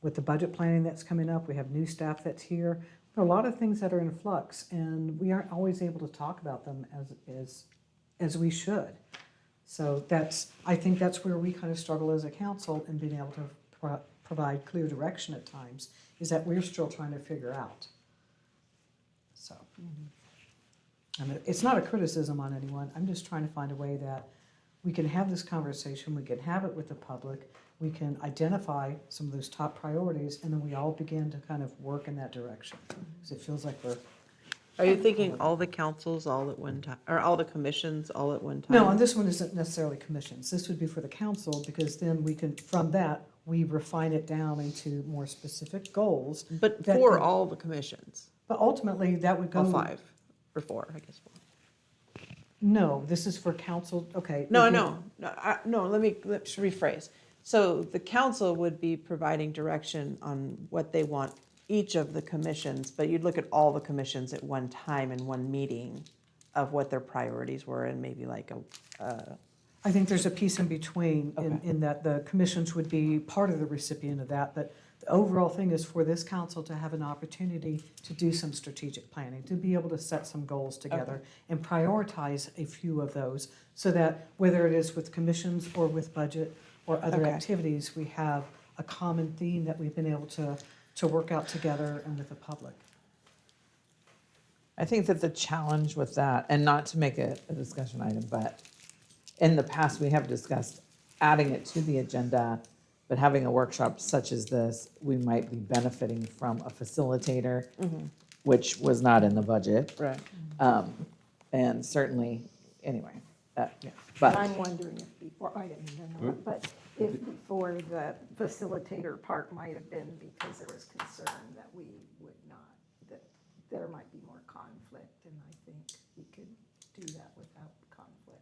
With the budget planning that's coming up, we have new staff that's here. There are a lot of things that are in flux, and we aren't always able to talk about them as we should. So I think that's where we kind of struggle as a council in being able to provide clear direction at times, is that we're still trying to figure out. So, and it's not a criticism on anyone, I'm just trying to find a way that we can have this conversation, we can have it with the public, we can identify some of those top priorities, and then we all begin to kind of work in that direction. Because it feels like we're, Are you thinking all the councils all at one time, or all the commissions all at one time? no, and this one isn't necessarily commissions, this would be for the council, because then we can, from that, we refine it down into more specific goals. But that for can- all the commissions, But ultimately, that would go. all five, or four, I guess. No, this is for council, okay. No, I if you- know, no, let's rephrase. So the council would be providing direction on what they want each of the commissions, but you'd look at all the commissions at one time in one meeting of what their priorities were, and maybe like I think there's a piece in between, Okay. in that the commissions would be part of the recipient of that, but the overall thing is for this council to have an opportunity to do some strategic planning, to be able to set some goals together and prioritize a few of those, so that whether it is with commissions or with budget or other Okay. activities, we have a common theme that we've been able to work out together and with the public. I think that the challenge with that, and not to make it a discussion item, but in the past, we have discussed adding it to the agenda, but having a workshop such as this, we might be benefiting from a facilitator, which was not in the budget. right. And certainly, anyway, yeah. And But I'm wondering if before, I didn't mean to interrupt, but if before the facilitator part might have been because there was concern that we would not, that there might be more conflict, and I think we could do that without conflict.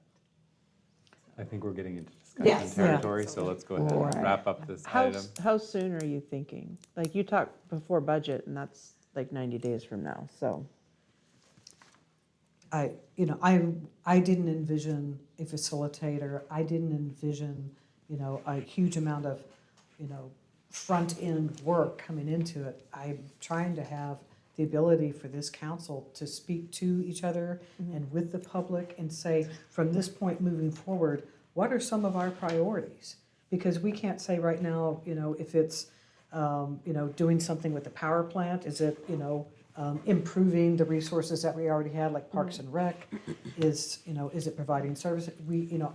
I think we're getting into Yes. discussion territory, so let's go ahead and Right. wrap up this How, item. how soon are you thinking? Like, you talked before budget, and that's like 90 days from now, so. I didn't envision a facilitator, I didn't envision, a huge amount of, front-end work coming into it. I'm trying to have the ability for this council to speak to each other and with the public and say, from this point moving forward, what are some of our priorities? Because we can't say right now, if it's, doing something with the power plant, is it, improving the resources that we already had, like Parks and Rec? Is it providing service?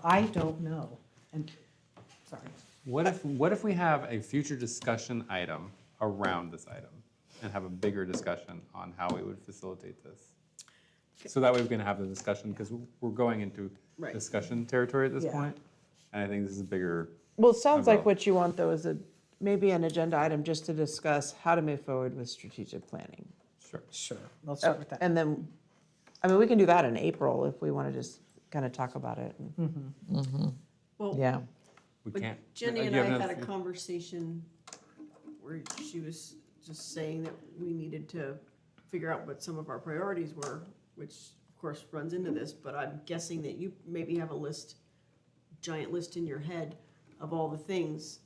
I don't know. And, sorry. What if we have a future discussion item around this item and have a bigger discussion on how we would facilitate this? So that way we can have the discussion, because we're going into Right. discussion territory at this Yeah. point. And I think this is a bigger, Well, it sounds like About- what you want though is maybe an agenda item just to discuss how to move forward with strategic planning. sure. Sure, let's start with that. And then, I mean, we can do that in April if we want to just kind of talk about it. Well, Yeah. We but can't. Jenny do and you I have had a enough- conversation where she was just saying that we needed to figure out what some of our priorities were, which of course runs into this, but I'm guessing that you maybe have a list, giant list in your head of all the things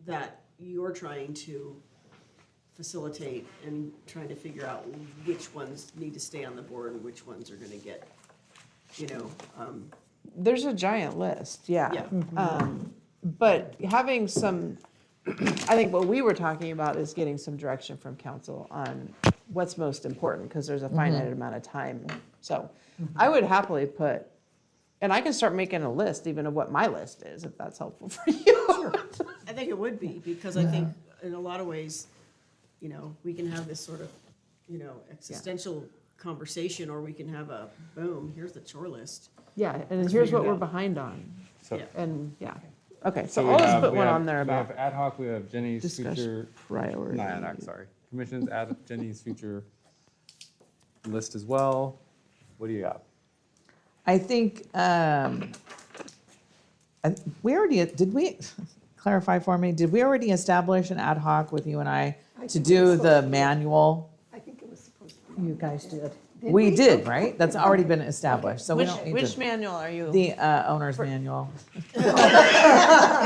that you're trying to facilitate and trying to figure out which ones need to stay on the board and which ones are gonna get, There's a giant list, yeah. Yeah. But having some, I think what we were talking about is getting some direction from council on what's most important, because there's a finite amount of time. So I would happily put, and I can start making a list even of what my list is, if that's helpful for you. I think it would be, because I think in a lot of ways, we can have this sort of, existential conversation, or we can have a, boom, here's the chore list. Yeah, and here's what figured we're out. behind on, So, Yeah. and, yeah. Okay, so we I'll just have- put we one have- on there We have about ad hoc, we have Jenny's discussion future, priority. not ad hoc, sorry. Commission's Jenny's future list as well. What do you got? I think, we already, did we, clarify for me, did we already establish an ad hoc with you and I to think do so. the manual? I think it was supposed to be. You guys did. We did, right? That's already been established, so we Which, don't need which to. manual are you? The owner's manual. Are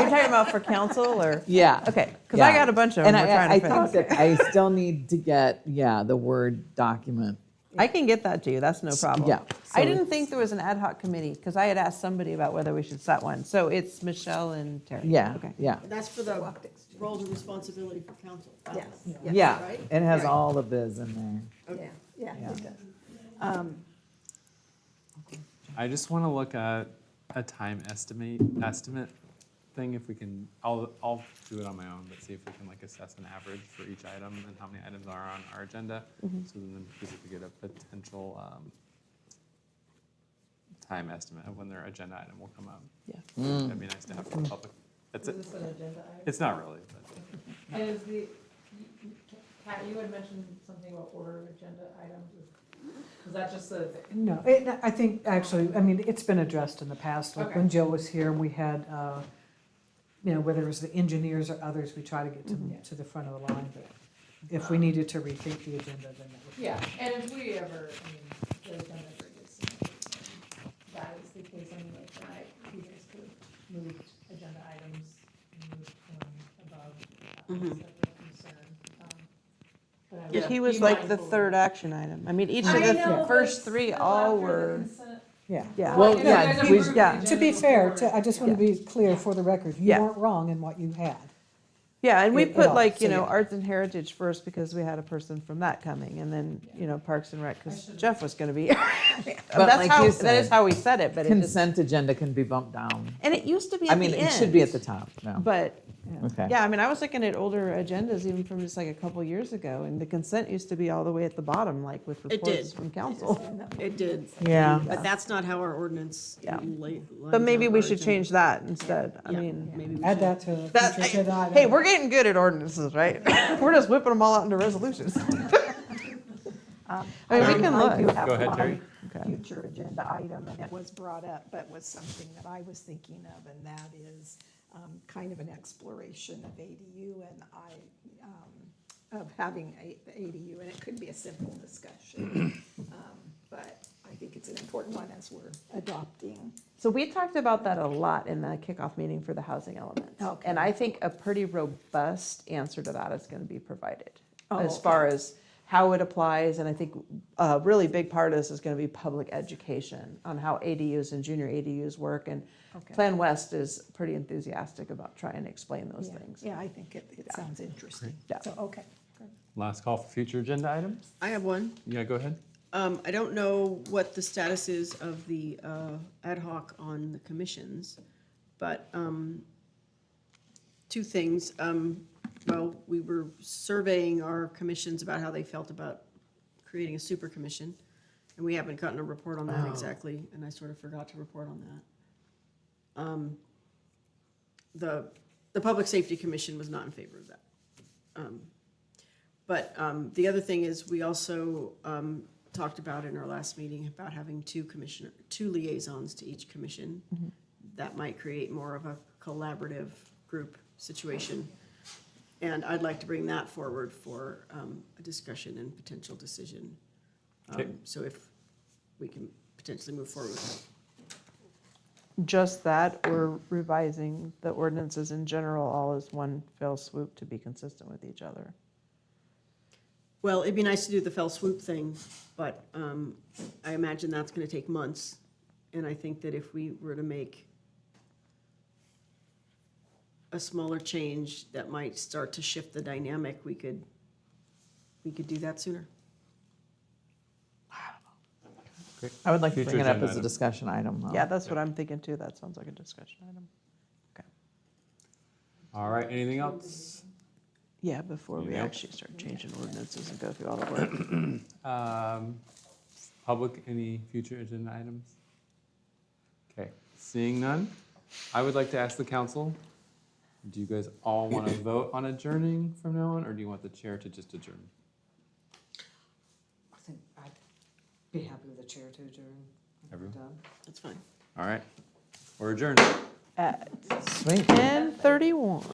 you talking about for council or? Yeah. Okay, because I Yeah. got a bunch of them And we're trying I to think finish. that I still need to get, the Word document. I can get that to you, that's no problem. Yeah, I so didn't think there was an ad hoc committee, because I had asked somebody about whether we should set one. So it's Michelle and Terry. Yeah, Okay. yeah, And that's for the roles and responsibility for council. Yes. yeah. Right? It has Right. all the biz in there. Yeah, Yeah. it does. I just want to look at a time estimate thing, if we can, I'll do it on my own, but see if we can assess an average for each item and how many items are on our agenda. So then we could get a potential time estimate of when their agenda item will come up. Yeah. That'd be nice to have for the public. That's Is it. this an agenda item? It's not really, but And is Kat, you had mentioned something about order of agenda items. Is that just a, No, I think, actually, it's been addressed in the past, like when Jill was here, we had, whether it was the engineers or others, we try to get to the front of the line, but if we needed to rethink the agenda, then that would. yeah, and if we ever, the agenda ever gets, that is the case, tonight, you guys could have moved agenda items, moved above, Mhm. separate concern. But I Yeah, would he was be like the mindful of- third action item. I mean, each of I the know, first but three still all after the were, consent- Yeah. yeah. Well, you know, yeah, you guys we- approved the yeah. To be agenda fair, before. I just want to be clear for the record, you Yeah. weren't wrong in what you had. Yeah, and we It put helps, so yeah. arts and heritage first because we had a person from that coming, and then, Parks and Rec, because Jeff was gonna be. But like you That is said, how we said it, but it just, Consent agenda can be bumped down. and it used to be I at the mean, end. it should be at the top, no. But, Okay. yeah, I was looking at older agendas even from just like a couple years ago, and the consent used to be all the way at the bottom, like with It reports did. from council. It did. Yeah. But that's not how our ordinance. Yeah. lines But maybe out we our should agenda. change that instead. I Yeah, mean, maybe we Add should. that to a that, future agenda item. hey, we're getting good at ordinances, right? We're just whipping them all out into resolutions. I mean, we can I do look. have Go ahead, one Terry. future agenda item, and it was brought up, but was something that I was thinking of, and that is kind of an exploration of ADU of having a ADU, and it could be a simple discussion. But I think it's an important one as we're adopting. So we talked about that a lot in the kickoff meeting for the housing element. Okay. And I think a pretty robust answer to that is going to be provided. Oh, As okay. far as how it applies, and I think a really big part of this is going to be public education on how ADUs and junior ADUs work. And Okay. Plan West is pretty enthusiastic about trying to explain those Yeah, things. Yeah, I think it sounds interesting. Yeah. So, okay. good. last call for future agenda items? I have one. Yeah, go ahead. I don't know what the status is of the ad hoc on the commissions. But two things. Well, we were surveying our commissions about how they felt about creating a super commission, and we haven't gotten a report on that exactly, and I sort of forgot to report on that. The Public Safety Commission was not in favor of that. But the other thing is, we also talked about in our last meeting about having two liaisons to each commission. That might create more of a collaborative group situation. And I'd like to bring that forward for a discussion and potential decision. Okay. So if we can potentially move forward with that. Just that, or revising the ordinances in general all as one fell swoop to be consistent with each other? Well, it'd be nice to do the fell swoop thing, but I imagine that's gonna take months. And I think that if we were to make a smaller change that might start to shift the dynamic, we could do that sooner. I would like to Future bring it up agenda as a item. discussion item. though. Yeah, that's what I'm thinking too. That sounds like a discussion item. All right, anything else? Yeah, before we Anything else? actually start changing ordinances and go through all the work. Public, any future agenda items? Okay, seeing none, I would like to ask the council, do you guys all want to vote on adjourning from now on, or do you want the chair to just adjourn? I think I'd be happy with the chair to adjourn. Everyone? Done. That's fine. All right, we're adjourned. At Sweet. 10:31.